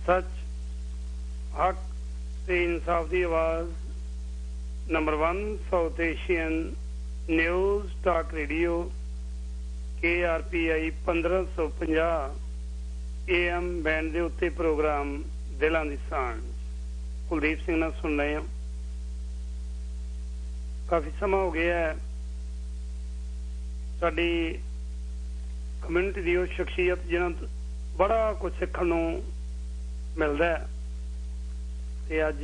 सच हक ते इंसाफ की आवाज़ number 1 south Asian news talk radio KRPI 1550 AM band के उत्ते प्रोग्राम दिलों की सांझ कुलदीप सिंह नाल सुन रहे हैं। काफ़ी समा हो गया है साडी कम्यूनिटी की शख्सियत जिन्होंने बड़ा कुछ सीखने को मिलता है ते अज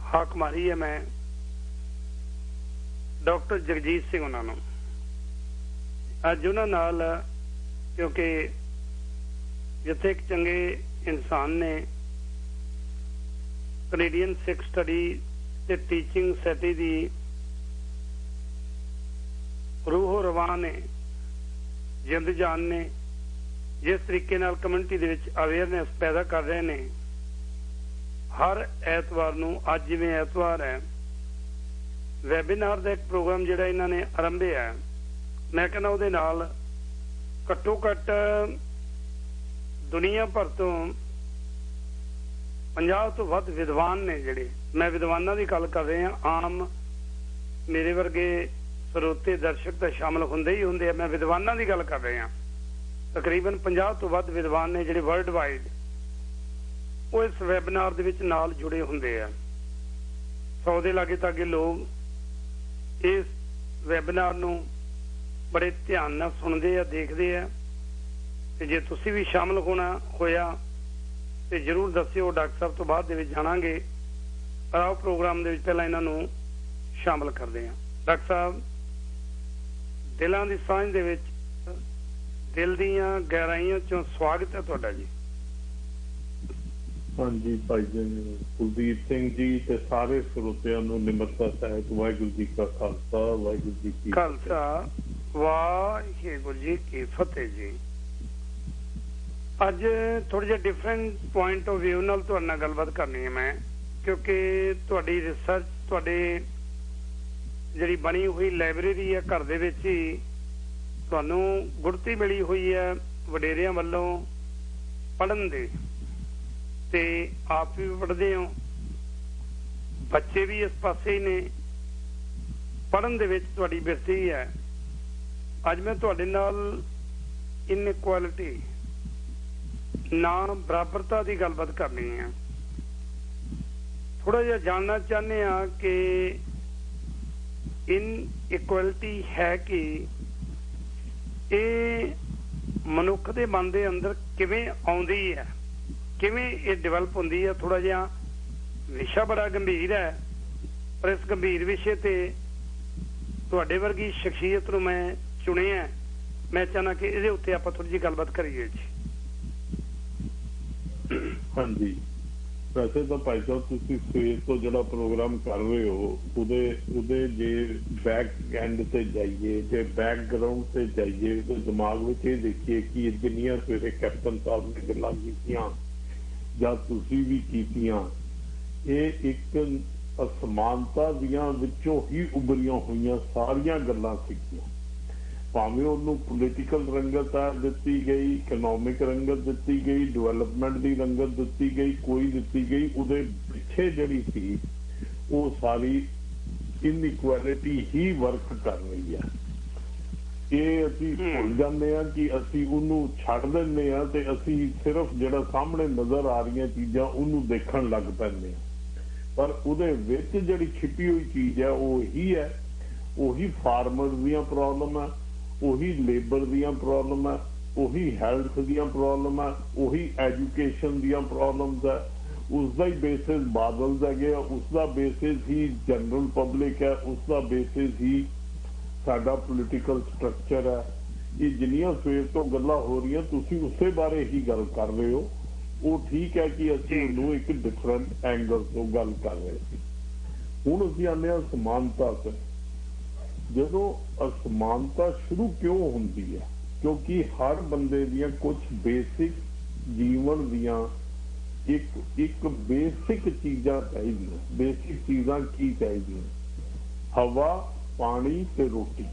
हाक मारी है मैं डॉक्टर जगजीत सिंह उन्होंने अज उन्होंने नाल क्योंकि जिथे एक चंगे इंसान ने कैनेडियन सिख स्टडी ते टीचिंग सोसाइटी की रूहो रवान ने जिंद जान ने जिस तरीके नाल कम्यूनिटी दे विच अवेयरनेस पैदा कर रहे हैं हर एतवार नूं अज जिवें एतवार है वैबीनार का एक प्रोग्राम जिहड़ा इन्हां ने आरंभिया है मैं कहना उहदे नाल घट्टो घट दुनिया भर तो 50 तो वध विद्वान ने जिहड़े मैं विद्वानां दी गल कर रहा आम मेरे वर्गे ਸਰੋਤੇ दर्शक तो शामिल होंदे ही होंदे मैं विद्वानां दी गल कर रहा तकरीबन 50 तो वध विद्वान ने जिहड़े वर्ल्ड वाइड वो इस वैबीनार दे विच नाल जुड़े होंदे आ 100 दे लागे तागे लोग इस वैबीनार नूं बड़े ध्यान नाल सुनदे आ देखदे आ ते जे तुसीं भी शामिल होया ते जरूर दस्सिओ डॉक्टर साहब तो बाद दे विच जाणांगे पर आओ प्रोग्राम दे विच पहलां इन्हां नूं शामिल करदे आ डॉक्टर साहब दिलों की सांझ दे विच दिल दीयां गहराइयां चों स्वागत है तुहाडा जी। हाँ जी भाई जी कुलदीप सिंह जी ते सारे श्रोतियां नूं निमरता सहित वाहिगुरू जी का खालसा वाहिगुरू जी की खालसा वाहिगुरू जी की फतेह जी। अज थोड़ा जिहा डिफरेंट पॉइंट ऑफ व्यू नाल तुहाडे नाल गलबात करनी है मैं क्योंकि तुहाडी रिसर्च तुहाडे जिहड़ी बनी हुई लाइब्रेरी है घर दे विच ही तुहानूं गुरती मिली हुई है वडेरियां वल्लों पढ़न दे ते आप भी पढ़दे हो बच्चे भी इस पासे ही ने पढ़न दे विच तुहाडी बिरती है। अज मैं तुहाडे नाल इनइक्वालिटी ना बराबरता की गलबात करनी है थोड़ा जिहा जानना चाहते हैं कि इनइक्वालिटी है कि ये मनुख के मन के अंदर किवें आउंदी है किवें ये डिवेलप होंदी है थोड़ा जिहा विषय बड़ा गंभीर है पर इस गंभीर विषय ते तुहाडे वर्गी शख्सियत नूं मैं चुनिया मैं चाहना कि इहदे उत्ते आपां थोड़ी जी गलबात करिए जी। हाँ जी वैसे तो भाई साहब तुसीं सवेर तो जिहड़ा प्रोग्राम कर रहे हो उहदे जे बैक एंड से जाइए जे बैकग्राउंड से जाइए तो दिमाग में ये देखिए कि जिन्नियां सवेरे कैप्टन साहब ने गल्लां कीतियां जां तुसीं भी कीतियां ये एक असमानता दियां विचों ही उभरियां हुई सारियां गल्लां सीखियां भावें उन्होंने पोलिटिकल रंगत दी गई इकनॉमिक रंगत दी गई डिवेलपमेंट की रंगत दी गई कोई दी गई उहदे पिछे जिहड़ी सी वो सारी इनइक्वालिटी ही वर्क कर रही है। ये असीं भुल जाते हैं कि असीं उन्होंने छड्ड दिंदे हां ते असीं सिर्फ जिहड़ा सामने नज़र आ रही चीज़ां उन्होंने देखण लग पैंदे हां पर उहदे विच जिहड़ी छिपी हुई चीज़ है वो ही है उही फार्मर दियां प्रॉब्लम है उही लेबर दियां प्रॉब्लम है उही हैल्थ दियां प्रॉब्लम है उही एजुकेशन दियां प्रॉब्लम्स है उसका ही बेसिस बादल है उसका बेसिस ही जनरल पब्लिक है उसका बेसिस ही साडा पोलिटिकल स्ट्रक्चर है। ये जिन्नियां सवेर तो गल्लां हो रही तुसीं उसे बारे ही गल कर रहे हो वो ठीक है कि असीं उहनूं एक डिफरेंट एंगल तो गल कर रहे सी। हुण असीं आने समानता से जदों असमानता शुरू क्यों होंदी है क्योंकि हर बंदे दियां कुछ बेसिक जीवन दियां एक बेसिक चीज़ां चाहिए बेसिक चीज़ां की चाहिए हवा पानी ते रोटी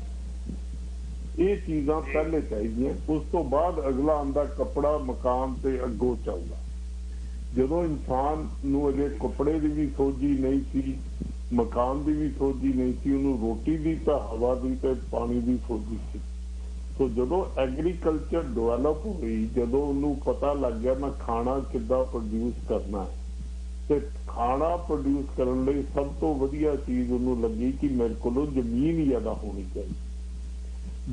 ये चीज़ां पहले चाहिए उस तो बाद अगला आंदा कपड़ा मकान ते अगों चलदा ਜਦੋਂ ਇਨਸਾਨ ਨੂੰ ਅਜੇ ਕੱਪੜੇ ਦੀ ਵੀ ਸੋਝੀ ਨਹੀਂ ਸੀ, ਮਕਾਨ ਦੀ ਵੀ ਸੋਝੀ ਨਹੀਂ ਸੀ, ਉਹਨੂੰ ਰੋਟੀ ਦੀ ਤਾਂ ਹਵਾ ਦੀ ਤੇ ਪਾਣੀ ਦੀ ਸੋਝੀ ਸੀ। ਸੋ ਜਦੋਂ ਐਗਰੀਕਲਚਰ ਡਿਵੈਲਪ ਹੋਈ, ਜਦੋਂ ਉਹਨੂੰ ਪਤਾ ਲੱਗ ਗਿਆ ਮੈਂ ਖਾਣਾ ਕਿੱਦਾਂ ਪ੍ਰੋਡਿਊਸ ਕਰਨਾ ਹੈ, ਤੇ ਖਾਣਾ ਪ੍ਰੋਡਿਊਸ ਕਰਨ ਲਈ ਸਭ ਤੋਂ ਵਧੀਆ ਚੀਜ਼ ਉਹਨੂੰ ਲੱਗੀ ਕਿ ਮੇਰੇ ਕੋਲੋਂ ਜ਼ਮੀਨ ਜ਼ਿਆਦਾ ਹੋਣੀ ਚਾਹੀਦੀ।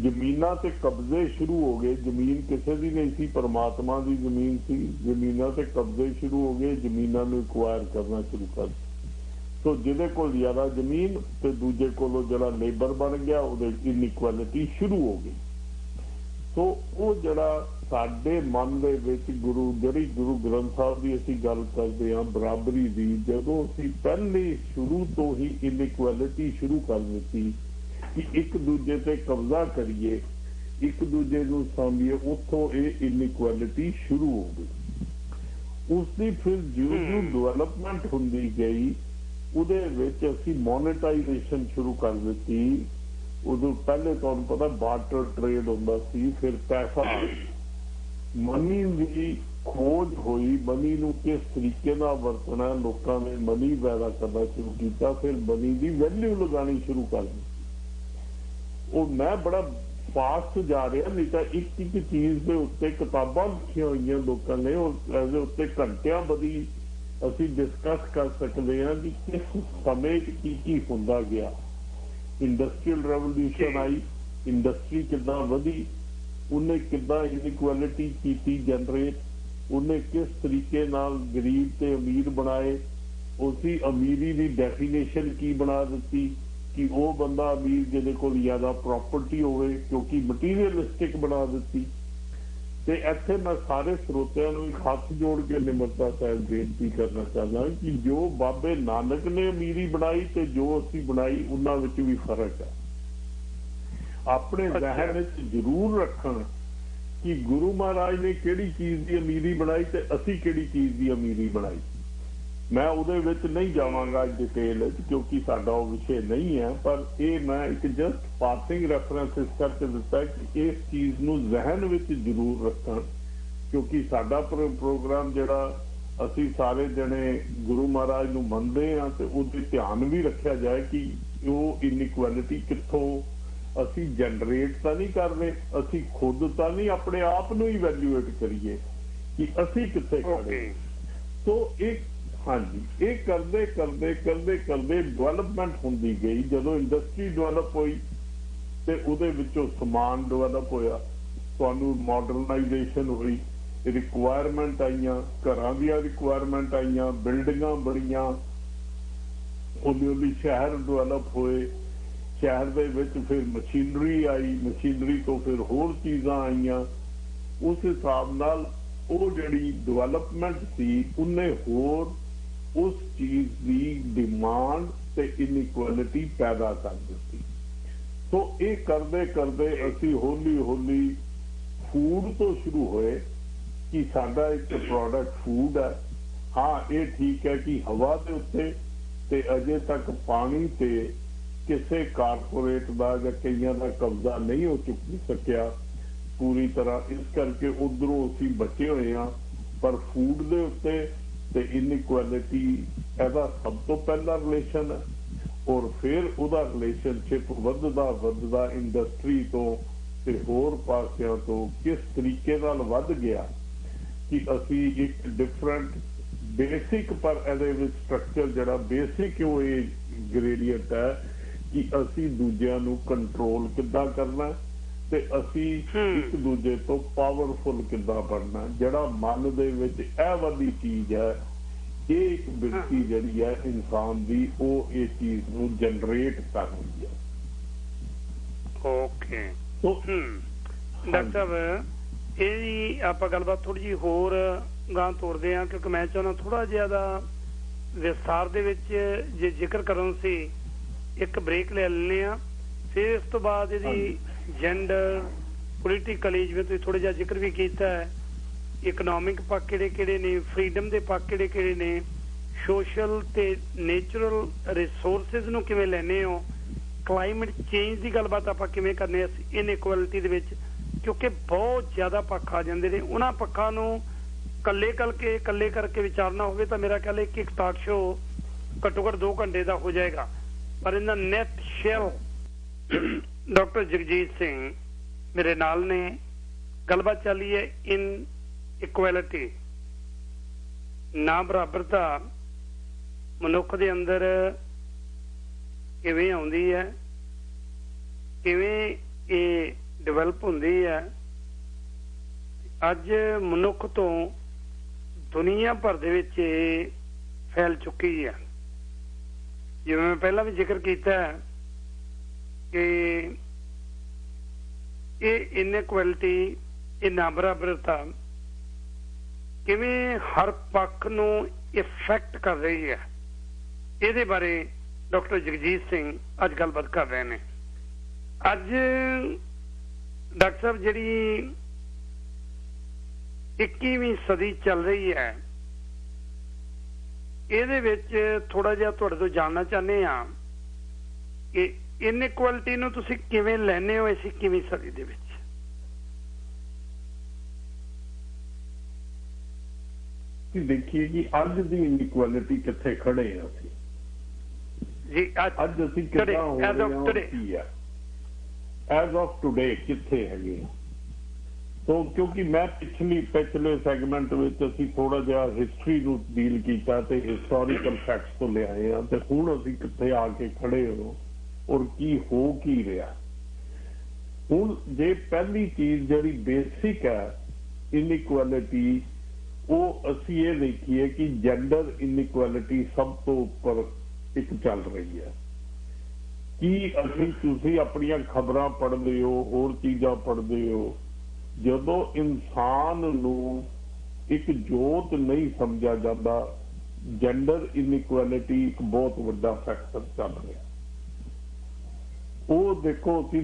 ਜ਼ਮੀਨਾਂ ਤੇ ਕਬਜ਼ੇ ਸ਼ੁਰੂ ਹੋ ਗਏ। ਜ਼ਮੀਨ ਕਿਸੇ ਦੀ ਨਹੀਂ ਸੀ, ਪਰਮਾਤਮਾ ਦੀ ਜ਼ਮੀਨ ਸੀ। ਜ਼ਮੀਨਾਂ ਤੇ ਕਬਜ਼ੇ ਸ਼ੁਰੂ ਹੋ ਗਏ, ਜ਼ਮੀਨਾਂ ਨੂੰ ਐਕਵਾਇਰ ਕਰਨਾ ਸ਼ੁਰੂ ਕਰ ਦਿੱਤਾ। ਸੋ ਜਿਹਦੇ ਕੋਲ ਜ਼ਿਆਦਾ ਜ਼ਮੀਨ ਤੇ ਦੂਜੇ ਕੋਲੋਂ ਜਿਹੜਾ ਲੇਬਰ ਬਣ ਗਿਆ, ਉਹਦੇ ਇਨਇਕੁਐਲਿਟੀ ਸ਼ੁਰੂ ਹੋ ਗਈ। ਸੋ ਉਹ ਜਿਹੜਾ ਸਾਡੇ ਮਨ ਦੇ ਵਿੱਚ ਜਿਹੜੀ ਗੁਰੂ ਗ੍ਰੰਥ ਸਾਹਿਬ ਦੀ ਅਸੀਂ ਗੱਲ ਕਰਦੇ ਹਾਂ ਬਰਾਬਰੀ ਦੀ, ਜਦੋਂ ਅਸੀਂ ਪਹਿਲੇ ਸ਼ੁਰੂ ਤੋਂ ਹੀ ਇਨਇਕੁਐਲਿਟੀ ਸ਼ੁਰੂ ਕਰ ਦਿੱਤੀ ਕਿ ਇੱਕ ਦੂਜੇ ਤੇ ਕਬਜ਼ਾ ਕਰੀਏ, ਇੱਕ ਦੂਜੇ ਨੂੰ ਸਾਂਭੀਏ, ਉੱਥੋਂ ਇਹ ਇਨਇਕੁਐਲਿਟੀ ਸ਼ੁਰੂ ਹੋ ਗਈ। ਉਸ ਦੀ ਫਿਰ ਜਿਉਂ-ਜਿਉਂ ਡਿਵੈਲਪਮੈਂਟ ਹੁੰਦੀ ਗਈ, ਉਹਦੇ ਵਿੱਚ ਅਸੀਂ ਮੋਨੇਟਾਈਜੇਸ਼ਨ ਸ਼ੁਰੂ ਕਰ ਦਿੱਤੀ। ਉਦੋਂ ਪਹਿਲੇ ਤੁਹਾਨੂੰ ਪਤਾ ਬਾਰਟਰ ਟ੍ਰੇਡ ਹੁੰਦਾ ਸੀ, ਫਿਰ ਪੈਸਾ, ਮਨੀ ਦੀ ਖੋਜ ਹੋਈ। ਮਨੀ ਨੂੰ ਕਿਸ ਤਰੀਕੇ ਨਾਲ ਵਰਤਣਾ, ਲੋਕਾਂ ਨੇ ਮਨੀ ਪੈਦਾ ਕਰਨਾ ਸ਼ੁਰੂ ਕੀਤਾ, ਫਿਰ ਮਨੀ ਦੀ ਵੈਲਿਊ ਲਗਾਉਣੀ ਸ਼ੁਰੂ ਕਰ ਦਿੱਤੀ। ਉਹ ਮੈਂ ਬੜਾ ਫਾਸਟ ਜਾ ਰਿਹਾ, ਨਹੀਂ ਤਾਂ ਇੱਕ ਇੱਕ ਚੀਜ਼ ਦੇ ਉੱਤੇ ਕਿਤਾਬਾਂ ਲਿਖੀਆਂ ਹੋਈਆਂ ਲੋਕਾਂ ਨੇ, ਉਹਦੇ ਉੱਤੇ ਘੰਟਿਆਂ ਬਦੀ ਅਸੀਂ ਡਿਸਕਸ ਕਰ ਸਕਦੇ ਹਾਂ ਕਿ ਕਿਸ ਸਮੇਂ 'ਚ ਕੀ ਹੁੰਦਾ ਗਿਆ। ਇੰਡਸਟਰੀਅਲ ਰੈਵੋਲੂਸ਼ਨ ਆਈ, ਇੰਡਸਟਰੀ ਕਿੱਦਾਂ ਵਧੀ, ਉਹਨੇ ਕਿੱਦਾਂ ਇਨਇਕੁਐਲਿਟੀ ਕੀਤੀ ਜਨਰੇਟ, ਉਹਨੇ ਕਿਸ ਤਰੀਕੇ ਨਾਲ ਗਰੀਬ ਤੇ ਅਮੀਰ ਬਣਾਏ, ਉਸਦੀ ਅਮੀਰੀ ਦੀ ਡੈਫੀਨੇਸ਼ਨ ਕੀ ਬਣਾ ਦਿੱਤੀ ਕਿ ਉਹ ਬੰਦਾ ਅਮੀਰ ਜਿਹਦੇ ਕੋਲ ਜ਼ਿਆਦਾ ਪ੍ਰਾਪਰਟੀ ਹੋਵੇ, ਕਿਉਂਕਿ ਮਟੀਰੀਅਲਿਸਟਿਕ ਬਣਾ ਦਿੱਤੀ। ਤੇ ਇੱਥੇ ਮੈਂ ਸਾਰੇ ਸਰੋਤਿਆਂ ਨੂੰ ਇੱਕ ਹੱਥ ਜੋੜ ਕੇ ਨਿਮਰਤਾ ਸਾਹਿਬ ਬੇਨਤੀ ਕਰਨਾ ਚਾਹੁੰਦਾ ਕਿ ਜੋ ਬਾਬੇ ਨਾਨਕ ਨੇ ਅਮੀਰੀ ਬਣਾਈ ਤੇ ਜੋ ਅਸੀਂ ਬਣਾਈ, ਉਹਨਾਂ ਵਿੱਚ ਵੀ ਫਰਕ ਹੈ। ਆਪਣੇ ਜ਼ਹਿਨ ਵਿੱਚ ਜ਼ਰੂਰ ਰੱਖਣ ਕਿ ਗੁਰੂ ਮਹਾਰਾਜ ਨੇ ਕਿਹੜੀ ਚੀਜ਼ ਦੀ ਅਮੀਰੀ ਬਣਾਈ ਤੇ ਅਸੀਂ ਕਿਹੜੀ ਚੀਜ਼ ਦੀ ਅਮੀਰੀ ਬਣਾਈ। ਮੈਂ ਉਹਦੇ ਵਿੱਚ ਨਹੀਂ ਜਾਵਾਂਗਾ ਡਿਟੇਲ ਵਿੱਚ, ਕਿਉਂਕਿ ਸਾਡਾ ਉਹ ਵਿਸ਼ੇ ਨਹੀਂ ਹੈ, ਪਰ ਇਹ ਮੈਂ ਇੱਕ ਜਸਟ ਪਾਸਿੰਗ ਰੈਫਰੈਂਸ ਇਸ ਕਰਕੇ ਦਿੱਤਾ ਕਿ ਇਸ ਚੀਜ਼ ਨੂੰ ਜ਼ਹਿਨ ਵਿੱਚ ਜ਼ਰੂਰ ਰੱਖਣ, ਕਿਉਂਕਿ ਸਾਡਾ ਪ੍ਰੋਗਰਾਮ ਜਿਹੜਾ ਅਸੀਂ ਸਾਰੇ ਜਣੇ ਗੁਰੂ ਮਹਾਰਾਜ ਨੂੰ ਮੰਨਦੇ ਹਾਂ ਤੇ ਉਹਦੇ ਧਿਆਨ ਵੀ ਰੱਖਿਆ ਜਾਏ ਕਿ ਉਹ ਇਨਇਕੁਐਲਿਟੀ ਕਿੱਥੋਂ ਅਸੀਂ ਜਨਰੇਟ ਤਾਂ ਨਹੀਂ ਕਰ ਰਹੇ, ਅਸੀਂ ਖੁਦ ਤਾਂ ਨਹੀਂ ਆਪਣੇ ਆਪ ਨੂੰ ਇਵੈਲੂਏਟ ਕਰੀਏ ਕਿ ਅਸੀਂ ਕਿੱਥੇ ਖੜੇ। ਸੋ ਇਹ ਹਾਂਜੀ, ਇਹ ਕਰਦੇ ਕਰਦੇ ਕਰਦੇ ਕਰਦੇ ਡਿਵੈਲਪਮੈਂਟ ਹੁੰਦੀ ਗਈ। ਜਦੋਂ ਇੰਡਸਟਰੀ ਡਿਵੈਲਪ ਹੋਈ ਤੇ ਉਹਦੇ ਵਿੱਚੋਂ ਸਮਾਨ ਡਿਵੈਲਪ ਹੋਇਆ, ਤੁਹਾਨੂੰ ਮਾਡਰਨਾਈਜੇਸ਼ਨ ਹੋਈ, ਰਿਕੁਆਇਰਮੈਂਟ ਆਈਆਂ, ਘਰਾਂ ਦੀਆਂ ਰਿਕੁਆਇਰਮੈਂਟ ਆਈਆਂ, ਬਿਲਡਿੰਗਾਂ ਬਣੀਆਂ, ਹੌਲੀ ਸ਼ਹਿਰ ਡਿਵੈਲਪ ਹੋਏ, ਸ਼ਹਿਰ ਦੇ ਵਿੱਚ ਫਿਰ ਮਸ਼ੀਨਰੀ ਆਈ, ਮਸ਼ੀਨਰੀ ਤੋਂ ਫਿਰ ਹੋਰ ਚੀਜ਼ਾਂ ਆਈਆਂ। ਉਸ ਹਿਸਾਬ ਨਾਲ ਉਹ ਜਿਹੜੀ ਡਿਵੈਲਪਮੈਂਟ ਸੀ ਉਹਨੇ ਹੋਰ ਉਸ ਚੀਜ਼ ਦੀ ਡਿਮਾਂਡ ਤੇ ਇਨਇਕੁਐਲਿਟੀ ਪੈਦਾ ਕਰ ਦਿੱਤੀ। ਸੋ ਇਹ ਕਰਦੇ ਕਰਦੇ ਅਸੀਂ ਹੌਲੀ ਹੌਲੀ ਫੂਡ ਤੋਂ ਸ਼ੁਰੂ ਹੋਏ ਕਿ ਸਾਡਾ ਇੱਕ ਪ੍ਰੋਡਕਟ ਫੂਡ ਹੈ। ਹਾਂ, ਇਹ ਠੀਕ ਹੈ ਕਿ ਹਵਾ ਦੇ ਉੱਤੇ ਤੇ ਅਜੇ ਤੱਕ ਪਾਣੀ ਤੇ ਕਿਸੇ ਕਾਰਪੋਰੇਟ ਦਾ ਜਾਂ ਕਈਆਂ ਦਾ ਕਬਜ਼ਾ ਨਹੀਂ ਹੋ ਚੁੱਕ ਸਕਿਆ ਪੂਰੀ ਤਰ੍ਹਾਂ, ਇਸ ਕਰਕੇ ਉਧਰੋਂ ਅਸੀਂ ਬਚੇ ਹੋਏ ਹਾਂ। ਪਰ ਫੂਡ ਦੇ ਉੱਤੇ ਤੇ ਇਨਇਕੁਐਲਿਟੀ ਇਹਦਾ ਸਭ ਤੋਂ ਪਹਿਲਾ ਰਿਲੇਸ਼ਨ ਹੈ, ਔਰ ਫਿਰ ਉਹਦਾ ਰਿਲੇਸ਼ਨਸ਼ਿਪ ਵੱਧਦਾ ਇੰਡਸਟਰੀ ਤੋਂ ਤੇ ਹੋਰ ਪਾਸਿਆਂ ਤੋਂ ਕਿਸ ਤਰੀਕੇ ਨਾਲ ਵੱਧ ਗਿਆ ਕਿ ਅਸੀਂ ਇੱਕ ਡਿਫਰੈਂਟ ਬੇਸਿਕ, ਪਰ ਇਹਦੇ ਵਿੱਚ ਸਟਰਕਚਰ ਜਿਹੜਾ ਬੇਸਿਕ ਉਹ ਇਹ ਗ੍ਰੇਡੀਅੰਟ ਹੈ ਕਿ ਅਸੀਂ ਦੂਜਿਆਂ ਨੂੰ ਕੰਟਰੋਲ ਕਿੱਦਾਂ ਕਰਨਾ ਤੇ ਅਸੀਂ ਇੱਕ ਦੂਜੇ ਤੋਂ ਪਾਵਰਫੁਲ ਕਿੱਦਾਂ ਬਣਨਾ। ਜਿਹੜਾ ਮਨ ਦੇ ਵਿੱਚ ਇਹ ਵਾਲੀ ਚੀਜ਼ ਹੈ, ਇਹ ਇੱਕ ਬਿਰਤੀ ਜਿਹੜੀ ਹੈ ਇਨਸਾਨ ਦੀ, ਉਹ ਇਹ ਚੀਜ਼ ਨੂੰ ਜਨਰੇਟ ਕਰ ਰਹੀ ਹੈ। ਓਕੇ ਡਾਕਟਰ ਸਾਹਿਬ, ਇਹਦੀ ਆਪਾਂ ਗੱਲਬਾਤ ਥੋੜੀ ਜਿਹੀ ਹੋਰ ਗਾਂ ਤੋਰਦੇ ਹਾਂ, ਕਿਉਂਕਿ ਮੈਂ ਚਾਹੁੰਦਾ ਥੋੜਾ ਜਿਆਦਾ ਵਿਸਥਾਰ ਦੇ ਵਿੱਚ ਜੇ ਜ਼ਿਕਰ ਕਰਨ ਸੀ। ਇੱਕ ਬ੍ਰੇਕ ਲੈ ਲੈਂਦੇ ਹਾਂ, ਫਿਰ ਇਸ ਤੋਂ ਬਾਅਦ ਇਹਦੀ ਜੈਂਡਰ, ਪੋਲੀਟੀਕਲੀ ਜਿਵੇਂ ਤੁਸੀਂ ਥੋੜਾ ਜਿਹਾ ਜ਼ਿਕਰ ਵੀ ਕੀਤਾ ਹੈ, ਇਕਨੋਮਿਕ ਪੱਖ ਕਿਹੜੇ ਨੇ, ਫਰੀडम ਦੇ ਪੱਖ ਕਿਹੜੇ ਨੇ, ਸੋਸ਼ਲ ਤੇ ਨੇਚਰਲ ਰਿਸੋਰਸਿਸ ਨੂੰ ਕਿਵੇਂ ਲੈਣੇ ਹੋ, ਕਲਾਈਮੇਟ ਚੇਂਜ ਦੀ ਗੱਲਬਾਤ ਆਪਾਂ ਕਿਵੇਂ ਕਰਨੇ ਇਨਇਕੁਐਲਿਟੀ ਦੇ ਵਿੱਚ, ਕਿਉਂਕਿ ਬਹੁਤ ਜ਼ਿਆਦਾ ਪੱਖ ਆ ਜਾਂਦੇ ਨੇ। ਉਹਨਾਂ ਪੱਖਾਂ ਨੂੰ ਕੱਲੇ ਕਰਕੇ ਵਿਚਾਰਨਾ ਹੋਵੇ ਤਾਂ ਮੇਰਾ ਖਿਆਲ ਇੱਕ ਟਾਕ ਸ਼ੋ ਘੱਟੋ ਘੱਟ 2 ਘੰਟੇ ਦਾ ਹੋ ਜਾਏਗਾ। ਪਰ ਇਹਨਾਂ net shell doctor Jagjit Singh ਮੇਰੇ ਨਾਲ ਨੇ। ਗੱਲਬਾਤ ਚੱਲੀ ਹੈ ਇਨ ਇਕੁਐਲਿਟੀ, ਨਾ ਬਰਾਬਰਤਾ ਮਨੁੱਖ ਦੇ ਅੰਦਰ ਕਿਵੇਂ ਆਉਂਦੀ ਹੈ, ਕਿਵੇਂ ਇਹ ਡਿਵੈਲਪ ਹੁੰਦੀ ਹੈ। ਅੱਜ ਮਨੁੱਖ ਤੋਂ ਦੁਨੀਆ ਭਰ ਦੇ ਵਿੱਚ ਫੈਲ ਚੁੱਕੀ ਹੈ। ਜਿਵੇਂ ਮੈਂ ਪਹਿਲਾਂ ਵੀ ਜ਼ਿਕਰ ਕੀਤਾ ਕਿ ਇਹ ਇਨਇਕੁਐਲਿਟੀ, ਇਹ ਨਾ ਬਰਾਬਰਤਾ ਕਿਵੇਂ ਹਰ ਪੱਖ ਨੂੰ ਇਫੈਕਟ ਕਰ ਰਹੀ ਹੈ, ਇਹਦੇ ਬਾਰੇ ਡਾਕਟਰ ਜਗਜੀਤ ਸਿੰਘ ਅੱਜ ਗੱਲਬਾਤ ਕਰ ਰਹੇ ਨੇ। ਅੱਜ ਡਾਕਟਰ ਸਾਹਿਬ ਜਿਹੜੀ 21ਵੀਂ ਸਦੀ ਚੱਲ ਰਹੀ ਹੈ, ਇਹਦੇ ਵਿੱਚ ਥੋੜਾ ਜਿਹਾ ਤੁਹਾਡੇ ਤੋਂ ਜਾਣਨਾ ਚਾਹੁੰਦੇ ਹਾਂ ਕਿ ਇਨਇਕੁਐਲਿਟੀ ਨੂੰ ਤੁਸੀਂ ਕਿਵੇਂ ਲੈਂਦੇ ਹੋ ਇਸ 21ਵੀਂ ਸਦੀ ਦੇ ਵਿੱਚ? ਦੇਖੀਏ ਕਿ ਅੱਜ ਦੀ ਇਨਇਕੁਐਲਿਟੀ ਕਿੱਥੇ ਖੜੇ ਆ ਅਸੀਂ ਜੀ। ਅੱਜ ਅਸੀਂ ਕਿੱਦਾਂ ਹੋ ਰਹੇ ਹਾਂ, ਐਜ਼ ਆਫ ਟੁਡੇ ਕਿੱਥੇ ਹੈਗੇ। ਸੋ ਕਿਉਂਕਿ ਮੈਂ ਪਿਛਲੇ ਸੈਗਮੈਂਟ ਵਿੱਚ ਅਸੀਂ ਥੋੜਾ ਜਿਹਾ ਹਿਸਟਰੀ ਨੂੰ ਡੀਲ ਕੀਤਾ ਤੇ ਹਿਸਟੋਰੀਕਲ ਫੈਕਟਸ ਤੋਂ ਲਿਆਏ ਆ, ਤੇ ਹੁਣ ਅਸੀਂ ਕਿੱਥੇ ਆ ਕੇ ਖੜੇ ਹੋ ਔਰ ਕੀ ਰਿਹਾ। ਹੁਣ ਜੇ ਪਹਿਲੀ ਚੀਜ਼ ਜਿਹੜੀ ਬੇਸਿਕ ਹੈ ਇਨਇਕੁਐਲਿਟੀ, ਉਹ ਅਸੀਂ ਇਹ ਦੇਖੀਏ ਕਿ ਜੈਂਡਰ ਇਨਇਕੁਐਲਿਟੀ ਸਭ ਤੋਂ ਉੱਪਰ ਇੱਕ ਚੱਲ ਰਹੀ ਹੈ। ਕੀ ਤੁਸੀਂ ਆਪਣੀਆਂ ਖਬਰਾਂ ਪੜ੍ਹਦੇ ਹੋ, ਹੋਰ ਚੀਜ਼ਾਂ ਪੜ੍ਹਦੇ ਹੋ, ਜਦੋਂ ਇਨਸਾਨ ਨੂੰ ਇੱਕ ਜੋਤ ਨਹੀਂ ਸਮਝਿਆ ਜਾਂਦਾ, ਜੈਂਡਰ ਇਨਇਕੁਐਲਿਟੀ ਇੱਕ ਬਹੁਤ ਵੱਡਾ ਫੈਕਟਰ ਚੱਲ ਰਿਹਾ। ਉਹ ਦੇਖੋ ਅਸੀਂ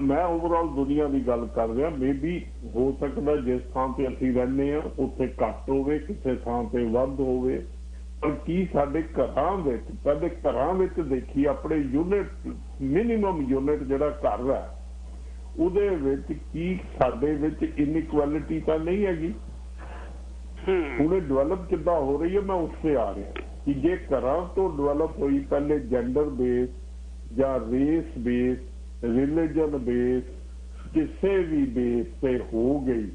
ਮੈਂ ਓਵਰਆਲ ਦੁਨੀਆ ਦੀ ਗੱਲ ਕਰ ਰਿਹਾ, ਮੇਬੀ ਹੋ ਸਕਦਾ ਜਿਸ ਥਾਂ ਤੇ ਅਸੀਂ ਰਹਿੰਦੇ ਹਾਂ ਉੱਥੇ ਘੱਟ ਹੋਵੇ, ਕਿਸੇ ਥਾਂ ਤੇ ਵੱਧ ਹੋਵੇ, ਪਰ ਕੀ ਸਾਡੇ ਘਰਾਂ ਵਿੱਚ, ਪਹਿਲੇ ਘਰਾਂ ਵਿੱਚ ਦੇਖੀ ਆਪਣੇ ਯੂਨਿਟ, ਮਿਨੀਮਮ ਯੂਨਿਟ ਜਿਹੜਾ ਘਰ ਹੈ ਉਹਦੇ ਵਿੱਚ ਕੀ ਸਾਡੇ ਵਿੱਚ ਇਨਇਕੁਐਲਿਟੀ ਤਾਂ ਨਹੀਂ ਹੈਗੀ। ਹੁਣ ਇਹ ਡਿਵੈਲਪ ਕਿੱਦਾਂ ਹੋ ਰਹੀ ਹੈ, ਮੈਂ ਉਸ ਤੇ ਆ ਰਿਹਾ ਕਿ ਜੇ ਘਰਾਂ ਤੋਂ ਡਿਵੈਲਪ ਹੋਈ, ਪਹਿਲੇ ਜੈਂਡਰ ਬੇਸ ਜਾਂ ਰੇਸ ਬੇਸ, ਰਿਲੀਜਨ ਬੇਸ, ਕਿਸੇ ਵੀ ਬੇਸ ਤੇ ਹੋ ਗਈ,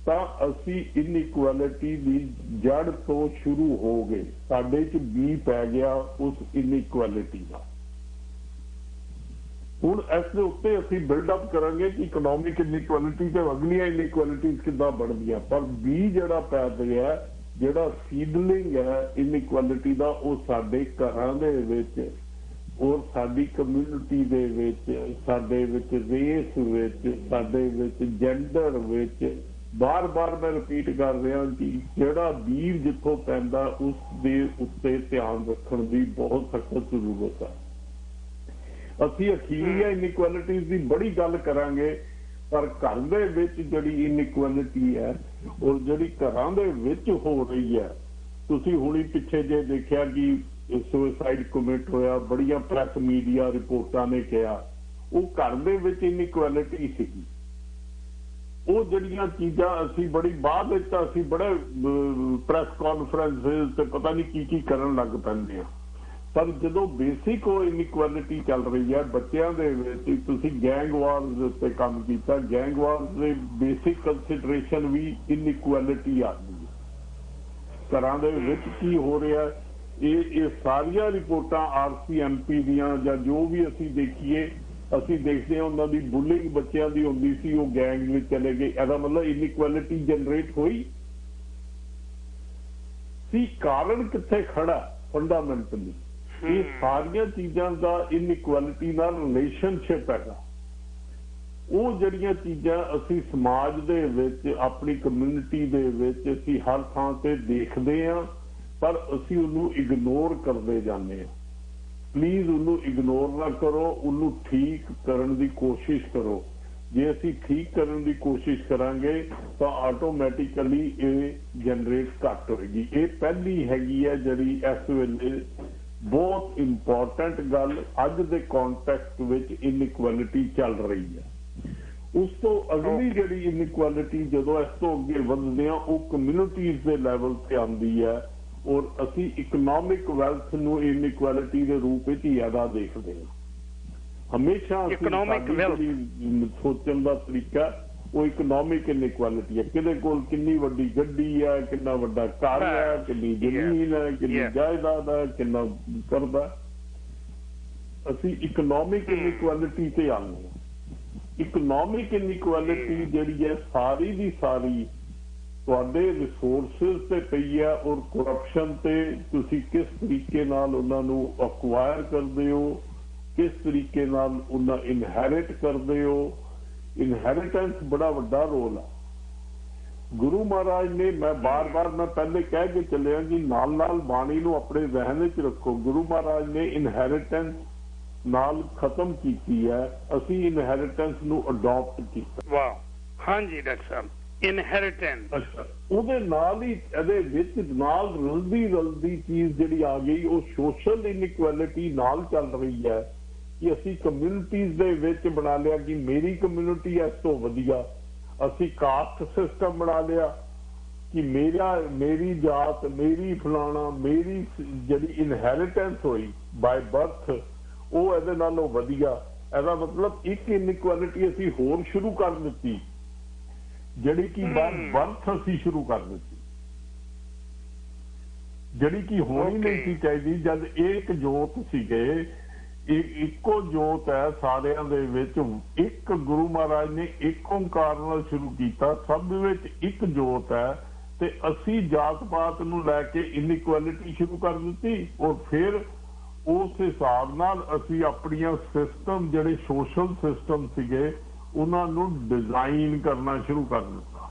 ਤਾਂ ਅਸੀਂ ਇਨਇਕੁਐਲਿਟੀ ਦੀ ਜੜ ਤੋਂ ਸ਼ੁਰੂ ਹੋ ਗਏ, ਸਾਡੇ 'ਚ ਬੀ ਪੈ ਗਿਆ ਉਸ ਇਨਇਕੁਐਲਿਟੀ ਦਾ। ਹੁਣ ਇਸ ਦੇ ਉੱਤੇ ਅਸੀਂ ਬਿਲਡਅਪ ਕਰਾਂਗੇ ਕਿ ਇਕਨੋਮਿਕ ਇਨਇਕੁਐਲਿਟੀ ਤੇ ਅਗਲੀਆਂ ਇਨਇਕੁਐਲਿਟੀਜ਼ ਕਿੱਦਾਂ ਬਣਦੀਆਂ, ਪਰ ਬੀ ਜਿਹੜਾ ਪੈ ਗਿਆ, ਜਿਹੜਾ ਸੀਡਲਿੰਗ ਹੈ ਇਨਇਕੁਐਲਿਟੀ ਦਾ, ਉਹ ਸਾਡੇ ਘਰਾਂ ਦੇ ਵਿੱਚ ਔਰ ਸਾਡੀ ਕਮਿਊਨਿਟੀ ਦੇ ਵਿੱਚ, ਸਾਡੇ ਵਿੱਚ ਰੇਸ ਵਿੱਚ, ਸਾਡੇ ਵਿੱਚ ਜੈਂਡਰ ਵਿੱਚ, ਬਾਰ-ਬਾਰ ਮੈਂ ਰਿਪੀਟ ਕਰ ਰਿਹਾ ਕਿ ਜਿਹੜਾ ਬੀਜ ਜਿੱਥੋਂ ਪੈਂਦਾ ਉਸ ਦੇ ਉੱਤੇ ਧਿਆਨ ਰੱਖਣ ਦੀ ਬਹੁਤ ਸਖਤ ਜ਼ਰੂਰਤ ਹੈ। ਅਸੀਂ ਅਖੀਰੀਆਂ ਇਨਇਕੁਐਲਿਟੀਜ਼ ਦੀ ਬੜੀ ਗੱਲ ਕਰਾਂਗੇ, ਪਰ ਘਰ ਦੇ ਵਿੱਚ ਜਿਹੜੀ ਇਨਇਕੁਐਲਿਟੀ ਹੈ ਔਰ ਜਿਹੜੀ ਘਰਾਂ ਦੇ ਵਿੱਚ ਹੋ ਰਹੀ ਹੈ, ਤੁਸੀਂ ਹੁਣੀ ਪਿੱਛੇ ਜੇ ਦੇਖਿਆ ਕਿ ਸੁਸਾਈਡ ਕਮਿਟ ਹੋਇਆ, ਬੜੀਆਂ ਪ੍ਰੈਸ ਮੀਡੀਆ ਰਿਪੋਰਟਾਂ ਨੇ ਕਿਹਾ, ਉਹ ਘਰ ਦੇ ਵਿੱਚ ਇਨਇਕੁਐਲਿਟੀ ਸੀਗੀ। ਉਹ ਜਿਹੜੀਆਂ ਚੀਜ਼ਾਂ ਅਸੀਂ ਬੜੀ ਬਾਅਦ ਵਿੱਚ ਤਾਂ ਅਸੀਂ ਬੜੇ ਪ੍ਰੈਸ ਕਾਨਫਰੰਸ ਤੇ ਪਤਾ ਨਹੀਂ ਕੀ ਕਰਨ ਲੱਗ ਪੈਂਦੇ ਆ, ਪਰ ਜਦੋਂ ਬੇਸਿਕ ਉਹ ਇਨਇਕੁਐਲਿਟੀ ਚੱਲ ਰਹੀ ਹੈ ਬੱਚਿਆਂ ਦੇ ਵਿੱਚ, ਤੁਸੀਂ ਗੈਂਗ ਵਾਰਸ ਦੇ ਉੱਤੇ ਕੰਮ ਕੀਤਾ, ਗੈਂਗ ਵਾਰਸ ਦੇ ਬੇਸਿਕ ਕੰਸੀਡਰੇਸ਼ਨ ਵੀ ਇਨਇਕੁਐਲਿਟੀ ਆ ਗਈ ਹੈ। ਘਰਾਂ ਦੇ ਵਿੱਚ ਕੀ ਹੋ ਰਿਹਾ, ਇਹ ਸਾਰੀਆਂ ਰਿਪੋਰਟਾਂ RCMP ਦੀਆਂ ਜਾਂ ਜੋ ਵੀ ਅਸੀਂ ਦੇਖੀਏ, ਅਸੀਂ ਦੇਖਦੇ ਹਾਂ ਉਹਨਾਂ ਦੀ ਬੁਲਿੰਗ ਬੱਚਿਆਂ ਦੀ ਹੁੰਦੀ ਸੀ, ਉਹ ਗੈਂਗ ਵਿੱਚ ਚਲੇ ਗਏ। ਇਹਦਾ ਮਤਲਬ ਇਨਇਕੁਐਲਿਟੀ ਜਨਰੇਟ ਹੋਈ ਸੀ। ਕਾਰਨ ਕਿੱਥੇ ਖੜਾ ਫੰਡਾਮੈਂਟਲੀ, ਇਹ ਸਾਰੀਆਂ ਚੀਜ਼ਾਂ ਦਾ ਇਨਇਕੁਐਲਿਟੀ ਨਾਲ ਰਿਲੇਸ਼ਨਸ਼ਿਪ ਹੈਗਾ। ਉਹ ਜਿਹੜੀਆਂ ਚੀਜ਼ਾਂ ਅਸੀਂ ਸਮਾਜ ਦੇ ਵਿੱਚ, ਆਪਣੀ ਕਮਿਊਨਿਟੀ ਦੇ ਵਿੱਚ ਅਸੀਂ ਹਰ ਥਾਂ ਤੇ ਦੇਖਦੇ ਹਾਂ, ਪਰ ਅਸੀਂ ਉਹਨੂੰ ਇਗਨੋਰ ਕਰਦੇ ਜਾਂਦੇ ਹਾਂ। ਪਲੀਜ਼ ਉਹਨੂੰ ਇਗਨੋਰ ਨਾ ਕਰੋ, ਉਹਨੂੰ ਠੀਕ ਕਰਨ ਦੀ ਕੋਸ਼ਿਸ਼ ਕਰੋ। ਜੇ ਅਸੀਂ ਠੀਕ ਕਰਨ ਦੀ ਕੋਸ਼ਿਸ਼ ਕਰਾਂਗੇ ਤਾਂ ਆਟੋਮੈਟਿਕਲੀ ਇਹ ਜਨਰੇਟ ਘੱਟ ਹੋਏਗੀ। ਇਹ ਪਹਿਲੀ ਹੈਗੀ ਹੈ ਜਿਹੜੀ ਇਸ ਵੇਲੇ ਬਹੁਤ ਇੰਪੋਰਟੈਂਟ ਗੱਲ ਅੱਜ ਦੇ ਕੰਟੈਕਸਟ ਵਿੱਚ ਇਨਇਕੁਐਲਿਟੀ ਚੱਲ ਰਹੀ ਹੈ। ਉਸ ਤੋਂ ਅਗਲੀ ਜਿਹੜੀ ਇਨਇਕੁਐਲਿਟੀ ਜਦੋਂ ਇਸ ਤੋਂ ਅੱਗੇ ਵਧਦੇ ਆ ਉਹ ਕਮਿਊਨਿਟੀਜ਼ ਦੇ ਲੈਵਲ ਤੇ ਆਉਂਦੀ ਹੈ ਔਰ ਅਸੀਂ ਇਕਨੋਮਿਕ ਵੈਲਥ ਨੂੰ ਇਨਇਕੁਐਲਿਟੀ ਦੇ ਰੂਪ ਵਿੱਚ ਜ਼ਿਆਦਾ ਦੇਖਦੇ ਹਾਂ। ਹਮੇਸ਼ਾ ਇਕਨੋਮਿਕ ਵੈਲਥ ਸੋਚਣ ਦਾ ਤਰੀਕਾ ਉਹ ਇਕਨੋਮਿਕ ਇਨਇਕੁਐਲਿਟੀ ਹੈ। ਕਿਹਦੇ ਕੋਲ ਕਿੰਨੀ ਵੱਡੀ ਗੱਡੀ ਹੈ, ਕਿੰਨਾ ਵੱਡਾ ਘਰ ਹੈ, ਕਿੰਨੀ ਜ਼ਮੀਨ ਹੈ, ਕਿੰਨੀ ਜਾਇਦਾਦ ਹੈ, ਕਿੰਨਾ ਕਰਦਾ। ਅਸੀਂ ਇਕਨੋਮਿਕ ਇਨਇਕੁਐਲਿਟੀ ਤੇ ਆਉਂਦੇ ਹਾਂ। ਇਕਨੋਮਿਕ ਇਨਇਕੁਐਲਿਟੀ ਜਿਹੜੀ ਹੈ ਸਾਰੀ ਦੀ ਸਾਰੀ ਤੁਹਾਡੇ ਰਿਸੋਰਸਿਸ ਤੇ ਪਈ ਹੈ ਔਰ ਕਰਪਸ਼ਨ ਤੇ ਤੁਸੀਂ ਕਿਸ ਤਰੀਕੇ ਨਾਲ ਉਹਨਾਂ ਨੂੰ ਅਕਵਾਇਰ ਕਰਦੇ ਹੋ, ਕਿਸ ਤਰੀਕੇ ਨਾਲ ਉਹਨਾਂ ਇਨਹੈਰਿਟ ਕਰਦੇ ਹੋ। ਇਨਹੈਰੀਟੈਂਸ ਬੜਾ ਵੱਡਾ ਰੋਲ ਹੈ। ਗੁਰੂ ਮਹਾਰਾਜ ਨੇ, ਮੈਂ ਬਾਰ-ਬਾਰ ਮੈਂ ਪਹਿਲੇ ਕਹਿ ਕੇ ਚੱਲਿਆ ਕਿ ਨਾਲ-ਨਾਲ ਬਾਣੀ ਨੂੰ ਆਪਣੇ ਜ਼ਿਹਨ ਵਿੱਚ ਰੱਖੋ। ਗੁਰੂ ਮਹਾਰਾਜ ਨੇ ਇਨਹੈਰੀਟੈਂਸ ਨਾਲ ਖਤਮ ਕੀਤੀ ਹੈ, ਅਸੀਂ ਇਨਹੈਰੀਟੈਂਸ ਨੂੰ ਅਡਾਪਟ ਕੀਤਾ। ਵਾਹ, ਹਾਂਜੀ ਡਾਕਟਰ ਸਾਹਿਬ, ਇਨਹੈਰੀਟੈਂਸ। ਅੱਛਾ, ਉਹਦੇ ਨਾਲ ਹੀ ਇਹਦੇ ਵਿੱਚ ਨਾਲ ਰਲਦੀ ਚੀਜ਼ ਜਿਹੜੀ ਆ ਗਈ ਉਹ ਸੋਸ਼ਲ ਇਨਇਕੁਐਲਿਟੀ ਨਾਲ ਚੱਲ ਰਹੀ ਹੈ ਕਿ ਅਸੀਂ ਕਮਿਊਨਿਟੀਜ਼ ਦੇ ਵਿੱਚ ਬਣਾ ਲਿਆ ਕਿ ਮੇਰੀ ਕਮਿਊਨਿਟੀ ਇਸ ਤੋਂ ਵਧੀਆ। ਅਸੀਂ ਕਾਸਟ ਸਿਸਟਮ ਬਣਾ ਲਿਆ ਕਿ ਮੇਰੀ ਜਾਤ, ਮੇਰੀ ਫਲਾਣਾ, ਮੇਰੀ ਜਿਹੜੀ ਇਨਹੈਰੀਟੈਂਸ ਹੋਈ ਬਾਈ ਬਰਥ ਉਹ ਇਹਦੇ ਨਾਲੋਂ ਵਧੀਆ। ਇਹਦਾ ਮਤਲਬ ਇੱਕ ਇਨਇਕੁਐਲਿਟੀ ਅਸੀਂ ਹੋਰ ਸ਼ੁਰੂ ਕਰ ਦਿੱਤੀ ਜਿਹੜੀ ਕਿ ਬਾਈ ਬਰਥ ਅਸੀਂ ਸ਼ੁਰੂ ਕਰ ਦਿੱਤੀ, ਜਿਹੜੀ ਕਿ ਹੋਣੀ ਨਹੀਂ ਸੀ ਚਾਹੀਦੀ। ਜਦ ਇੱਕ ਜੋਤ ਸੀਗੇ, ਇੱਕੋ ਜੋਤ ਹੈ ਸਾਰਿਆਂ ਦੇ ਵਿੱਚ, ਇੱਕ ਗੁਰੂ ਮਹਾਰਾਜ ਨੇ ਇੱਕ ਓਂਕਾਰ ਨਾਲ ਸ਼ੁਰੂ ਕੀਤਾ, ਸਭ ਵਿੱਚ ਇੱਕ ਜੋਤ ਹੈ। ਤੇ ਅਸੀਂ ਜਾਤ ਪਾਤ ਨੂੰ ਲੈ ਕੇ ਇਨਇਕੁਐਲਿਟੀ ਸ਼ੁਰੂ ਕਰ ਦਿੱਤੀ ਔਰ ਫਿਰ ਉਸ ਹਿਸਾਬ ਨਾਲ ਅਸੀਂ ਆਪਣੀਆਂ ਸਿਸਟਮ ਜਿਹੜੇ ਸੋਸ਼ਲ ਸਿਸਟਮ ਸੀਗੇ ਉਹਨਾਂ ਨੂੰ ਡਿਜ਼ਾਈਨ ਕਰਨਾ ਸ਼ੁਰੂ ਕਰ ਦਿੱਤਾ।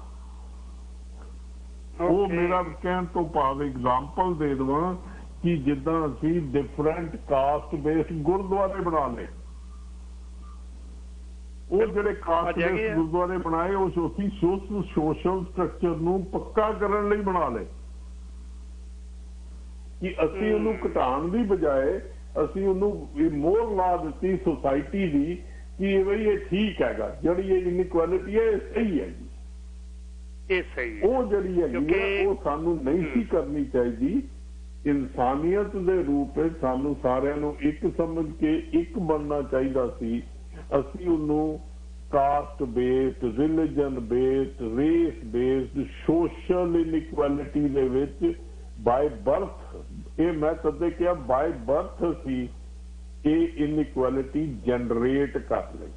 ਉਹ ਮੇਰਾ ਕਹਿਣ ਤੋਂ ਭਾਵ ਐਗਜ਼ਾਮਪਲ ਦੇ ਦੇਵਾਂ ਕਿ ਜਿੱਦਾਂ ਅਸੀਂ ਡਿਫਰੈਂਟ ਕਾਸਟ ਬੇਸਡ ਗੁਰਦੁਆਰੇ ਬਣਾ ਲਏ, ਉਹ ਜਿਹੜੇ ਕਾਸਟ ਬੇਸਡ ਗੁਰਦੁਆਰੇ ਬਣਾਏ ਉਹ ਅਸੀਂ ਸੋਸ਼ਲ ਸਟਰਕਚਰ ਨੂੰ ਪੱਕਾ ਕਰਨ ਲਈ ਬਣਾ ਲਏ ਕਿ ਅਸੀਂ ਉਹਨੂੰ ਘਟਾਉਣ ਦੀ ਬਜਾਏ ਅਸੀਂ ਉਹਨੂੰ ਮੋਹਰ ਲਾ ਦਿੱਤੀ ਸੁਸਾਇਟੀ ਦੀ ਕਿ ਬਈ ਇਹ ਠੀਕ ਹੈਗਾ, ਜਿਹੜੀ ਇਹ ਇਨਇਕੁਐਲਿਟੀ ਹੈ ਇਹ ਸਹੀ ਹੈ ਜੀ, ਇਹ ਸਹੀ ਹੈ। ਉਹ ਜਿਹੜੀ ਹੈਗੀ ਹੈ ਉਹ ਸਾਨੂੰ ਨਹੀਂ ਸੀ ਕਰਨੀ ਚਾਹੀਦੀ। ਇਨਸਾਨੀਅਤ ਦੇ ਰੂਪ ਵਿੱਚ ਸਾਨੂੰ ਸਾਰਿਆਂ ਨੂੰ ਇੱਕ ਸਮਝ ਕੇ ਇੱਕ ਬਣਨਾ ਚਾਹੀਦਾ ਸੀ। ਅਸੀਂ ਉਹਨੂੰ caste based, religion based, race based, social inequality ਦੇ ਵਿੱਚ ਬਾਈ ਬਰਥ, ਇਹ ਮੈਂ ਕਦੇ ਕਿਹਾ ਬਾਈ ਬਰਥ ਸੀ ਇਹ ਇਨਇਕੁਐਲਿਟੀ ਜਨਰੇਟ ਕਰ ਲਈ।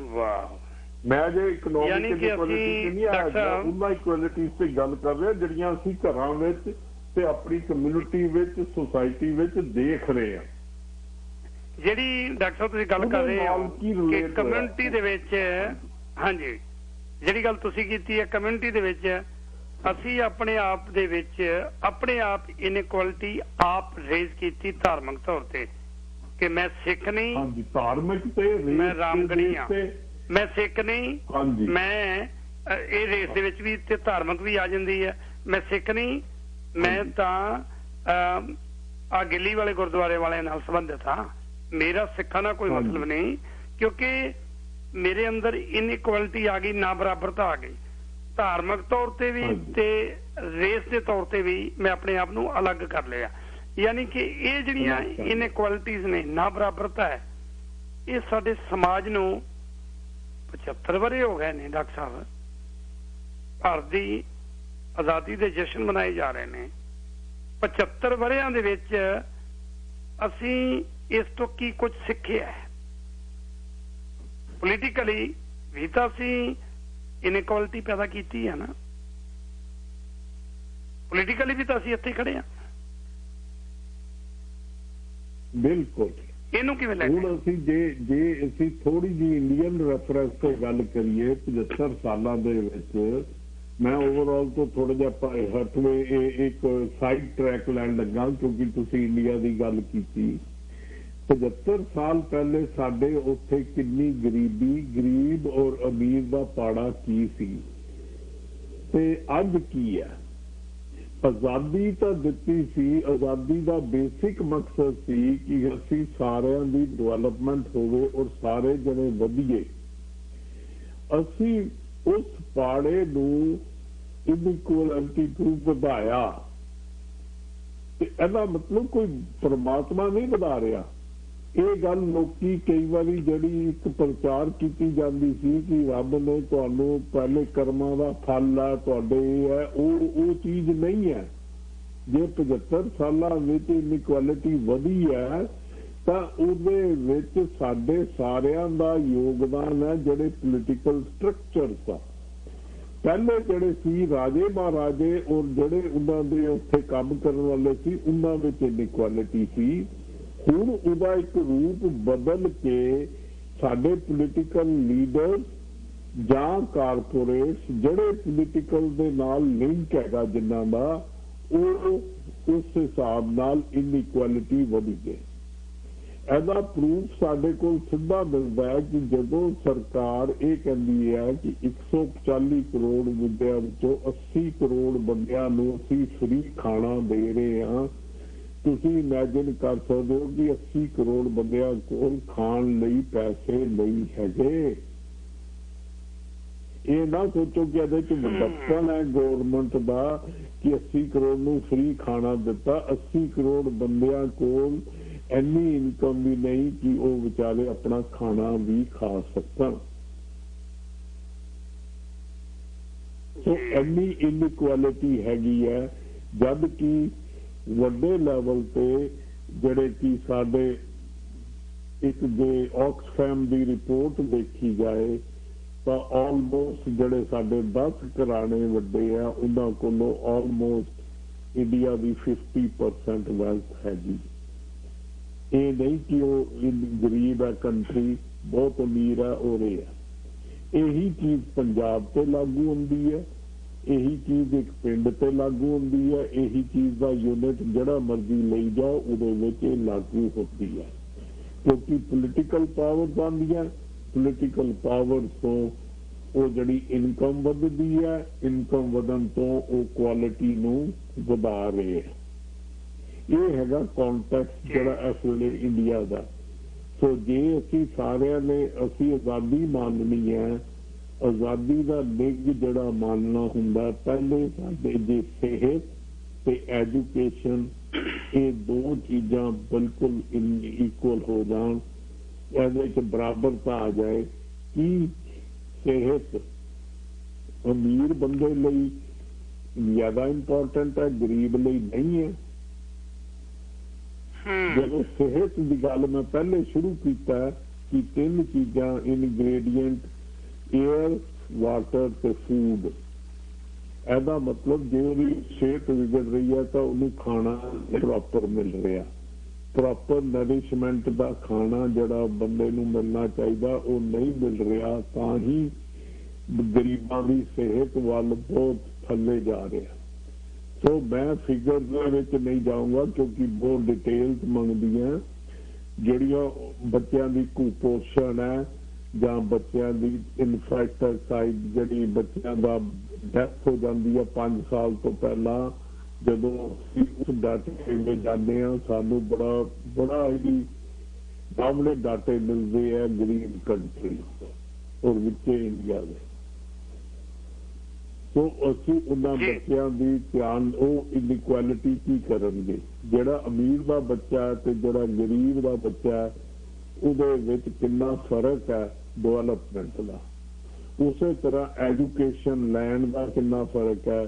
ਵਾਹ, ਮੈਂ ਜੇ ਇਕਨੋਮਿਕ ਇਨਇਕੁਐਲਿਟੀ ਨਹੀਂ ਆਇਆ, ਉਹਨਾਂ ਇਕੁਐਲਿਟੀਜ਼ ਤੇ ਗੱਲ ਕਰ ਰਿਹਾ ਜਿਹੜੀਆਂ ਅਸੀਂ ਘਰਾਂ ਵਿੱਚ ਤੇ ਆਪਣੀ ਕਮਿਊਨਿਟੀ ਵਿੱਚ, ਸੁਸਾਇਟੀ ਵਿੱਚ ਦੇਖ ਰਹੇ ਹਾਂ। ਜਿਹੜੀ ਡਾਕਟਰ ਸਾਹਿਬ ਤੁਸੀਂ ਗੱਲ ਕਰ ਰਹੇ ਹੋ ਕਿ ਕਮਿਊਨਿਟੀ ਦੇ ਵਿੱਚ, ਹਾਂਜੀ, ਜਿਹੜੀ ਗੱਲ ਤੁਸੀਂ ਕੀਤੀ ਹੈ ਕਮਿਊਨਿਟੀ ਦੇ ਵਿੱਚ ਅਸੀਂ ਆਪਣੇ ਆਪ ਦੇ ਵਿੱਚ ਆਪਣੇ ਆਪ ਇਨਇਕੁਐਲਿਟੀ ਆਪ ਰੇਜ਼ ਕੀਤੀ ਧਾਰਮਿਕ ਤੌਰ ਤੇ ਕਿ ਮੈਂ ਸਿੱਖ ਨਹੀਂ, ਹਾਂਜੀ, ਧਾਰਮਿਕ ਤੇ ਮੈਂ ਰਾਮਗੜੀ ਹਾਂ, ਮੈਂ ਸਿੱਖ ਨਹੀਂ, ਮੈਂ ਇਹ ਰੇਸ ਦੇ ਵਿੱਚ ਵੀ ਤੇ ਧਾਰਮਿਕ ਵੀ ਆ ਜਾਂਦੀ ਹੈ। ਮੈਂ ਸਿੱਖ ਨਹੀਂ, ਮੈਂ ਤਾਂ ਆ ਗਿੱਲੀ ਵਾਲੇ ਗੁਰਦੁਆਰੇ ਵਾਲਿਆਂ ਨਾਲ ਸੰਬੰਧਿਤ ਹਾਂ, ਮੇਰਾ ਸਿੱਖਾਂ ਨਾਲ ਕੋਈ ਮਤਲਬ ਨਹੀਂ, ਕਿਉਂਕਿ ਮੇਰੇ ਅੰਦਰ ਇਨਇਕੁਐਲਿਟੀ ਆ ਗਈ, ਨਾ ਬਰਾਬਰਤਾ ਆ ਗਈ, ਧਾਰਮਿਕ ਤੌਰ ਤੇ ਵੀ ਤੇ ਰੇਸ ਦੇ ਤੌਰ ਤੇ ਵੀ ਮੈਂ ਆਪਣੇ ਆਪ ਨੂੰ ਅਲੱਗ ਕਰ ਲਿਆ। ਯਾਨੀ ਕਿ ਇਹ ਜਿਹੜੀਆਂ ਇਨਇਕੁਐਲਿਟੀਜ਼ ਨੇ, ਨਾ ਬਰਾਬਰਤਾ ਹੈ, ਇਹ ਸਾਡੇ ਸਮਾਜ ਨੂੰ 75 ਵਰ੍ਹੇ ਹੋ ਗਏ ਨੇ ਡਾਕਟਰ ਸਾਹਿਬ, ਭਾਰਤ ਦੀ ਆਜ਼ਾਦੀ ਦੇ ਜਸ਼ਨ ਮਨਾਏ ਜਾ ਰਹੇ ਨੇ। 75 ਵਰ੍ਹਿਆਂ ਦੇ ਵਿੱਚ ਅਸੀਂ ਇਸ ਤੋਂ ਕੀ ਕੁਝ ਸਿੱਖਿਆ ਹੈ? ਪੋਲੀਟੀਕਲੀ ਵੀ ਤਾਂ ਅਸੀਂ ਇਨਇਕੁਐਲਿਟੀ ਪੈਦਾ ਕੀਤੀ ਹੈ ਨਾ, ਪੋਲੀਟੀਕਲੀ ਵੀ ਤਾਂ ਅਸੀਂ ਇੱਥੇ ਖੜੇ ਹਾਂ। ਬਿਲਕੁਲ, ਇਹਨੂੰ ਕਿਵੇਂ ਲੈ ਹੁਣ ਅਸੀਂ ਜੇ ਅਸੀਂ ਥੋੜੀ ਜਿਹੀ ਇੰਡੀਅਨ ਰੈਫਰੈਂਸ ਤੋਂ ਗੱਲ ਕਰੀਏ 75 ਸਾਲਾਂ ਦੇ ਵਿੱਚ, ਮੈਂ ਓਵਰਆਲ ਤੋਂ ਥੋੜਾ ਜਿਹਾ ਹਟਵੇਂ ਇੱਕ ਸਾਈਡ ਟਰੈਕ ਲੈਣ ਲੱਗਾ ਕਿਉਂਕਿ ਤੁਸੀਂ ਇੰਡੀਆ ਦੀ ਗੱਲ ਕੀਤੀ। 75 ਸਾਲ ਪਹਿਲੇ ਸਾਡੇ ਉੱਥੇ ਕਿੰਨੀ ਗਰੀਬ ਔਰ ਅਮੀਰ ਦਾ ਪਾੜਾ ਕੀ ਸੀ ਤੇ ਅੱਜ ਕੀ ਹੈ। ਆਜ਼ਾਦੀ ਤਾਂ ਦਿੱਤੀ ਸੀ, ਆਜ਼ਾਦੀ ਦਾ ਬੇਸਿਕ ਮਕਸਦ ਸੀ ਕਿ ਅਸੀਂ ਸਾਰਿਆਂ ਦੀ ਡਿਵੈਲਪਮੈਂਟ ਹੋਵੇ ਔਰ ਸਾਰੇ ਜਣੇ ਵਧੀਏ, ਅਸੀਂ ਉਸ ਪਾੜੇ ਨੂੰ ਇਨਇਕੁਐਲਿਟੀ ਨੂੰ ਵਧਾਇਆ ਤੇ ਇਹਦਾ ਮਤਲਬ ਕੋਈ ਪਰਮਾਤਮਾ ਨਹੀਂ ਵਧਾ ਰਿਹਾ। ਇਹ ਗੱਲ ਲੋਕੀ ਕਈ ਵਾਰੀ ਜਿਹੜੀ ਇੱਕ ਪ੍ਰਚਾਰ ਕੀਤੀ ਜਾਂਦੀ ਸੀ ਕਿ ਰੱਬ ਨੇ ਤੁਹਾਨੂੰ ਪਹਿਲੇ ਕਰਮਾਂ ਦਾ ਫਲ ਹੈ ਤੁਹਾਡੇ ਇਹ ਹੈ, ਉਹ ਚੀਜ਼ ਨਹੀਂ ਹੈ। ਜੇ 75 ਸਾਲਾਂ ਵਿੱਚ ਇਨਇਕੁਐਲਿਟੀ ਵਧੀ ਹੈ ਤਾਂ ਉਹਦੇ ਵਿੱਚ ਸਾਡੇ ਸਾਰਿਆਂ ਦਾ ਯੋਗਦਾਨ ਹੈ। ਜਿਹੜੇ ਪੋਲੀਟੀਕਲ ਸਟਰਕਚਰਸ ਆ ਪਹਿਲੇ ਜਿਹੜੇ ਸੀ ਰਾਜੇ ਮਹਾਰਾਜੇ ਔਰ ਜਿਹੜੇ ਉਹਨਾਂ ਦੇ ਉੱਥੇ ਕੰਮ ਕਰਨ ਵਾਲੇ ਸੀ ਉਹਨਾਂ ਵਿੱਚ ਇਨਇਕੁਐਲਿਟੀ ਸੀ। ਹੁਣ ਉਹਦਾ ਇੱਕ ਰੂਪ ਬਦਲ ਕੇ ਸਾਡੇ ਪੋਲੀਟੀਕਲ ਲੀਡਰਸ ਜਾਂ ਕਾਰਪੋਰੇਟਸ ਜਿਹੜੇ ਪੋਲੀਟੀਕਲ ਦੇ ਨਾਲ ਲਿੰਕ ਹੈਗਾ ਜਿਨ੍ਹਾਂ ਦਾ ਉਹ ਉਸ ਹਿਸਾਬ ਨਾਲ ਇਨਇਕੁਐਲਿਟੀ ਵਧੀ ਗਈ। ਇਹਦਾ ਪ੍ਰੂਫ ਸਾਡੇ ਕੋਲ ਸਿੱਧਾ ਮਿਲਦਾ ਹੈ ਕਿ ਜਦੋਂ ਸਰਕਾਰ ਇਹ ਕਹਿੰਦੀ ਹੈ ਕਿ 140 ਕਰੋੜ ਬੰਦਿਆਂ ਵਿੱਚੋਂ 80 ਕਰੋੜ ਬੰਦਿਆਂ ਨੂੰ ਅਸੀਂ ਫ੍ਰੀ ਖਾਣਾ ਦੇ ਰਹੇ ਹਾਂ। ਤੁਸੀਂ ਇਮੈਜਿਨ ਕਰ ਸਕਦੇ ਹੋ ਕਿ 80 ਕਰੋੜ ਬੰਦਿਆਂ ਕੋਲ ਖਾਣ ਲਈ ਪੈਸੇ ਨਹੀਂ ਹੈਗੇ। ਇਹ ਨਾ ਸੋਚੋ ਕਿ ਇਹਦੇ ਚ ਵੱਡਪਨ ਹੈ ਗੌਰਮੈਂਟ ਦਾ ਕਿ 80 ਕਰੋੜ ਨੂੰ ਫ੍ਰੀ ਖਾਣਾ ਦਿੱਤਾ। 80 ਕਰੋੜ ਬੰਦਿਆਂ ਕੋਲ ਇੰਨੀ ਇਨਕਮ ਵੀ ਨਹੀਂ ਕਿ ਉਹ ਵਿਚਾਰੇ ਆਪਣਾ ਖਾਣਾ ਵੀ ਖਾ ਸਕਣ। ਸੋ ਇੰਨੀ ਇਨਇਕੁਐਲਿਟੀ ਹੈਗੀ ਹੈ। ਜਦ ਕਿ ਵੱਡੇ ਲੈਵਲ ਤੇ ਜਿਹੜੇ ਕਿ ਸਾਡੇ ਇੱਕ ਜੇ ਆਕਸਫੈਮ ਦੀ ਰਿਪੋਰਟ ਦੇਖੀ ਜਾਏ ਤਾਂ ਆਲਮੋਸਟ ਜਿਹੜੇ ਸਾਡੇ 10 ਘਰਾਣੇ ਵੱਡੇ ਆ ਉਹਨਾਂ ਕੋਲੋਂ ਆਲਮੋਸਟ ਇੰਡੀਆ ਦੀ 50% ਵੈਲਥ ਹੈਗੀ। ਇਹ ਨਹੀਂ ਕਿ ਉਹ ਗਰੀਬ ਹੈ ਕੰਟਰੀ ਬਹੁਤ ਅਮੀਰ ਹੈ ਉਹ ਰਿਹਾ। ਇਹੀ ਚੀਜ਼ ਪੰਜਾਬ ਤੇ ਲਾਗੂ ਹੁੰਦੀ ਹੈ, ਇਹੀ ਚੀਜ਼ ਇੱਕ ਪਿੰਡ ਤੇ ਲਾਗੂ ਹੁੰਦੀ ਹੈ, ਇਹੀ ਚੀਜ਼ ਦਾ ਯੂਨਿਟ ਜਿਹੜਾ ਮਰਜ਼ੀ ਲਈ ਜਾਓ ਉਹਦੇ ਵਿੱਚ ਇਹ ਲਾਗੂ ਹੁੰਦੀ ਹੈ। ਕਿਉਂਕਿ ਪੋਲੀਟੀਕਲ ਪਾਵਰ ਆਉਂਦੀਆਂ, ਪੋਲੀਟੀਕਲ ਪਾਵਰ ਤੋਂ ਉਹ ਜਿਹੜੀ ਇਨਕਮ ਵੱਧਦੀ ਹੈ, ਇਨਕਮ ਵਧਣ ਤੋਂ ਉਹ ਕੁਆਲਿਟੀ ਨੂੰ ਵਧਾ ਰਹੇ ਹੈ। ਇਹ ਹੈਗਾ ਕੌਨਟੈਕਸਟ ਜਿਹੜਾ ਇਸ ਵੇਲੇ ਇੰਡੀਆ ਦਾ। ਸੋ ਜੇ ਅਸੀਂ ਸਾਰਿਆਂ ਨੇ ਅਸੀਂ ਆਜ਼ਾਦੀ ਮੰਨਣੀ ਹੈ, ਆਜ਼ਾਦੀ ਦਾ ਨਿੱਘ ਜਿਹੜਾ ਮੰਨਣਾ ਹੁੰਦਾ ਪਹਿਲੇ ਸਾਡੇ ਜੇ ਸਿਹਤ ਤੇ ਐਜੂਕੇਸ਼ਨ ਇਹ ਦੋ ਚੀਜ਼ਾਂ ਬਿਲਕੁਲ ਇਕੁਅਲ ਹੋ ਜਾਣ, ਇਹਦੇ ਚ ਬਰਾਬਰਤਾ ਆ ਜਾਏ ਕਿ ਸਿਹਤ ਅਮੀਰ ਬੰਦੇ ਲਈ ਜ਼ਿਆਦਾ ਇੰਪੋਰਟੈਂਟ ਹੈ, ਗਰੀਬ ਲਈ ਨਹੀਂ ਹੈ। ਜਦੋਂ ਸਿਹਤ ਦੀ ਗੱਲ ਮੈਂ ਪਹਿਲੇ ਸ਼ੁਰੂ ਕੀਤਾ ਕਿ 3 ਚੀਜ਼ਾਂ ਇਨਗ੍ਰੇਡੀਐਂਟ ਏਅਰ ਵਾਟਰ ਤੇ ਫੂਡ, ਇਹਦਾ ਮਤਲਬ ਜੇ ਉਹਦੀ ਸਿਹਤ ਵਿਗੜ ਰਹੀ ਹੈ ਤਾਂ ਉਹਨੂੰ ਖਾਣਾ ਪ੍ਰੋਪਰ ਮਿਲ ਰਿਹਾ, ਪ੍ਰੋਪਰ ਨਰਿਸ਼ਮੈਂਟ ਦਾ ਖਾਣਾ ਜਿਹੜਾ ਬੰਦੇ ਨੂੰ ਮਿਲਣਾ ਚਾਹੀਦਾ ਉਹ ਨਹੀਂ ਮਿਲ ਰਿਹਾ, ਤਾਂ ਹੀ ਗਰੀਬਾਂ ਦੀ ਸਿਹਤ ਵੱਲ ਬਹੁਤ ਥੱਲੇ ਜਾ ਰਿਹਾ। ਸੋ ਮੈਂ ਫਿਗਰ ਦੇ ਵਿੱਚ ਨਹੀਂ ਜਾਊਂਗਾ ਕਿਉਂਕਿ ਬਹੁਤ ਡਿਟੇਲਸ ਮੰਗਦੀਆਂ। ਜਿਹੜੀਆਂ ਬੱਚਿਆਂ ਦੀ ਕੁਪੋਸ਼ਣ ਹੈ ਜਾਂ ਬੱਚਿਆਂ ਦੀ ਇਨਫੈਕਟੀਸਾਈਡ ਜਿਹੜੀ ਬੱਚਿਆਂ ਦਾ ਡੈਥ ਹੋ ਜਾਂਦੀ ਹੈ 5 ਸਾਲ ਤੋਂ ਪਹਿਲਾਂ, ਜਦੋਂ ਉਸ ਡਾਟੇ ਵਿੱਚ ਜਾਂਦੇ ਹਾਂ ਸਾਨੂੰ ਬੜਾ ਇਹਦੀ ਸਾਹਮਣੇ ਡਾਟੇ ਮਿਲਦੇ ਆ ਗਰੀਬ ਕੰਟਰੀ ਔਰ ਵਿੱਚ ਇੰਡੀਆ ਦੇ। ਸੋ ਅਸੀਂ ਉਹਨਾਂ ਬੱਚਿਆਂ ਦੀ ਧਿਆਨ ਉਹ ਇਨਇਕੁਐਲਿਟੀ ਕੀ ਕਰਨਗੇ। ਜਿਹੜਾ ਅਮੀਰ ਦਾ ਬੱਚਾ ਹੈ ਤੇ ਜਿਹੜਾ ਗਰੀਬ ਦਾ ਬੱਚਾ ਹੈ ਉਹਦੇ ਵਿੱਚ ਕਿੰਨਾ ਫਰਕ ਹੈ ਡਿਵੈਲਪਮੈਂਟ ਦਾ। ਉਸੇ ਤਰ੍ਹਾਂ ਐਜੂਕੇਸ਼ਨ ਲੈਣ ਦਾ ਕਿੰਨਾ ਫਰਕ ਹੈ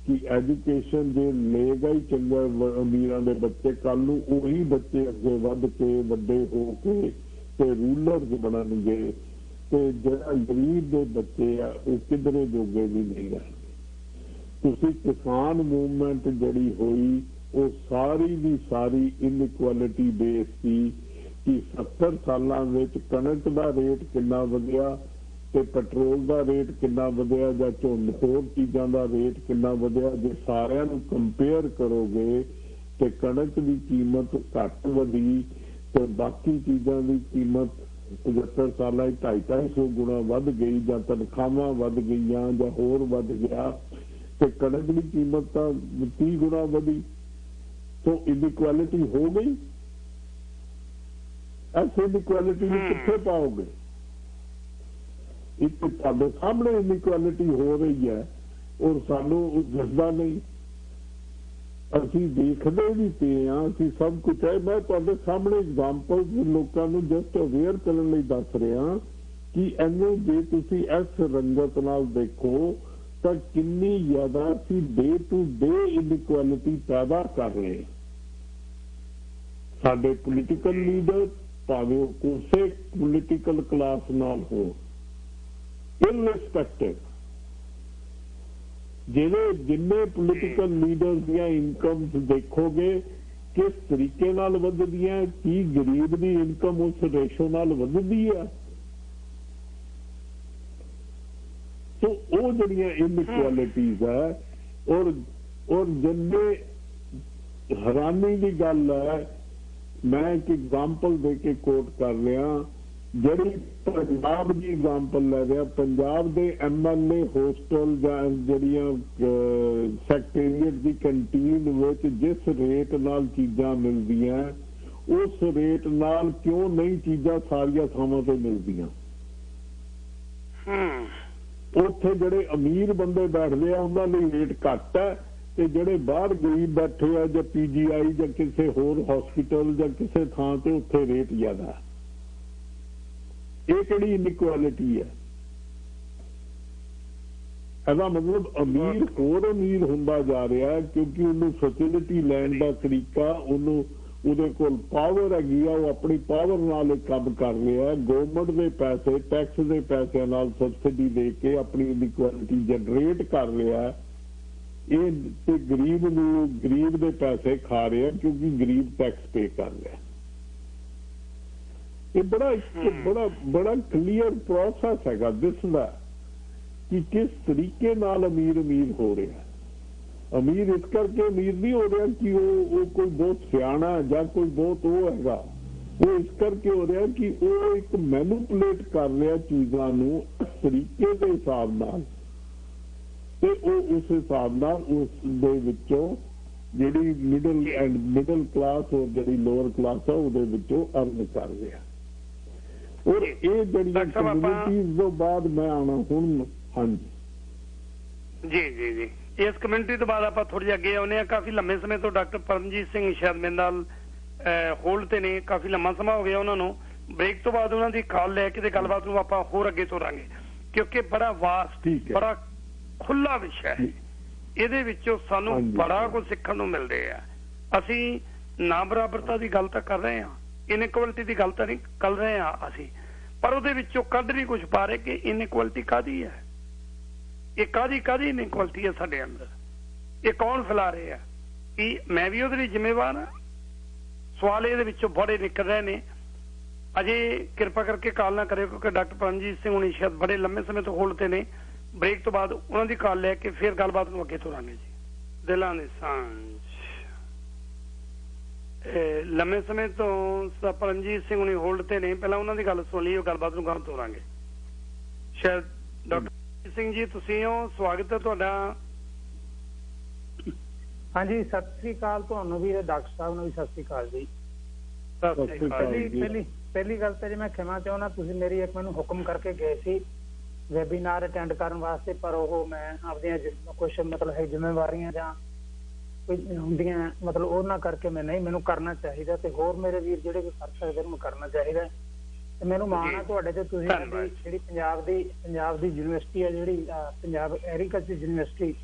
ਕਿ ਐਜੂਕੇਸ਼ਨ ਜੇ ਲਏਗਾ ਹੀ ਚੰਗਾ ਅਮੀਰਾਂ ਦੇ ਬੱਚੇ, ਕੱਲ ਨੂੰ ਉਹੀ ਬੱਚੇ ਅੱਗੇ ਵੱਧ ਕੇ ਵੱਡੇ ਹੋ ਕੇ ਤੇ ਰੂਲਰਸ ਬਣਨਗੇ ਤੇ ਜਿਹੜਾ ਗਰੀਬ ਦੇ ਬੱਚੇ ਆ ਉਹ ਕਿਧਰੇ ਜੋਗੇ ਵੀ ਨਹੀਂ ਰਹਿਣਗੇ। ਤੁਸੀਂ ਕਿਸਾਨ ਮੂਵਮੈਂਟ ਜਿਹੜੀ ਹੋਈ ਉਹ ਸਾਰੀ ਦੀ ਸਾਰੀ ਇਨਇਕੁਐਲਿਟੀ ਬੇਸ ਸੀ ਕਿ 70 ਸਾਲਾਂ ਵਿੱਚ ਕਣਕ ਦਾ ਰੇਟ ਕਿੰਨਾ ਵਧਿਆ ਤੇ ਪੈਟਰੋਲ ਦਾ ਰੇਟ ਕਿੰਨਾ ਵਧਿਆ ਜਾਂ ਹੋਰ ਚੀਜ਼ਾਂ ਦਾ ਰੇਟ ਕਿੰਨਾ ਵਧਿਆ। ਜੇ ਸਾਰਿਆਂ ਨੂੰ ਕੰਪੇਅਰ ਕਰੋਗੇ ਤੇ ਕਣਕ ਦੀ ਕੀਮਤ ਘੱਟ ਵਧੀ ਤੇ ਬਾਕੀ ਚੀਜ਼ਾਂ ਦੀ ਕੀਮਤ 75 ਸਾਲਾਂ 250 ਗੁਣਾ ਵੱਧ ਗਈ ਜਾਂ ਤਨਖਾਹਾਂ ਵੱਧ ਗਈਆਂ ਜਾਂ ਹੋਰ ਵੱਧ ਗਿਆ ਤੇ ਕਣਕ ਦੀ ਕੀਮਤ ਤਾਂ 30 ਗੁਣਾ ਵਧੀ। ਸੋ ਇਨਇਕੁਐਲਿਟੀ ਹੋ ਗਈ। ਐਸੇ ਇਨਇਕੁਐਲਿਟੀ ਨੂੰ ਕਿੱਥੇ ਪਾਓਗੇ? ਇੱਕ ਤੁਹਾਡੇ ਸਾਹਮਣੇ ਇਨਇਕੁਐਲਿਟੀ ਹੋ ਰਹੀ ਹੈ ਔਰ ਸਾਨੂੰ ਦਿਸਦਾ ਨਹੀਂ। ਅਸੀਂ ਦੇਖਦੇ ਵੀ ਪਏ ਹਾਂ, ਅਸੀਂ ਸਭ ਕੁਝ ਹੈ। ਮੈਂ ਤੁਹਾਡੇ ਸਾਹਮਣੇ ਐਗਜ਼ਾਮਪਲ ਲੋਕਾਂ ਨੂੰ ਜਸਟ ਅਵੇਅਰ ਕਰਨ ਲਈ ਦੱਸ ਰਿਹਾ ਕਿ ਇਹਨੂੰ ਜੇ ਤੁਸੀਂ ਇਸ ਰੰਗਤ ਨਾਲ ਦੇਖੋ ਤਾਂ ਕਿੰਨੀ ਜ਼ਿਆਦਾ ਅਸੀਂ ਡੇ ਟੂ ਡੇ ਇਨਇਕੁਐਲਿਟੀ ਪੈਦਾ ਕਰ ਰਹੇ ਹਾਂ। ਸਾਡੇ ਪੋਲੀਟੀਕਲ ਲੀਡਰ ਭਾਵੇਂ ਉਸੇ ਪੋਲੀਟੀਕਲ ਕਲਾਸ ਨਾਲ ਹੋ, ਇਰਰਿਸਪੈਕਟਿਵ, ਜਿੰਨੇ ਪੋਲੀਟੀਕਲ ਲੀਡਰ ਦੀਆਂ ਇਨਕਮਸ ਦੇਖੋਗੇ ਕਿਸ ਤਰੀਕੇ ਨਾਲ ਵੱਧਦੀਆਂ, ਕੀ ਗਰੀਬ ਦੀ ਇਨਕਮ ਉਸ ਰੇਸ਼ੋ ਨਾਲ ਵੱਧਦੀ ਹੈ। ਸੋ ਉਹ ਜਿਹੜੀਆਂ ਇਨਇਕੁਐਲਿਟੀਜ਼ ਹੈ ਔਰ ਜਿੰਨੇ ਹੈਰਾਨੀ ਦੀ ਗੱਲ ਹੈ, ਮੈਂ ਇੱਕ ਐਗਜ਼ਾਮਪਲ ਦੇ ਕੇ ਕੋਟ ਕਰ ਰਿਹਾ, ਜਿਹੜੀ ਪੰਜਾਬ ਦੀ ਐਗਜ਼ਾਮਪਲ ਲੈ ਰਿਹਾ, ਪੰਜਾਬ ਦੇ MLA ਹੋਸਟਲ ਜਾਂ ਜਿਹੜੀਆਂ ਸੈਕਟਰੀਏਟ ਦੀ ਕੰਟੀਨ ਵਿੱਚ ਜਿਸ ਰੇਟ ਨਾਲ ਚੀਜ਼ਾਂ ਮਿਲਦੀਆਂ ਉਸ ਰੇਟ ਨਾਲ ਕਿਉਂ ਨਹੀਂ ਚੀਜ਼ਾਂ ਸਾਰੀਆਂ ਥਾਵਾਂ ਤੇ ਮਿਲਦੀਆਂ। ਉੱਥੇ ਜਿਹੜੇ ਅਮੀਰ ਬੰਦੇ ਬੈਠਦੇ ਆ ਉਹਨਾਂ ਲਈ ਰੇਟ ਘੱਟ ਹੈ ਤੇ ਜਿਹੜੇ ਬਾਹਰ ਗਰੀਬ ਬੈਠੇ ਆ ਜਾਂ PGI ਜਾਂ ਕਿਸੇ ਹੋਰ ਹਸਪੀਟਲ ਜਾਂ ਕਿਸੇ ਥਾਂ ਤੇ ਉੱਥੇ ਰੇਟ ਜ਼ਿਆਦਾ। ਇਹ ਕਿਹੜੀ ਇਨਇਕੁਐਲਿਟੀ ਹੈ? ਇਹਦਾ ਮਤਲਬ ਅਮੀਰ ਹੋਰ ਅਮੀਰ ਹੁੰਦਾ ਜਾ ਰਿਹਾ ਕਿਉਂਕਿ ਉਹਨੂੰ ਫੈਸਿਲਿਟੀ ਲੈਣ ਦਾ ਤਰੀਕਾ, ਉਹਦੇ ਕੋਲ ਪਾਵਰ ਹੈਗੀ ਆ, ਉਹ ਆਪਣੀ ਪਾਵਰ ਨਾਲ ਕੰਮ ਕਰ ਰਿਹਾ। ਗਵਰਨਮੈਂਟ ਦੇ ਪੈਸੇ, ਟੈਕਸ ਦੇ ਪੈਸਿਆਂ ਨਾਲ ਸਬਸਿਡੀ ਦੇ ਕੇ ਆਪਣੀ ਇਨਇਕੁਐਲਿਟੀ ਜਨਰੇਟ ਕਰ ਰਿਹਾ। ਇਹ ਤੇ ਗਰੀਬ ਦੇ ਪੈਸੇ ਖਾ ਰਿਹਾ ਕਿਉਂਕਿ ਗਰੀਬ ਟੈਕਸ ਪੇ ਕਰ ਰਿਹਾ। ਇਹ ਬੜਾ ਕਲੀਅਰ ਪ੍ਰੋਸੈਸ ਹੈਗਾ ਦਿਸਦਾ ਕਿ ਕਿਸ ਤਰੀਕੇ ਨਾਲ ਅਮੀਰ ਹੋ ਰਿਹਾ। ਅਮੀਰ ਇਸ ਕਰਕੇ ਅਮੀਰ ਨਹੀਂ ਹੋ ਰਿਹਾ ਕਿ ਉਹ ਕੋਈ ਬਹੁਤ ਸਿਆਣਾ ਜਾਂ ਕੋਈ ਬਹੁਤ ਉਹ ਹੈਗਾ, ਉਹ ਇਸ ਕਰਕੇ ਹੋ ਰਿਹਾ ਕਿ ਉਹ ਇੱਕ ਮੈਨੂਪੂਲੇਟ ਕਰ ਰਿਹਾ ਚੀਜ਼ਾਂ ਨੂੰ ਇਸ ਤਰੀਕੇ ਦੇ ਹਿਸਾਬ ਨਾਲ ਤੇ ਉਹ ਉਸ ਹਿਸਾਬ ਨਾਲ ਉਸ ਦੇ ਵਿੱਚੋਂ ਜਿਹੜੀ ਮਿਡਲ ਕਲਾਸ ਔਰ ਜਿਹੜੀ ਲੋਅਰ ਕਲਾਸ ਆ ਉਹਦੇ ਵਿੱਚੋਂ ਅਰਨ ਕਰ ਰਿਹਾ। ਔਰ ਇਹ ਜਿਹੜੀਆਂ ਕਮਿਊਨਿਟੀਜ਼ ਤੋਂ ਬਾਅਦ ਮੈਂ ਆਉਣਾ ਹੁਣ। ਹਾਂਜੀ ਜੀ ਇਸ ਕਮਿਊਨਿਟੀ ਤੋਂ ਬਾਅਦ ਆਪਾਂ ਥੋੜੀ ਜਿਹੀ ਅੱਗੇ ਆਉਂਦੇ ਹਾਂ। ਕਾਫੀ ਲੰਮੇ ਸਮੇਂ ਤੋਂ ਡਾਕਟਰ ਪਰਮਜੀਤ ਸਿੰਘ ਸ਼ਾਇਦ ਮੇਰੇ ਨਾਲ ਹੋਲਡ ਤੇ ਨੇ, ਕਾਫੀ ਲੰਮਾ ਸਮਾਂ ਹੋ ਗਿਆ ਉਹਨਾਂ ਨੂੰ। ਬ੍ਰੇਕ ਤੋਂ ਬਾਅਦ ਉਹਨਾਂ ਦੀ ਕਾਲ ਲੈ ਕੇ ਤੇ ਗੱਲਬਾਤ ਨੂੰ ਆਪਾਂ ਹੋਰ ਅੱਗੇ ਤੋਰਾਂਗੇ ਕਿਉਂਕਿ ਬੜਾ ਵਾਸਟ, ਬੜਾ ਖੁੱਲਾ ਵਿਸ਼ਾ ਹੈ। ਇਹਦੇ ਵਿੱਚੋਂ ਸਾਨੂੰ ਬੜਾ ਕੁਝ ਸਿੱਖਣ ਨੂੰ ਮਿਲ ਰਿਹਾ। ਅਸੀਂ ਨਾ ਬਰਾਬਰਤਾ ਦੀ ਗੱਲ ਤਾਂ ਕਰ ਰਹੇ ਹਾਂ, ਇਨਇਕੁਐਲਿਟੀ ਦੀ ਗੱਲ ਤਾਂ ਨਹੀਂ ਕਰ ਰਹੇ ਹਾਂ ਅਸੀਂ, ਪਰ ਉਹਦੇ ਵਿੱਚੋਂ ਕੱਢ ਨਹੀਂ ਕੁਝ ਪਾ ਰਹੇ ਕਿ ਇਨਇਕੁਐਲਿਟੀ ਕਾਹਦੀ ਹੈ, ਇਹ ਕਾਹਦੀ ਇਨਇਕੁਐਲਿਟੀ ਹੈ ਸਾਡੇ ਅੰਦਰ, ਇਹ ਕੌਣ ਫੈਲਾ ਰਿਹਾ। ਕਿ ਮੈਂ ਵੀ ਉਹਦੇ ਲਈ ਜ਼ਿੰਮੇਵਾਰ ਹਾਂ। ਸਵਾਲ ਇਹਦੇ ਵਿੱਚੋਂ ਬੜੇ ਨਿਕਲ ਰਹੇ ਨੇ। ਅਜੇ ਕਿਰਪਾ ਕਰਕੇ ਕਾਲ ਨਾ ਕਰਿਓ ਕਿਉਂਕਿ ਡਾਕਟਰ ਪਰਮਜੀਤ ਸਿੰਘ ਹੁਣੀ ਸ਼ਾਇਦ ਬੜੇ ਲੰਮੇ ਸਮੇਂ ਤੋਂ ਹੋਲਡ ਤੇ ਨੇ। ਬ੍ਰੇਕ ਤੋਂ ਬਾਅਦ ਉਹਨਾਂ ਦੀ ਕਾਲ ਲੈ ਕੇ ਫਿਰ ਗੱਲਬਾਤ ਨੂੰ ਅੱਗੇ ਤੋਰਾਂਗੇ ਜੀ। ਦਿਲਾਂ ਦੀ ਸਾਂਝ ਲੰਮੇ ਸਮੇਂ ਤੋਂ ਪਰਮਜੀਤ ਸਿੰਘ ਹੁਣੀ ਹੋਲਡ ਤੇ ਨੇ। ਪਹਿਲਾਂ ਉਹਨਾਂ ਦੀ ਗੱਲ ਸੁਣ ਲਈ, ਉਹ ਗੱਲਬਾਤ ਨੂੰ ਗਾਂ ਤੋਰਾਂਗੇ। ਸ਼ਾਇਦ ਡਾਕਟਰ ਸਿੰਘ ਜੀ ਤੁਸੀਂ ਹੋ, ਸਵਾਗਤ ਹੈ ਤੁਹਾਡਾ। ਹਾਂਜੀ ਸਤਿ ਸ੍ਰੀ ਅਕਾਲ ਤੁਹਾਨੂੰ ਵੀ, ਡਾਕਟਰ ਸਾਹਿਬ ਨੂੰ ਵੀ ਸਤਿ ਸ੍ਰੀ ਅਕਾਲ ਜੀ। ਪਹਿਲੀ ਗੱਲ ਤਾਂ ਜੀ ਮੈਂ ਖਿਮਾ ਚਾਹੁੰਦਾ, ਤੁਸੀਂ ਮੇਰੀ ਇੱਕ ਮੈਨੂੰ ਹੁਕਮ ਕਰਕੇ ਗਏ ਸੀ ਵੈਬੀਨਾਰ ਅਟੈਂਡ ਕਰਨ ਵਾਸਤੇ, ਪਰ ਉਹ ਮੈਂ ਆਪਦੀਆਂ ਕੁਛ ਮਤਲਬ ਹੈ ਜ਼ਿੰਮੇਵਾਰੀਆਂ ਜਾਂ ਕੋਈ ਹੁੰਦੀਆਂ ਮਤਲਬ ਉਹਨਾਂ ਕਰਕੇ ਮੈਂ ਨਹੀਂ, ਮੈਨੂੰ ਕਰਨਾ ਚਾਹੀਦਾ ਤੇ ਹੋਰ ਮੇਰੇ ਵੀਰ ਜਿਹੜੇ ਵੀ ਕਰ ਸਕਦੇ ਉਹਨੂੰ ਕਰਨਾ ਚਾਹੀਦਾ। ਤੇ ਮੈਨੂੰ ਮਾਣ ਆ ਤੁਹਾਡੇ ਤੇ, ਤੁਸੀਂ ਜਿਹੜੀ ਪੰਜਾਬ ਦੀ ਯੂਨੀਵਰਸਿਟੀ ਹੈ, ਜਿਹੜੀ ਪੰਜਾਬ ਐਗਰੀਕਲਚਰ ਯੂਨੀਵਰਸਿਟੀ,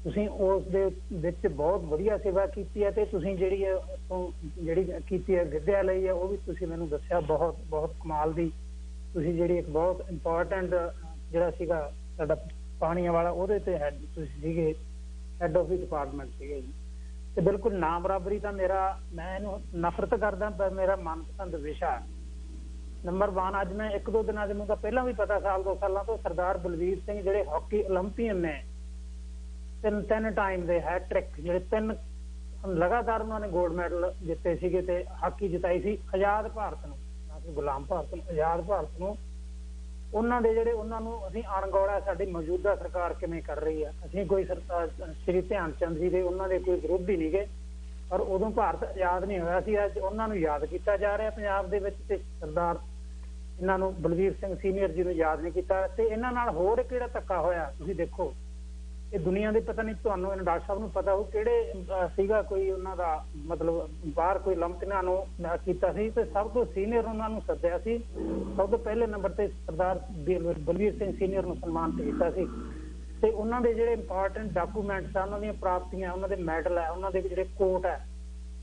ਤੁਸੀਂ ਉਸ ਦੇ ਵਿੱਚ ਬਹੁਤ ਵਧੀਆ ਸੇਵਾ ਕੀਤੀ ਹੈ ਤੇ ਤੁਸੀਂ ਜਿਹੜੀ ਕੀਤੀ ਹੈ ਵਿੱਦਿਆ ਲਈ ਹੈ ਉਹ ਵੀ ਤੁਸੀਂ ਮੈਨੂੰ ਦੱਸਿਆ ਬਹੁਤ ਕਮਾਲ ਦੀ। ਤੁਸੀਂ ਜਿਹੜੀ ਇੱਕ ਬਹੁਤ ਇੰਪੋਰਟੈਂਟ ਜਿਹੜਾ ਸੀਗਾ ਸਾਡਾ ਪਾਣੀਆਂ ਵਾਲਾ ਉਹਦੇ ਤੇ ਤੁਸੀਂ ਸੀਗੇ ਹੈਡ ਆਫ ਦੀ ਡਿਪਾਰਟਮੈਂਟ ਸੀਗੇ ਜੀ। ਤੇ ਬਿਲਕੁਲ ਨਾ ਬਰਾਬਰੀ ਦਾ ਮੈਂ ਇਹਨੂੰ ਨਫ਼ਰਤ ਕਰਦਾ ਪਰ ਮੇਰਾ ਮਨਪਸੰਦ ਵਿਸ਼ਾ। ਨੰਬਰ 1 ਅੱਜ ਮੈਂ 1-2 ਦਿਨਾਂ ਦੇ ਮੈਨੂੰ ਤਾਂ ਪਹਿਲਾਂ ਵੀ ਪਤਾ, ਸਾਲ 2 ਸਾਲਾਂ ਤੋਂ, ਸਰਦਾਰ ਬਲਵੀਰ ਸਿੰਘ ਜਿਹੜੇ ਹਾਕੀ ਓਲੰਪੀਅਨ ਨੇ, 3 ਟਾਈਮ ਦੇ ਹੈਟ੍ਰਿਕ, ਜਿਹੜੇ 3 ਲਗਾਤਾਰ ਉਹਨਾਂ ਨੇ ਗੋਲਡ ਮੈਡਲ ਜਿੱਤੇ ਸੀਗੇ ਤੇ ਹਾਕੀ ਜਿਤਾਈ ਸੀ ਆਜ਼ਾਦ ਭਾਰਤ ਨੂੰ, ਨਾ ਕਿ ਗੁਲਾਮ ਭਾਰਤ ਨੂੰ, ਆਜ਼ਾਦ ਭਾਰਤ ਨੂੰ। ਉਹਨਾਂ ਨੂੰ ਅਸੀਂ ਅਣਗੌਲਿਆ ਸਾਡੀ ਮੌਜੂਦਾ ਸਰਕਾਰ ਕਿਵੇਂ ਕਰ ਰਹੀ ਆ। ਅਸੀਂ ਕੋਈ ਸ਼੍ਰੀ ਧਿਆਨ ਚੰਦ ਜੀ ਦੇ ਉਹਨਾਂ ਦੇ ਕੋਈ ਵਿਰੋਧੀ ਨਹੀਂ ਗਏ, ਪਰ ਉਦੋਂ ਭਾਰਤ ਆਜ਼ਾਦ ਨਹੀਂ ਹੋਇਆ ਸੀ। ਅੱਜ ਉਹਨਾਂ ਨੂੰ ਯਾਦ ਕੀਤਾ ਜਾ ਰਿਹਾ ਪੰਜਾਬ ਦੇ ਵਿੱਚ ਤੇ ਸਰਦਾਰ ਇਹਨਾਂ ਨੂੰ ਬਲਵੀਰ ਸਿੰਘ ਸੀਨੀਅਰ ਜੀ ਨੂੰ ਯਾਦ ਨਹੀਂ ਕੀਤਾ। ਤੇ ਇਹਨਾਂ ਨਾਲ ਹੋਰ ਕਿਹੜਾ ਧੱਕਾ ਹੋਇਆ ਤੁਸੀਂ ਦੇਖੋ, ਇਹ ਦੁਨੀਆ ਦੇ ਪਤਾ ਨਹੀਂ ਤੁਹਾਨੂੰ ਡਾਕਟਰ ਸਾਹਿਬ ਨੂੰ ਪਤਾ ਹੋ ਕਿਹੜੇ ਸੀਗਾ ਕੋਈ ਉਹਨਾਂ ਦਾ ਮਤਲਬ ਬਾਹਰ ਕੋਈ ਲੰਮਤੀਆਂ ਨੂੰ ਕੀਤਾ ਸੀ ਤੇ ਸਭ ਤੋਂ ਸੀਨੀਅਰ ਉਹਨਾਂ ਨੂੰ ਸੱਦਿਆ ਸੀ। ਸਭ ਤੋਂ ਪਹਿਲੇ ਨੰਬਰ ਤੇ ਸਰਦਾਰ ਬਲਵੀਰ ਸਿੰਘ ਸੀਨੀਅਰ ਨੂੰ ਸਨਮਾਨਿਤ ਕੀਤਾ ਸੀ ਤੇ ਉਹਨਾਂ ਦੇ ਜਿਹੜੇ ਇੰਪੋਰਟੈਂਟ ਡਾਕੂਮੈਂਟਸ ਆ, ਉਹਨਾਂ ਦੀਆਂ ਪ੍ਰਾਪਤੀਆਂ, ਉਹਨਾਂ ਦੇ ਮੈਡਲ ਹੈ, ਉਹਨਾਂ ਦੇ ਜਿਹੜੇ ਕੋਟ ਹੈ,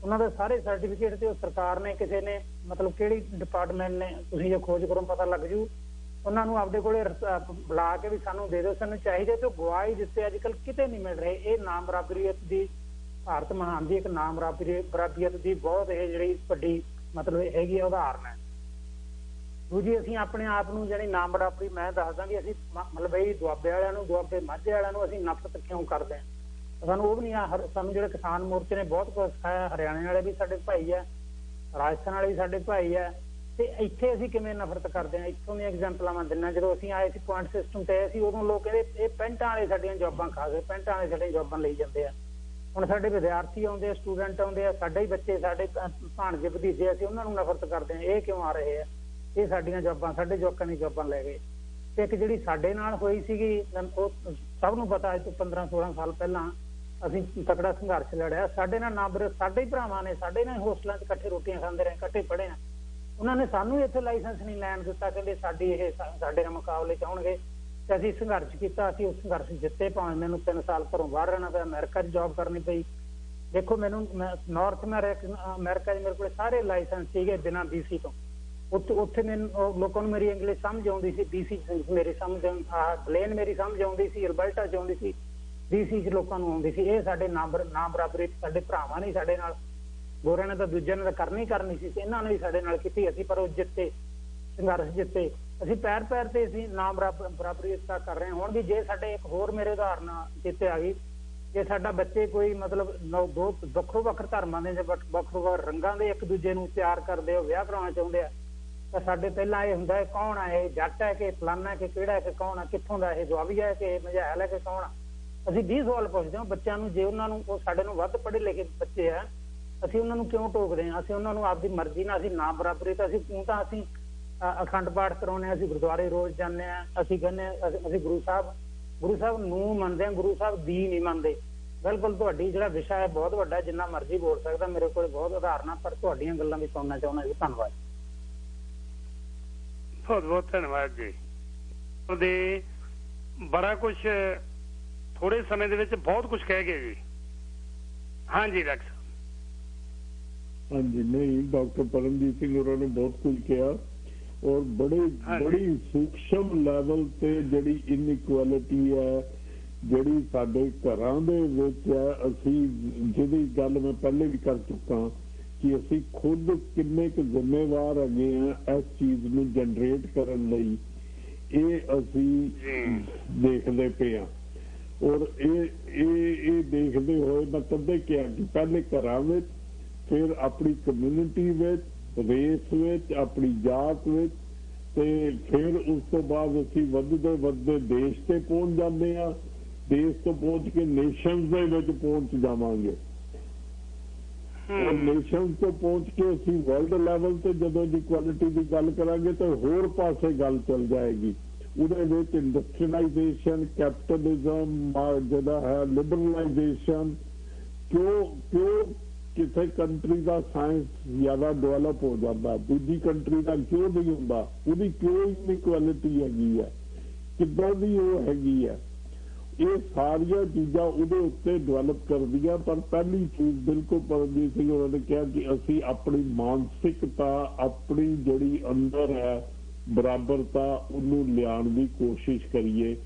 ਉਹਨਾਂ ਦੇ ਸਾਰੇ ਸਰਟੀਫਿਕੇਟ ਤੇ ਉਹ ਸਰਕਾਰ ਨੇ ਕਿਸੇ ਨੇ ਮਤਲਬ ਕਿਹੜੀ ਡਿਪਾਰਟਮੈਂਟ ਨੇ ਤੁਸੀਂ ਜੇ ਖੋਜ ਕਰੋ ਪਤਾ ਲੱਗ ਜੂ, ਉਹਨਾਂ ਨੂੰ ਆਪਦੇ ਕੋਲੇ ਬੁਲਾ ਕੇ ਵੀ ਸਾਨੂੰ ਦੇ ਦਿਓ, ਸਾਨੂੰ ਚਾਹੀਦੇ ਤੇ ਗਵਾਹੀ ਦਿੱਤੇ ਅੱਜ ਕੱਲ੍ਹ ਕਿਤੇ ਨਹੀਂ ਮਿਲ ਰਹੇ। ਇਹ ਨਾਮ ਬਰਾਬਰੀਅਤ ਦੀ ਭਾਰਤ ਮਹਾਨ ਦੀ ਇੱਕ ਨਾਮ ਬਰਾਬਰੀਅਤ ਦੀ ਬਹੁਤ ਇਹ ਜਿਹੜੀ ਵੱਡੀ ਮਤਲਬ ਹੈਗੀ ਆ ਉਦਾਹਰਨ ਹੈ। ਦੂਜੀ ਅਸੀਂ ਆਪਣੇ ਆਪ ਨੂੰ ਜਿਹੜੀ ਨਾਮ ਬਰਾਬਰੀ ਮੈਂ ਦੱਸਦਾ ਵੀ ਅਸੀਂ ਮਤਲਬ ਇਹ ਦੁਆਬੇ ਵਾਲਿਆਂ ਨੂੰ, ਦੁਆਬੇ ਮਾਝੇ ਵਾਲਿਆਂ ਨੂੰ ਅਸੀਂ ਨਫ਼ਰਤ ਕਿਉਂ ਕਰਦੇ ਹਾਂ? ਸਾਨੂੰ ਉਹ ਵੀ ਨਹੀਂ ਆ। ਸਾਨੂੰ ਜਿਹੜੇ ਕਿਸਾਨ ਮੋਰਚੇ ਨੇ ਬਹੁਤ ਕੁਝ ਸਿਖਾਇਆ, ਹਰਿਆਣੇ ਵਾਲੇ ਵੀ ਸਾਡੇ ਭਾਈ ਹੈ, ਰਾਜਸਥਾਨ ਵਾਲੇ ਵੀ ਸਾਡੇ ਭਾਈ ਹੈ, ਤੇ ਇੱਥੇ ਅਸੀਂ ਕਿਵੇਂ ਨਫ਼ਰਤ ਕਰਦੇ ਹਾਂ? ਇੱਥੋਂ ਦੀਆਂ ਐਗਜ਼ਾਮਪਲਾਂ ਮੈਂ ਦਿੰਦਾ। ਜਦੋਂ ਅਸੀਂ ਆਏ ਸੀ ਪੁਆਇੰਟ ਸਿਸਟਮ ਤੇ ਆਏ ਸੀ ਉਦੋਂ ਲੋਕ ਕਹਿੰਦੇ ਇਹ ਪੈਂਟਾਂ ਵਾਲੇ ਸਾਡੀਆਂ ਜੋਬਾਂ ਖਾ ਗਏ, ਪੈਂਟਾਂ ਵਾਲੇ ਸਾਡੀਆਂ ਜੋਬਾਂ ਲਈ ਜਾਂਦੇ ਆ। ਹੁਣ ਸਾਡੇ ਵਿਦਿਆਰਥੀ ਆਉਂਦੇ ਆ, ਸਟੂਡੈਂਟ ਆਉਂਦੇ ਆ, ਸਾਡੇ ਹੀ ਬੱਚੇ, ਸਾਡੇ ਭਾਣਜੇ ਭਤੀਜੇ, ਅਸੀਂ ਉਹਨਾਂ ਨੂੰ ਨਫ਼ਰਤ ਕਰਦੇ ਹਾਂ। ਇਹ ਕਿਉਂ ਆ ਰਹੇ ਆ? ਇਹ ਸਾਡੀਆਂ ਜੋਬਾਂ, ਸਾਡੇ ਜੋਕਾਂ ਦੀਆਂ ਜੋਬਾਂ ਲੈ ਗਏ। ਤੇ ਇੱਕ ਜਿਹੜੀ ਸਾਡੇ ਨਾਲ ਹੋਈ ਸੀਗੀ, ਉਹ ਸਭ ਨੂੰ ਪਤਾ, ਅੱਜ ਤੋਂ 15-16 ਸਾਲ ਪਹਿਲਾਂ ਅਸੀਂ ਤਕੜਾ ਸੰਘਰਸ਼ ਲੜਿਆ। ਸਾਡੇ ਨਾਲ ਨਾ ਸਾਡੇ ਹੀ ਭਰਾਵਾਂ ਨੇ, ਸਾਡੇ ਨਾਲ ਹੋਸਟਲਾਂ 'ਚ ਇਕੱਠੇ ਰੋਟੀਆਂ ਖਾਂਦੇ ਰਹੇ, ਇਕੱਠੇ ਪੜ੍ਹੇ ਆ। ਉਹਨਾਂ ਨੇ ਸਾਨੂੰ ਇੱਥੇ ਲਾਇਸੈਂਸ ਨਹੀਂ ਲੈਣ ਦਿੱਤਾ, ਕਹਿੰਦੇ ਸਾਡੀ ਇਹ ਸਾਡੇ ਨਾਲ ਮੁਕਾਬਲੇ 'ਚ ਆਉਣਗੇ। ਤੇ ਅਸੀਂ ਸੰਘਰਸ਼ ਕੀਤਾ, ਅਸੀਂ ਉਸ ਸੰਘਰਸ਼ ਜਿੱਤੇ, ਭਾਵੇਂ ਮੈਨੂੰ 3 ਸਾਲ ਘਰੋਂ ਬਾਹਰ ਰਹਿਣਾ ਪਿਆ, ਅਮਰੀਕਾ 'ਚ ਜੌਬ ਕਰਨੀ ਪਈ। ਦੇਖੋ ਮੈਨੂੰ ਨਾਰਥ ਅਮਰੀਕਾ 'ਚ ਮੇਰੇ ਕੋਲ ਸਾਰੇ ਲਾਇਸੈਂਸ ਸੀਗੇ ਬਿਨਾਂ BC ਤੋਂ। ਉੱਥੇ ਮੈਨੂੰ ਲੋਕਾਂ ਨੂੰ ਮੇਰੀ ਇੰਗਲਿਸ਼ ਸਮਝ ਆਉਂਦੀ ਸੀ, BC ਮੇਰੀ ਸਮਝ ਬਲੇਨ ਮੇਰੀ ਸਮਝ ਆਉਂਦੀ ਸੀ, ਅਲਬਰਟਾ 'ਚ ਆਉਂਦੀ ਸੀ, BC 'ਚ ਲੋਕਾਂ ਨੂੰ ਆਉਂਦੀ ਸੀ। ਇਹ ਸਾਡੇ ਨਾਮ ਬਰਾਬਰੀ ਸਾਡੇ ਭਰਾਵਾਂ ਨੇ ਸਾਡੇ ਨਾਲ, ਗੋਰਿਆਂ ਨੇ ਤਾਂ ਦੂਜਿਆਂ ਨੇ ਤਾਂ ਕਰਨੀ ਸੀ, ਇਹਨਾਂ ਨੇ ਵੀ ਸਾਡੇ ਨਾਲ ਕੀਤੀ। ਅਸੀਂ ਪਰ ਉਹ ਜਿੱਤੇ, ਸੰਘਰਸ਼ ਜਿੱਤੇ। ਅਸੀਂ ਪੈਰ ਤੇ ਅਸੀਂ ਨਾਮ ਬਰਾਬਰੀ ਕਰ ਰਹੇ ਹਾਂ। ਹੁਣ ਵੀ ਜੇ ਸਾਡੇ ਇੱਕ ਹੋਰ ਮੇਰੇ ਉਦਾਹਰਨ ਚੇਤੇ ਆ ਗਈ, ਜੇ ਸਾਡਾ ਬੱਚੇ ਕੋਈ ਮਤਲਬ ਦੋ ਵੱਖੋ ਵੱਖਰੇ ਧਰਮਾਂ ਦੇ ਵੱਖੋ ਰੰਗਾਂ ਦੇ ਇੱਕ ਦੂਜੇ ਨੂੰ ਪਿਆਰ ਕਰਦੇ ਹੋ, ਵਿਆਹ ਕਰਾਉਣਾ ਚਾਹੁੰਦੇ ਆ, ਤਾਂ ਸਾਡੇ ਪਹਿਲਾਂ ਇਹ ਹੁੰਦਾ ਹੈ ਕੌਣ ਆ ਇਹ, ਜੱਟ ਹੈ ਕਿ ਫਲਾਨਾ ਕਿ ਕਿਹੜਾ ਹੈ ਕਿ ਕੌਣ ਆ, ਕਿੱਥੋਂ ਦਾ ਇਹ ਦੁਆਬੀਆ ਹੈ ਕਿ ਮਝੈਲ ਹੈ ਕਿ ਕੌਣ ਆ। ਅਸੀਂ 20 ਸਵਾਲ ਪੁੱਛਦੇ ਹਾਂ ਬੱਚਿਆਂ ਨੂੰ। ਜੇ ਉਹਨਾਂ ਨੂੰ ਉਹ ਸਾਡੇ ਨੂੰ ਵੱਧ ਪੜ੍ਹੇ ਲਿਖੇ ਬੱਚੇ ਆ, ਅਸੀਂ ਉਹਨਾਂ ਨੂੰ ਕਿਉਂ ਟੋਕਦੇ ਹਾਂ? ਅਸੀਂ ਉਹਨਾਂ ਨੂੰ ਆਪਦੀ ਮਰਜ਼ੀ ਨਾਲ ਅਸੀਂ ਨਾਮ ਬਰਾਬਰੀ ਤਾਂ ਅਸੀਂ ਅਖੰਡ ਪਾਠ ਕਰਾਉਂਦੇ ਹਾਂ, ਅਸੀਂ ਗੁਰਦੁਆਰੇ ਰੋਜ਼ ਜਾਂਦੇ ਹਾਂ, ਅਸੀਂ ਕਹਿੰਦੇ ਅਸੀਂ ਗੁਰੂ ਸਾਹਿਬ ਨੂੰ ਮੰਨਦੇ ਹਾਂ, ਗੁਰੂ ਸਾਹਿਬ ਦੀ ਨਹੀਂ ਮੰਨਦੇ। ਬਿਲਕੁਲ ਤੁਹਾਡੀ ਜਿਹੜਾ ਵਿਸ਼ਾ ਹੈ ਬਹੁਤ ਵੱਡਾ, ਜਿੰਨਾ ਮਰਜ਼ੀ ਬੋਲ ਸਕਦਾ, ਮੇਰੇ ਕੋਲ ਬਹੁਤ ਉਦਾਹਰਨਾਂ, ਪਰ ਤੁਹਾਡੀਆਂ ਗੱਲਾਂ ਵੀ ਸੁਣਨਾ ਚਾਹੁੰਦਾ ਜੀ। ਧੰਨਵਾਦ। ਬਹੁਤ ਧੰਨਵਾਦ ਜੀ। ਉਹਦੇ ਬੜਾ ਕੁਛ ਥੋੜੇ ਸਮੇਂ ਦੇ ਵਿੱਚ ਬਹੁਤ ਕੁਛ ਕਹਿ ਗਏ ਜੀ। ਹਾਂਜੀ ਡਾਕਟਰ। ਹਾਂਜੀ, ਨਹੀਂ ਡਾਕਟਰ ਪਰਮਜੀਤ ਸਿੰਘ ਹੋਰਾਂ ਨੇ ਬਹੁਤ ਕੁਝ ਕਿਹਾ, ਔਰ ਬੜੀ ਸੂਖਸ਼ਮ ਲੈਵਲ ਤੇ ਜਿਹੜੀ ਇਨਇਕੁਐਲਿਟੀ ਹੈ ਜਿਹੜੀ ਸਾਡੇ ਘਰਾਂ ਦੇ ਵਿੱਚ ਹੈ, ਅਸੀਂ ਜਿਹਦੀ ਗੱਲ ਮੈਂ ਪਹਿਲੇ ਵੀ ਕਰ ਚੁੱਕਾ ਕਿ ਅਸੀਂ ਖੁਦ ਕਿੰਨੇ ਕੁ ਜ਼ਿੰਮੇਵਾਰ ਹੈਗੇ ਆ ਇਸ ਚੀਜ਼ ਨੂੰ ਜਨਰੇਟ ਕਰਨ ਲਈ, ਇਹ ਅਸੀਂ ਦੇਖਦੇ ਪਏ ਹਾਂ। ਔਰ ਇਹ ਦੇਖਦੇ ਹੋਏ ਮੈਂ ਕਦੇ ਕਿਹਾ ਕਿ ਪਹਿਲੇ ਘਰਾਂ ਵਿੱਚ, ਫਿਰ ਆਪਣੀ ਕਮਿਊਨਿਟੀ ਵਿੱਚ, ਰੇਸ ਵਿੱਚ, ਆਪਣੀ ਜਾਤ ਵਿੱਚ, ਤੇ ਫਿਰ ਉਸ ਤੋਂ ਬਾਅਦ ਅਸੀਂ ਵੱਧਦੇ ਦੇਸ਼ ਤੇ ਪਹੁੰਚ ਜਾਂਦੇ ਹਾਂ। ਦੇਸ਼ ਤੋਂ ਪਹੁੰਚ ਕੇ ਨੇਸ਼ਨਸ ਦੇ ਵਿੱਚ ਪਹੁੰਚ ਜਾਵਾਂਗੇ, ਔਰ ਨੇਸ਼ਨਸ ਤੋਂ ਪਹੁੰਚ ਕੇ ਅਸੀਂ ਵਰਲਡ ਲੈਵਲ ਤੇ ਜਦੋਂ ਇਕੁਐਲਿਟੀ ਦੀ ਗੱਲ ਕਰਾਂਗੇ ਤਾਂ ਹੋਰ ਪਾਸੇ ਗੱਲ ਚੱਲ ਜਾਏਗੀ। ਉਹਦੇ ਵਿੱਚ ਇੰਡਸਟਰੀਅਲਾਈਜੇਸ਼ਨ, ਕੈਪੀਟਲਿਜ਼ਮ ਜਿਹੜਾ ਹੈ, ਲਿਬਰਲਾਈਜੇਸ਼ਨ, ਕਿਉਂ ਕਿਸੇ ਕੰਟਰੀ ਦਾ ਸਾਇੰਸ ਜ਼ਿਆਦਾ ਡਿਵੈਲਪ ਹੋ ਜਾਂਦਾ, ਦੂਜੀ ਕੰਟਰੀ ਦਾ ਕਿਉਂ ਨਹੀਂ ਹੁੰਦਾ? ਉਹਦੀ ਕਿਉਂ ਇਨਇਕੁਐਲਿਟੀ ਹੈਗੀ ਹੈ, ਕਿੱਦਾਂ ਦੀ ਉਹ ਹੈਗੀ ਹੈ? ਇਹ ਸਾਰੀਆਂ ਚੀਜ਼ਾਂ ਉਹਦੇ ਉੱਤੇ ਡਿਵੈਲਪ ਕਰਦੀਆਂ। ਪਰ ਪਹਿਲੀ ਚੀਜ਼ ਬਿਲਕੁਲ ਪਰਮਜੀਤ ਸਿੰਘ ਉਹਨਾਂ ਨੇ ਕਿਹਾ ਕਿ ਅਸੀਂ ਆਪਣੀ ਮਾਨਸਿਕਤਾ, ਆਪਣੀ ਜਿਹੜੀ ਅੰਦਰ ਹੈ ਬਰਾਬਰਤਾ, ਉਹਨੂੰ ਲਿਆਉਣ ਦੀ ਕੋਸ਼ਿਸ਼ ਕਰੀਏ।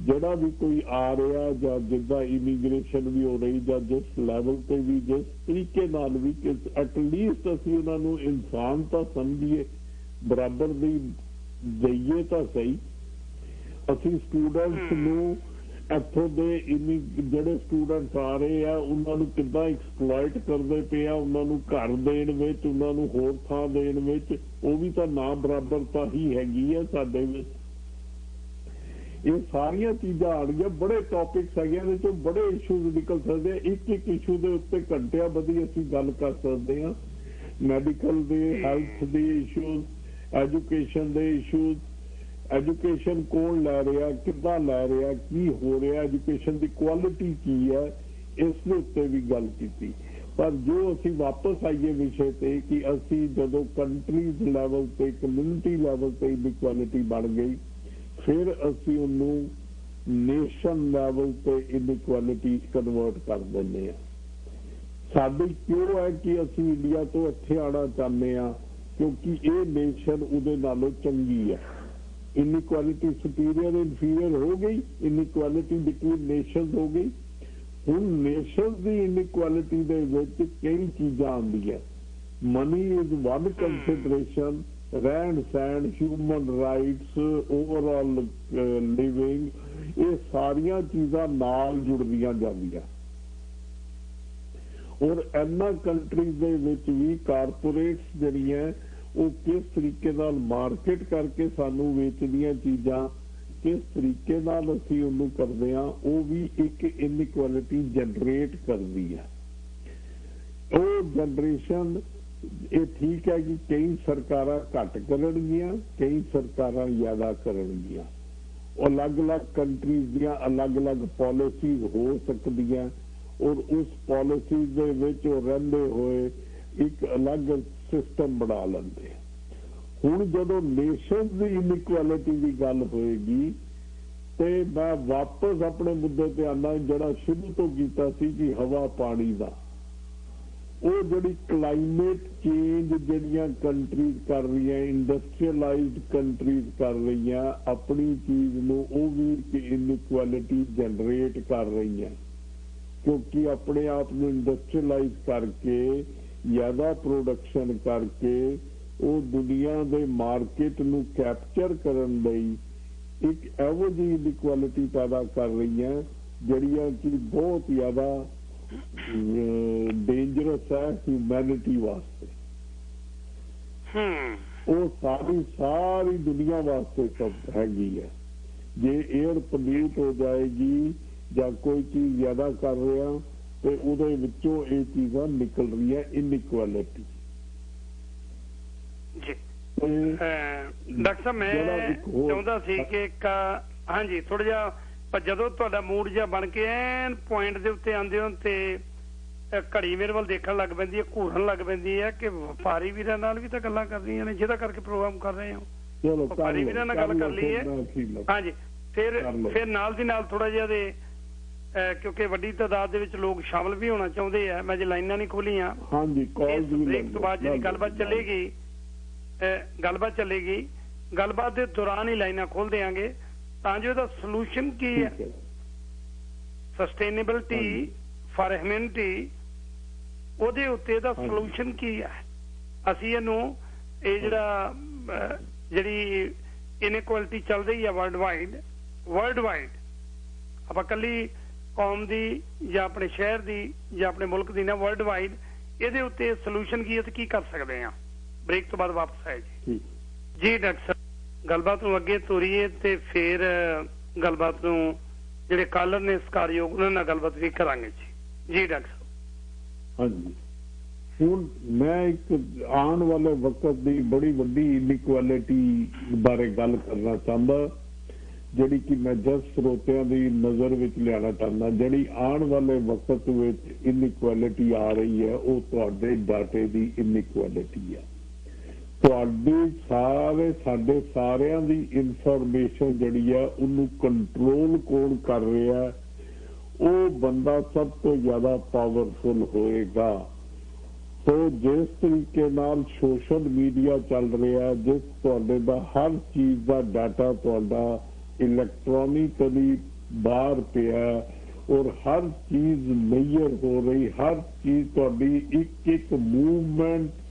ਜਿਹੜਾ ਵੀ ਕੋਈ ਆ ਰਿਹਾ ਜਾਂ ਜਿੱਦਾਂ ਇਮੀਗ੍ਰੇਸ਼ਨ ਵੀ ਹੋ ਰਹੀ ਜਾਂ ਜਿਸ ਲੈਵਲ ਤੇ ਵੀ, ਜਿਸ ਤਰੀਕੇ ਨਾਲ ਵੀ, ਕਿ ਐਟਲੀਸਟ ਅਸੀਂ ਉਹਨਾਂ ਨੂੰ ਇਨਸਾਨ ਤਾਂ ਸਮਝੀਏ, ਬਰਾਬਰ ਦੀ ਦਈਏ ਤਾਂ ਸਹੀ। ਅਸੀਂ ਸਟੂਡੈਂਟਸ ਨੂੰ ਇੱਥੋਂ ਦੇ ਜਿਹੜੇ ਸਟੂਡੈਂਟਸ ਆ ਰਹੇ ਆ ਉਹਨਾਂ ਨੂੰ ਕਿੱਦਾਂ ਐਕਸਪਲੋਇਟ ਕਰਦੇ ਪਏ ਆ, ਉਹਨਾਂ ਨੂੰ ਘਰ ਦੇਣ ਵਿੱਚ, ਉਹਨਾਂ ਨੂੰ ਹੋਰ ਥਾਂ ਦੇਣ ਵਿੱਚ, ਉਹ ਵੀ ਤਾਂ ਨਾ ਬਰਾਬਰਤਾ ਹੀ ਹੈਗੀ ਹੈ ਸਾਡੇ ਵਿੱਚ। ਇਹ ਸਾਰੀਆਂ ਚੀਜ਼ਾਂ ਆਉਣਗੀਆਂ, ਬੜੇ ਟੌਪਿਕਸ ਹੈਗੇ, ਇਹਦੇ ਚੋਂ ਬੜੇ ਇਸ਼ੂਜ਼ ਨਿਕਲ ਸਕਦੇ ਆ। ਇੱਕ ਇਸ਼ੂ ਦੇ ਉੱਤੇ ਘੰਟਿਆਂ ਬੱਧੀ ਅਸੀਂ ਗੱਲ ਕਰ ਸਕਦੇ ਹਾਂ। ਮੈਡੀਕਲ ਦੇ, ਹੈਲਥ ਦੇ ਇਸ਼ੂਜ਼, एजुकेशन के इशूज, एजुकेशन कौन लै रहा, किद्दां लै रहा, की हो रहा, एजुकेशन की क्वालिटी की है, इस उत्ते भी गल की। पर जो असी वापस आइए विषय पे कि असी जदों कंट्रीज लैवल पे, कम्यूनिटी लैवल पे इनइक्वालिटी बन गई, फिर असी उन्होंने नेशन लैवल पे इनइक्वालिटी कन्वर्ट कर देने। साडी क्यों है कि असी इंडिया तो इत्थे आना चाहते हैं, क्योंकि ये नेशन उहदे नालों चंगी है। इनइक्वालिटी सुपीरियर इनफीरियर हो गई, इनइक्वालिटी बिटवीन नेशंस हो गई। हुण नेशंस की इनइक्वालिटी दे विच कई चीज़ां आउंदियां। मनी इज वन कंसिडरेशन, रहन सहन, ह्यूमन राइट्स, ओवरऑल लिविंग, ये सारिया चीज़ां नाल जुड़दियां जांदियां। और इन्ना कंट्रीज दे विच भी कारपोरेट्स जिहड़ियां वो किस तरीके नाल मार्केट करके सानू वेचदियां चीज़ां, किस तरीके नाल असीं उहनूं करदे हां, वो भी एक इनइक्वालिटी जनरेट करदी है। वो जनरेशन ये ठीक है कि कई सरकारां घट करनगियां, कई सरकारां ज़्यादा करनगियां। अलग अलग कंट्रीज दियां अलग अलग पॉलिसीज हो सकदियां और उस पॉलिसीज दे विच रहिंदे होए एक अलग सिस्टम बना लेंदे। हुण जदों नेशंस की इनइक्वालिटी की गल होएगी तो मैं वापस अपने मुद्दे ते आना, जिहड़ा शुरू तो कीता सी कि हवा पानी दा, वो जिहड़ी क्लाइमेट चेंज जिहड़ियां कंट्रीज कर रही हैं, इंडस्ट्रियलाइज्ड कंट्रीज कर रही हैं, अपनी चीज़ नूं वो भी इनइक्वालिटी जनरेट कर रही हैं, क्योंकि अपने आप को इंडस्ट्रियलाइज करके ज़्यादा प्रोडक्शन करके वो दुनिया के मार्केट नूं कैप्चर करन लई एक एवो जी इनइक्वालिटी पैदा कर रही हैं जिहड़ियां कि बहुत ज़्यादा डेंजरस है ह्यूमैनिटी वास्ते। वो सारी दुनिया वास्ते सब हैगी है। जे एयर पोल्यूट हो जाएगी या कोई चीज़ ज़्यादा कर रहे हैं तो उहदे विचों ये चीज़ां निकल रही है इनइक्वालिटी। जी डॉक्टर साहब मैं चाਹੁੰਦਾ ਸੀ ਕਿ ਇੱਕ ਹਾਂਜੀ ਥੋੜਾ ਜਿਹਾ ਪਰ ਜਦੋਂ ਤੁਹਾਡਾ ਮੂਡ ਜਿਹਾ ਬਣ ਕੇ ਐਨ ਪੁਆਇੰਟ ਦੇ ਉੱਤੇ ਆਉਂਦੇ ਹੋ ਤੇ ਘੜੀ ਮੇਰੇ ਵੱਲ ਦੇਖਣ ਲੱਗ ਪੈਂਦੀ ਹੈ, ਘੂਰਨ ਲੱਗ ਪੈਂਦੀ ਹੈ ਕਿ ਵਪਾਰੀ ਵੀਰਾਂ ਨਾਲ ਵੀ ਤਾਂ ਗੱਲਾਂ ਕਰ ਰਹੀਆਂ ਨੇ ਜਿਹਦਾ ਕਰਕੇ ਪ੍ਰੋਗਰਾਮ ਕਰ ਰਹੇ ਹੋ। ਵਪਾਰੀ ਵੀਰਾਂ ਨਾਲ ਗੱਲ ਕਰ ਲਈਏ। ਹਾਂਜੀ ਫਿਰ ਨਾਲ ਦੀ ਨਾਲ ਥੋੜਾ ਜਿਹਾ ਦੇ क्योंकि वड्डी तादाद दे विच लोग शामिल भी होना चाहते हैं। मैं जो लाइनां नहीं खोलियां ब्रेक तो बाद जी गलबात चलेगी गलबात के दौरान ही लाइनां खोल देंगे तां जो इहदा सलूशन की है, सस्टेनेबिलिटी फॉर ह्यूमैनिटी, ਉਹਦੇ ਉੱਤੇ ਦਾ ਸੋਲੂਸ਼ਨ ਕੀ ਹੈ। ਅਸੀਂ ਇਹਨੂੰ ਇਹ ਜਿਹੜੀ ਇਨਇਕੁਐਲਿਟੀ ਚੱਲ ਰਹੀ ਹੈ ਵਰਲਡ ਵਾਈਡ ਆਪਾਂ ਕੱਲੀ ਕੌਮ ਦੀ ਜਾਂ ਆਪਣੇ ਸ਼ਹਿਰ ਦੀ ਜਾਂ ਆਪਣੇ ਮੁਲਕ ਦੀ ਨਾ, ਵਰਲਡ ਵਾਈਡ ਇਹਦੇ ਉੱਤੇ ਸੋਲੂਸ਼ਨ ਕੀ ਹੈ ਤੇ ਕੀ ਕਰ ਸਕਦੇ ਹਾਂ। ਬ੍ਰੇਕ ਤੋਂ ਬਾਅਦ ਵਾਪਸ ਆਏ ਜੀ ਡਾਕਟਰ ਸਾਹਿਬ ਗੱਲਬਾਤ ਨੂੰ ਅੱਗੇ ਤੋਰੀਏ ਤੇ ਫਿਰ ਗੱਲਬਾਤ ਨੂੰ ਜਿਹੜੇ ਕਾਲਰ ਨੇ ਸਤਿਕਾਰਯੋਗ ਉਹਨਾਂ ਨਾਲ ਗੱਲਬਾਤ ਵੀ ਕਰਾਂਗੇ ਜੀ ਡਾਕਟਰ ਸਾਹਿਬ। ਹਾਂਜੀ ਹੁਣ ਮੈਂ ਇੱਕ ਆਉਣ ਵਾਲੇ ਵਕਤ ਦੀ ਬੜੀ ਵੱਡੀ ਇਨਇਕੁਐਲਿਟੀ ਬਾਰੇ ਗੱਲ ਕਰਨਾ ਚਾਹੁੰਦਾ ਜਿਹੜੀ ਕਿ ਮੈਂ ਜਸ ਸਰੋਤਿਆਂ ਦੀ ਨਜ਼ਰ ਵਿੱਚ ਲਿਆਉਣਾ ਚਾਹੁੰਦਾ। ਜਿਹੜੀ ਆਉਣ ਵਾਲੇ ਵਕਤ ਵਿੱਚ ਇਨਇਕੁਐਲਿਟੀ ਆ ਰਹੀ ਹੈ ਉਹ ਤੁਹਾਡੇ ਡਾਟੇ ਦੀ ਇਨਇਕੁਐਲਿਟੀ ਹੈ। ਤੁਹਾਡੀ ਸਾਡੇ ਸਾਰਿਆਂ ਦੀ ਇਨਫੋਰਮੇਸ਼ਨ ਜਿਹੜੀ ਹੈ ਉਹਨੂੰ ਕੰਟਰੋਲ ਕੌਣ ਕਰ ਰਿਹਾ, ਉਹ ਬੰਦਾ ਸਭ ਤੋਂ ਜ਼ਿਆਦਾ ਪਾਵਰਫੁਲ ਹੋਏਗਾ। तो जिस तरीके नाल सोशल मीडिया चल रहा है, जिस तुहाडे दा हर चीज़ का डाटा तुहाडा इलैक्ट्रॉनिकली बाहर पिया और हर चीज़ मेजर हो रही, हर चीज़ तुहाडी एक मूवमेंट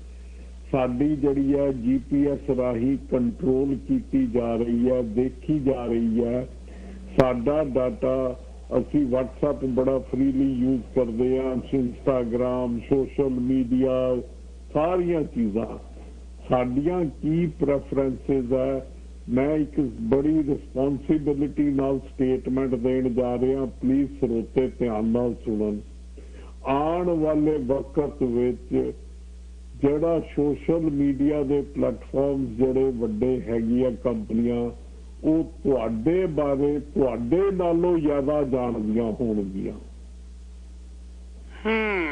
साडी जिहड़ी है GPS राही कंट्रोल की जा रही है, देखी जा रही है। साडा डाटा ਅਸੀਂ WhatsApp बड़ा फ्रीली यूज करते हैं, इंस्टाग्राम, सोशल मीडिया, सारिया चीज़ा साडियां की प्रेफरेंसेस है। मैं एक बड़ी रिस्पॉन्सिबिलिटी नाल स्टेटमेंट देन जा रहा, प्लीज श्रोते ध्यान नाल सुनन। आने वाले वक्त विच ਜਿਹੜਾ ਸੋਸ਼ਲ ਮੀਡੀਆ ਦੇ ਪਲੇਟਫਾਰਮ ਜਿਹੜੇ ਵੱਡੇ ਹੈਗੀਆਂ ਕੰਪਨੀਆਂ ਉਹ ਤੁਹਾਡੇ ਬਾਰੇ ਤੁਹਾਡੇ ਨਾਲੋਂ ਜ਼ਿਆਦਾ ਜਾਣਦੀਆਂ ਹੋਣਗੀਆਂ।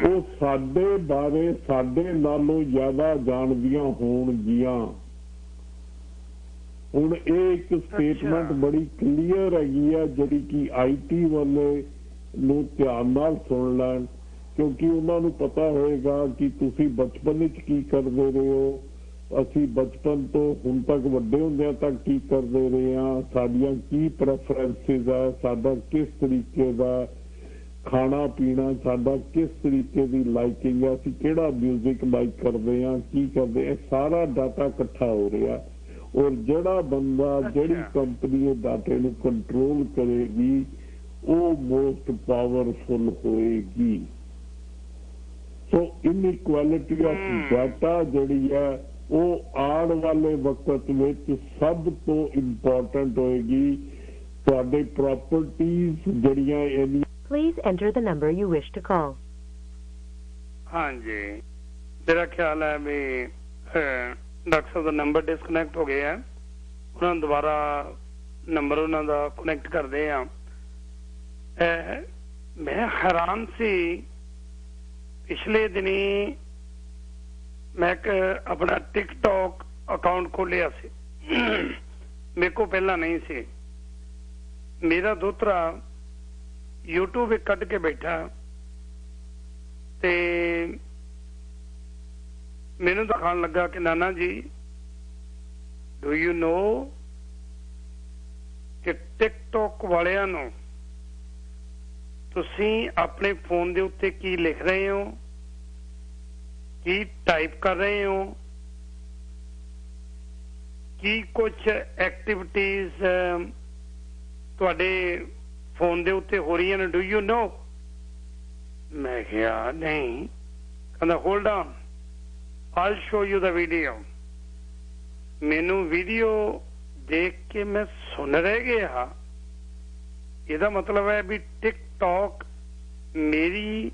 ਉਹ ਸਾਡੇ ਬਾਰੇ ਸਾਡੇ ਨਾਲੋਂ ਜ਼ਿਆਦਾ ਜਾਣਦੀਆਂ ਹੋਣਗੀਆਂ। ਹੁਣ ਇਹ ਇੱਕ ਸਟੇਟਮੈਂਟ ਬੜੀ ਕਲੀਅਰ ਹੈਗੀ ਆ ਜਿਹੜੀ ਕਿ IT ਵਾਲੇ ਨੂੰ ਧਿਆਨ ਨਾਲ ਸੁਣ ਲੈਣ, ਕਿਉਂਕਿ ਉਹਨਾਂ ਨੂੰ ਪਤਾ ਹੋਏਗਾ ਕਿ ਤੁਸੀਂ ਬਚਪਨ ਵਿੱਚ ਕੀ ਕਰਦੇ ਰਹੇ ਹੋ, ਅਸੀਂ ਬਚਪਨ ਤੋਂ ਹੁਣ ਤੱਕ ਵੱਡੇ ਹੁੰਦਿਆਂ ਤੱਕ ਕੀ ਕਰਦੇ ਰਹੇ ਹਾਂ, ਸਾਡੀਆਂ ਕੀ ਪ੍ਰੈਫਰੈਂਸਿਸ ਆ, ਸਾਡਾ ਕਿਸ ਤਰੀਕੇ ਦਾ ਖਾਣਾ ਪੀਣਾ, ਸਾਡਾ ਕਿਸ ਤਰੀਕੇ ਦੀ ਲਾਈਕਿੰਗ ਹੈ, ਅਸੀਂ ਕਿਹੜਾ ਮਿਊਜ਼ਿਕ ਲਾਈਕ ਕਰਦੇ ਹਾਂ, ਕੀ ਕਰਦੇ, ਇਹ ਸਾਰਾ ਡਾਟਾ ਇਕੱਠਾ ਹੋ ਰਿਹਾ। ਔਰ ਜਿਹੜਾ ਬੰਦਾ ਜਿਹੜੀ ਕੰਪਨੀ ਇਹ ਡਾਟੇ ਨੂੰ ਕੰਟਰੋਲ ਕਰੇਗੀ ਉਹ ਮੋਸਟ ਪਾਵਰਫੁਲ ਹੋਏਗੀ। ਸੋ ਇਨਇਕੁਐਲਿਟੀ ਆਫ ਡਾਟਾ ਜਿਹੜੀ ਹੈ ਉਹ ਆਉਣ ਵਾਲੇ ਵਕਤ ਵਿੱਚ ਸਭ ਤੋਂ ਇੰਪੋਰਟੈਂਟ ਹੋਏਗੀ। ਤੁਹਾਡੇ ਪ੍ਰਾਪਰਟੀਜ਼ ਜਿਹੜੀਆਂ ਇਹਦੀਆਂ Please enter the number you wish to call. ਹਾਂਜੀ, ਮੇਰਾ ਖਿਆਲ ਹੈ ਵੀ ਡਾਕਟਰ ਸਾਹਿਬ ਦਾ ਨੰਬਰ ਡਿਸਕਨੈਕਟ ਹੋ ਗਿਆ, ਉਹਨਾਂ ਨੂੰ ਦੁਬਾਰਾ ਨੰਬਰ ਉਹਨਾਂ ਦਾ ਕਨੈਕਟ ਕਰਦੇ ਆ। ਮੈਂ ਹੈਰਾਨ ਸੀ, ਪਿਛਲੇ ਦਿਨੀ ਮੈਂ ਇੱਕ ਆਪਣਾ ਟਿਕਟੌਕ ਅਕਾਊਂਟ ਖੋਲਿਆ ਸੀ, ਮੇਰੇ ਕੋਲ ਪਹਿਲਾਂ ਨਹੀਂ ਸੀ। ਮੇਰਾ ਦੋਤਰਾ YouTube ਵਿੱਚ ਕੱਢ ਕੇ ਬੈਠਾ ਤੇ ਮੈਨੂੰ ਦਿਖਾਉਣ ਲੱਗਾ ਕਿ Nana ji do you know ਕਿ ਟਿਕਟੌਕ ਵਾਲਿਆਂ ਨੂੰ ਤੁਸੀਂ ਆਪਣੇ ਫੋਨ ਦੇ ਉੱਤੇ ਕੀ ਲਿਖ ਰਹੇ ਹੋ, ਕੀ ਟਾਈਪ ਕਰ ਰਹੇ ਹੋ, ਕੀ ਕੁਝ ਐਕਟੀਵਿਟੀਜ਼ ਤੁਹਾਡੇ ਫੋਨ ਦੇ ਉੱਤੇ ਹੋ ਰਹੀਆਂ ਨੇ, ਡੂ ਯੂ ਨੋ? ਮੈਂ ਕਿਹਾ ਨਹੀਂ। ਕਹਿੰਦਾ hold on, all show you the video. ਮੈਨੂੰ ਵੀਡੀਓ ਦੇਖ ਕੇ ਮੈਂ ਸੁਣ ਰਹਿ ਗਿਆ। ਇਹਦਾ ਮਤਲਬ ਹੈ ਵੀ ਟਿਕਟੌਕ ਮੇਰੀ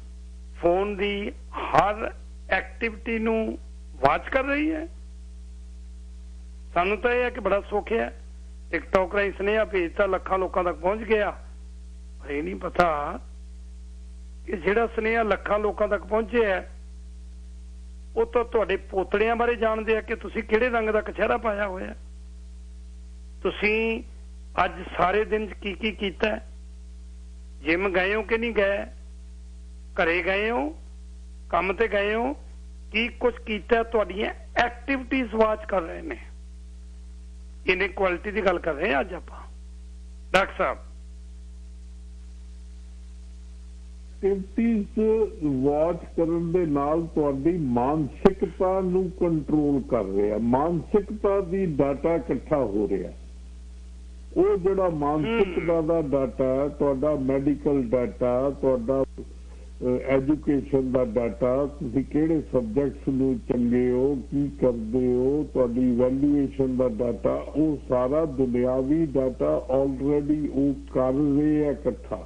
ਫੋਨ ਦੀ ਹਰ ਐਕਟੀਵਿਟੀ ਨੂੰ ਵਾਚ ਕਰ ਰਹੀ ਹੈ। ਸਾਨੂੰ ਤਾਂ ਇਹ ਹੈ ਕਿ ਬੜਾ ਸੁੱਖ ਹੈ, ਟਿਕਟੌਕ ਰਾਹੀਂ ਸੁਨੇਹਾ ਭੇਜਤਾ, ਲੱਖਾਂ ਲੋਕਾਂ ਤੱਕ ਪਹੁੰਚ ਗਿਆ। ਇਹ ਨਹੀਂ ਪਤਾ ਕਿ ਜਿਹੜਾ ਸੁਨੇਹਾ ਲੱਖਾਂ ਲੋਕਾਂ ਤੱਕ ਪਹੁੰਚਿਆ ਉਹ ਤਾਂ ਤੁਹਾਡੇ ਪੋਤੜਿਆਂ ਬਾਰੇ ਜਾਣਦੇ ਆ ਕਿ ਤੁਸੀਂ ਕਿਹੜੇ ਰੰਗ ਦਾ ਕਛਹਿਰਾ ਪਾਇਆ ਹੋਇਆ, ਤੁਸੀਂ ਅੱਜ ਸਾਰੇ ਦਿਨ ਕੀ ਕੀ ਕੀਤਾ, ਜਿਮ ਗਏ ਹੋ ਕਿ ਨਹੀਂ ਗਏ, ਘਰੇ ਗਏ ਹੋ, ਕੰਮ ਤੇ ਗਏ ਹੋ, ਕੀ ਕੁਝ ਕੀਤਾ, ਤੁਹਾਡੀਆਂ ਐਕਟੀਵਿਟੀਜ਼ ਵਾਚ ਕਰ ਰਹੇ ਨੇ। ਇਨਇਕੁਐਲਿਟੀ ਦੀ ਗੱਲ ਕਰ ਰਹੇ ਹਾਂ ਅੱਜ ਆਪਾਂ ਡਾਕਟਰ ਸਾਹਿਬ। ਐਕਟੀਵਿਟੀਜ਼ ਵਾਚ ਕਰਨ ਦੇ ਨਾਲ ਤੁਹਾਡੀ ਮਾਨਸਿਕਤਾ ਨੂੰ ਕੰਟਰੋਲ ਕਰ ਰਿਹਾ, ਮਾਨਸਿਕਤਾ ਦੀ ਡਾਟਾ ਇਕੱਠਾ ਹੋ ਰਿਹਾ। ਉਹ ਜਿਹੜਾ ਮਾਨਸਿਕਤਾ ਦਾ ਡਾਟਾ, ਤੁਹਾਡਾ ਮੈਡੀਕਲ ਡਾਟਾ, ਤੁਹਾਡਾ ਐਜੂਕੇਸ਼ਨ ਦਾ ਡਾਟਾ, ਤੁਸੀਂ ਕਿਹੜੇ ਸਬਜੈਕਟਸ ਨੂੰ ਚੰਗੇ ਹੋ, ਕੀ ਕਰਦੇ ਹੋ, ਤੁਹਾਡੀ ਵੈਲਿਊਏਸ਼ਨ ਦਾ ਡਾਟਾ, ਉਹ ਸਾਰਾ ਦੁਨਿਆਵੀ ਡਾਟਾ ਆਲਰੇਡੀ ਉਹ ਕਰ ਰਹੇ ਆ ਇਕੱਠਾ।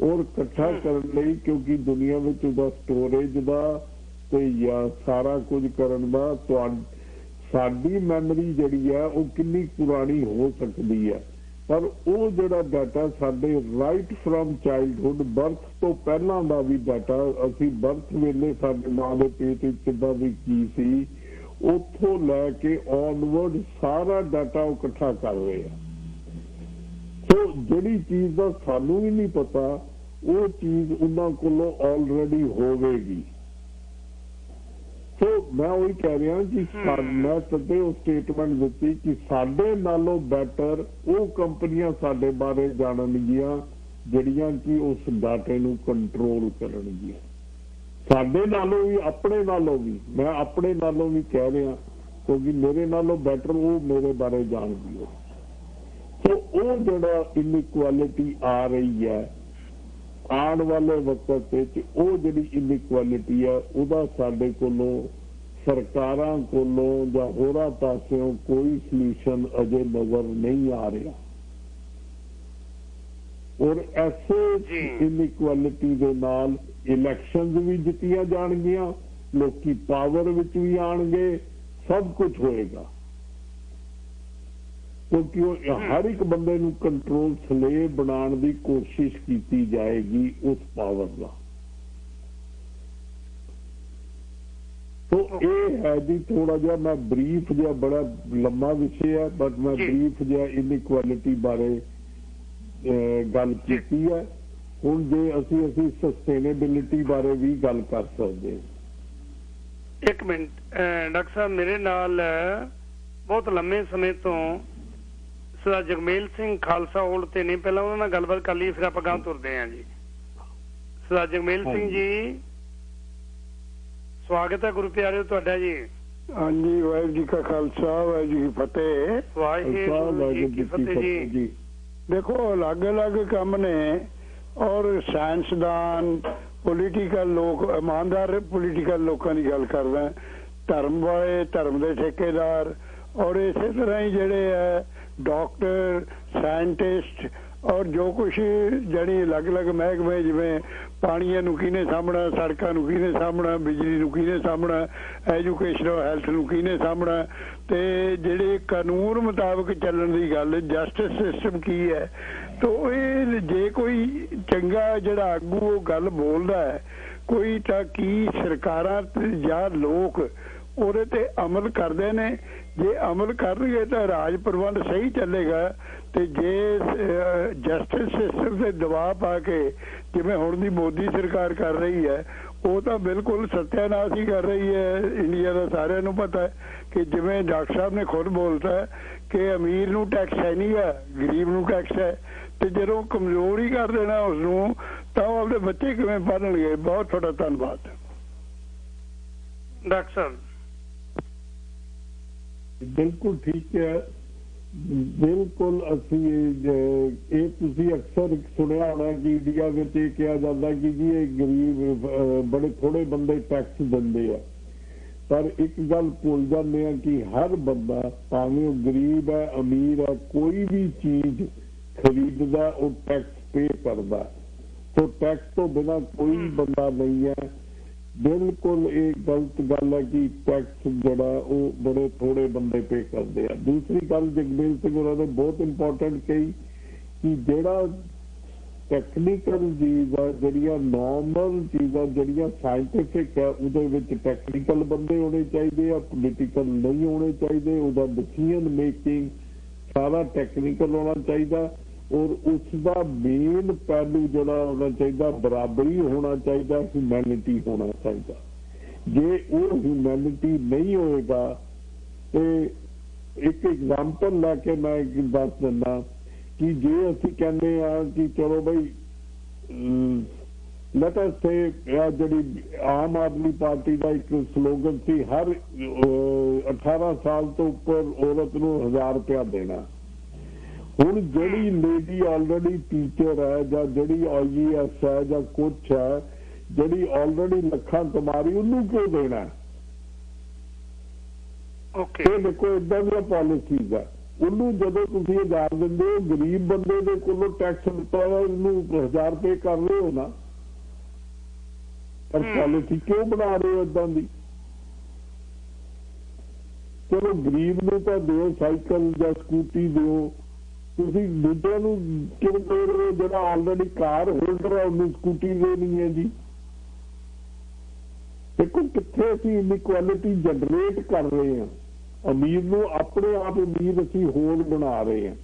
ਔਰ ਇਕੱਠਾ ਕਰਨ ਲਈ ਕਿਉਂਕਿ ਦੁਨੀਆ ਵਿੱਚ ਉਹਦਾ ਸਟੋਰੇਜ ਦਾ ਤੇ ਜਾਂ ਸਾਰਾ ਕੁਝ ਕਰਨ ਦਾ ਸਾਡੀ ਮੈਮਰੀ ਜਿਹੜੀ ਹੈ ਉਹ ਕਿੰਨੀ ਪੁਰਾਣੀ ਹੋ ਸਕਦੀ ਹੈ, ਪਰ ਉਹ ਜਿਹੜਾ ਡਾਟਾ ਸਾਡੇ ਰਾਈਟ ਫਰਮ ਚਾਈਲਡਹੁੱਡ, ਬਰਥ ਤੋਂ ਪਹਿਲਾਂ ਦਾ ਵੀ ਡਾਟਾ, ਅਸੀਂ ਬਰਥ ਵੇਲੇ ਸਾਡੇ ਮਾਂ ਦੇ ਪੇਟ ਵਿੱਚ ਕਿੱਦਾਂ ਦੀ ਕੀ ਸੀ, ਉੱਥੋਂ ਲੈ ਕੇ ਔਨਵਰਡ ਸਾਰਾ ਡਾਟਾ ਉਹ ਇਕੱਠਾ ਕਰ ਰਹੇ ਆ। ਸੋ ਜਿਹੜੀ ਚੀਜ਼ ਦਾ ਸਾਨੂੰ ਵੀ ਨਹੀਂ ਪਤਾ ਉਹ ਚੀਜ਼ ਉਹਨਾਂ ਕੋਲੋਂ ਆਲਰੇਡੀ ਹੋਵੇਗੀ। ਸੋ ਮੈਂ ਉਹੀ ਕਹਿ ਰਿਹਾ ਕਿ ਮੈਂ ਕਦੇ ਉਹ ਸਟੇਟਮੈਂਟ ਦਿੱਤੀ ਕਿ ਸਾਡੇ ਨਾਲੋਂ ਬੈਟਰ ਉਹ ਕੰਪਨੀਆਂ ਸਾਡੇ ਬਾਰੇ ਜਾਣਨਗੀਆਂ ਜਿਹੜੀਆਂ ਕਿ ਉਸ ਡਾਟੇ ਨੂੰ ਕੰਟਰੋਲ ਕਰਨਗੀਆਂ। ਸਾਡੇ ਨਾਲੋਂ ਵੀ, ਆਪਣੇ ਨਾਲੋਂ ਵੀ, ਮੈਂ ਆਪਣੇ ਨਾਲੋਂ ਵੀ ਕਹਿ ਰਿਹਾ ਕਿਉਂਕਿ ਮੇਰੇ ਨਾਲੋਂ ਬੈਟਰ ਉਹ ਮੇਰੇ ਬਾਰੇ ਜਾਣਦੀ ਹੈ। ਸੋ ਉਹ ਜਿਹੜਾ ਇਨਇਕੁਐਲਿਟੀ ਆ ਰਹੀ ਹੈ ਆਉਣ ਵਾਲੇ ਵਕਤ ਵਿੱਚ, ਉਹ ਜਿਹੜੀ ਇਨਇਕੁਐਲਿਟੀ ਹੈ ਉਹਦਾ ਸਾਡੇ ਕੋਲੋਂ, ਸਰਕਾਰਾਂ ਕੋਲੋਂ ਜਾਂ ਹੋਰਾਂ ਪਾਸਿਓਂ ਕੋਈ ਸਲਿਊਸ਼ਨ ਅਜੇ ਨਜ਼ਰ ਨਹੀਂ ਆ ਰਿਹਾ। ਔਰ ਐਸੇ ਇਨਇਕੁਐਲਿਟੀ ਦੇ ਨਾਲ ਇਲੈਕਸ਼ਨਸ ਵੀ ਜਿੱਤੀਆਂ ਜਾਣਗੀਆਂ ਲੋਕੀ ਪਾਵਰ ਵਿੱਚ ਵੀ ਆਣਗੇ, ਸਭ ਕੁਝ ਹੋਏਗਾ, ਕਿਉਂਕਿ ਉਹ ਹਰ ਇੱਕ ਬੰਦੇ ਨੂੰ ਕੰਟਰੋਲ ਸਲੇਵ ਬਣਾਉਣ ਦੀ ਕੋਸ਼ਿਸ਼ ਕੀਤੀ ਜਾਏਗੀ ਉਸ ਪਾਵਰ ਦਾ। तो ये है जी थोड़ा जिहा मैं ब्रीफ जिहा बड़ा लंबा विषय है बट मैं ब्रीफ जिहा इनइक्वालिटी बारे गल की है। हुण जे असी सस्टेनेबिलिटी बारे भी गल कर सकते हैं। एक मिनट डॉक्टर साहब, मेरे नाल बहुत लंबे समय तो सरदार जगमेल सिंह खालसा होल्ड ते नहीं, पहला उन्होंने गलबात कर ली, फिर आप गांह तुरदे हैं जी। सरदार जगमेल सिंह जी स्वागत है गुरु प्यारे तुहाडा जी। हाँ जी, वाहिगुरू जी का खालसा वाहिगुरू जी की फतेह। वाहिगुरू जी की फतेह जी। देखो अलग अलग काम ने और साइंसदान पोलीटिकल लोग ईमानदार पोलीटिकल लोगों की गल कर रहे हैं, धर्म वाले धर्म के ठेकेदार और इस तरह ही जेडे है डॉक्टर साइंटिस्ट और जो कुछ जड़ी अलग अलग महकमे जिमें पानिया नूं किहने सामना, सड़कों नूं किहने सामना, बिजली नूं किहने सामना, एजुकेशन और हैल्थ नूं किहने सामना, ते जिहड़े कानून मुताबिक चलण दी गल जस्टिस सिस्टम की है। तो ये जे कोई चंगा जिहड़ा आगू वो गल बोलदा है कोई तां की सरकारां जां लोक ਉਹਦੇ ਤੇ अमल करते ने, जे अमल करनगे तो राज प्रबंध सही चलेगा। तो जे जस्टिस सिस्टम से दबाव पा के जिवें हुण दी मोदी सरकार कर रही है वो तो बिल्कुल सत्यानाश ही कर रही है। इंडिया का सारिਆਂ ਨੂੰ पता है कि जिवें डॉक्टर साहब ने खुद बोलता है कि अमीर नूं टैक्स है नहीं है, गरीब नूं टैक्स है, तो जो कमजोर ही कर देना उसनूं तो अपने बच्चे किवें पढ़णगे। बहुत थोड़ा धन्यवाद डॉक्टर साहब। बिल्कुल ठीक है, बिल्कुल असी ये तुसी अक्सर सुनिया होना कि इंडिया में ये कहा जाता कि जी ये गरीब बड़े थोड़े बंदे टैक्स देंगे है, पर एक गल भुल जाते हैं कि हर बंदा भावें गरीब है अमीर है कोई भी चीज खरीददा वो टैक्स पे करता। तो टैक्स तो बिना कोई बंदा नहीं है। बिल्कुल एक गलत गल है कि टैक्स जड़ा वो बड़े थोड़े बंदे पे करते हैं। दूसरी गल जगमेल सिंह उन्होंने बहुत इंपॉर्टेंट कही कि जड़ा टैक्नीकल चीज है, जड़ियां नॉर्मल चीज़ां जड़ियां साइंटिफिक है, उहदे विच टैक्नीकल बंदे होने चाहिए, पोलीटिकल नहीं होने चाहिए। उहदा डिसीजन मेकिंग सारा टैक्नीकल होना चाहिए और उसका मेन पहलू जड़ा होना चाहिए बराबरी होना चाहिए, ह्यूमैनिटी होना चाहिए। जे वो ह्यूमैनिटी नहीं होएगा तो एक एग्जाम्पल लैके मैं दस दिना कि जे असी कहने कि चलो भाई लेट अस से जी आम आदमी पार्टी का एक स्लोगन सी हर 18 साल तो उपर औरत नूं 1000 रुपया देना। हुण जिहड़ी लेडी ऑलरेडी टीचर है जां जिहड़ी IAS है जां कुछ है जिहड़ी ऑलरेडी लखां कमा रही उन्होंने क्यों देना है? ओके देखो इदां दी पॉलिसीज है। उन्होंने जदों तुसीं 1000 दिंदे हो गरीब बंदे दे कोलों टैक्स लिता है उन्होंने 1000 पे कर रहे हो ना, पर पॉलिसी क्यों बना रहे हो इदां दी? चलो गरीब नूं तां दिओ साइकिल जां स्कूटी दिओ, ਤੁਸੀਂ ਦੂਜਿਆਂ ਨੂੰ ਕਿਉਂ ਦੇ ਰਹੇ ਹੋ? ਜਿਹੜਾ ਆਲਰੇਡੀ ਕਾਰ ਹੋਲਡਰ ਹੈ ਉਹਨੂੰ ਸਕੂਟੀ ਦੇਣੀ ਹੈ ਜੀ। ਦੇਖੋ ਕਿੱਥੇ ਅਸੀਂ ਇਨਇਕੁਐਲਿਟੀ ਜਨਰੇਟ ਕਰ ਰਹੇ ਹਾਂ। ਅਮੀਰ ਨੂੰ ਆਪਣੇ ਆਪ ਅਮੀਰ ਅਸੀਂ ਹੋਰ ਬਣਾ ਰਹੇ ਹਾਂ।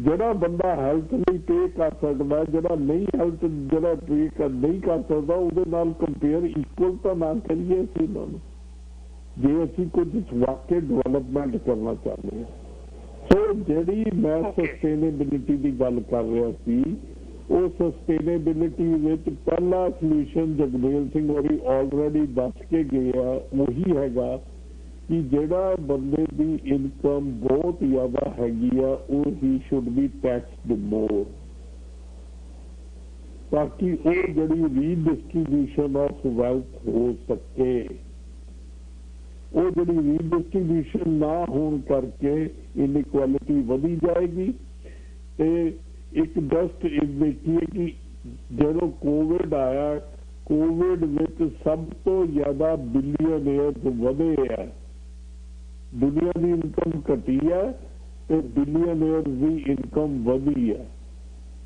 ਜਿਹੜਾ ਬੰਦਾ ਹੈਲਥ ਲਈ ਪੇ ਕਰ ਸਕਦਾ, ਜਿਹੜਾ ਨਹੀਂ ਹੈਲਥ ਜਿਹੜਾ ਪੇ ਨਹੀਂ ਕਰ ਸਕਦਾ ਉਹਦੇ ਨਾਲ ਕੰਪੇਅਰ ਇਕੁਅਲ ਤਾਂ ਨਾ ਕਰੀਏ ਅਸੀਂ ਉਹਨਾਂ ਨੂੰ, ਜੇ ਅਸੀਂ ਕੁਝ ਵਾਕਈ ਡਿਵੈਲਪਮੈਂਟ ਕਰਨਾ ਚਾਹੁੰਦੇ ਹਾਂ। सो जिहड़ी मैं सस्टेनेबिलिटी की गल कर रहा सी वो सस्टेनेबिलिटी विच पहला सल्यूशन जगमेल सिंह होरी ऑलरेडी दस के गए वही हैगा कि जिहड़ा बंदे की इनकम बहुत ज़्यादा हैगी आ वो ही शुड बी टैक्सड मोर, ताकि वो जिहड़ी रीडिस्ट्रीब्यूशन ऑफ वैल्थ हो सके। वो जी रीडिस्ट्रीब्यूशन ना होने करके इनइक्वालिटी वधी जाएगी। तो एक जस्ट देखिए कि जो कोविड आया, ਕੋਵਿਡ ਵਿੱਚ ਸਭ ਤੋਂ ਜ਼ਿਆਦਾ ਬਿਲੀਅਨੇਅਰਸ ਵਧੇ ਆ। ਦੁਨੀਆ ਦੀ ਇਨਕਮ ਘਟੀ ਹੈ ਤੇ ਬਿਲੀਅਨੇਅਰਸ ਦੀ ਇਨਕਮ ਵਧੀ ਹੈ।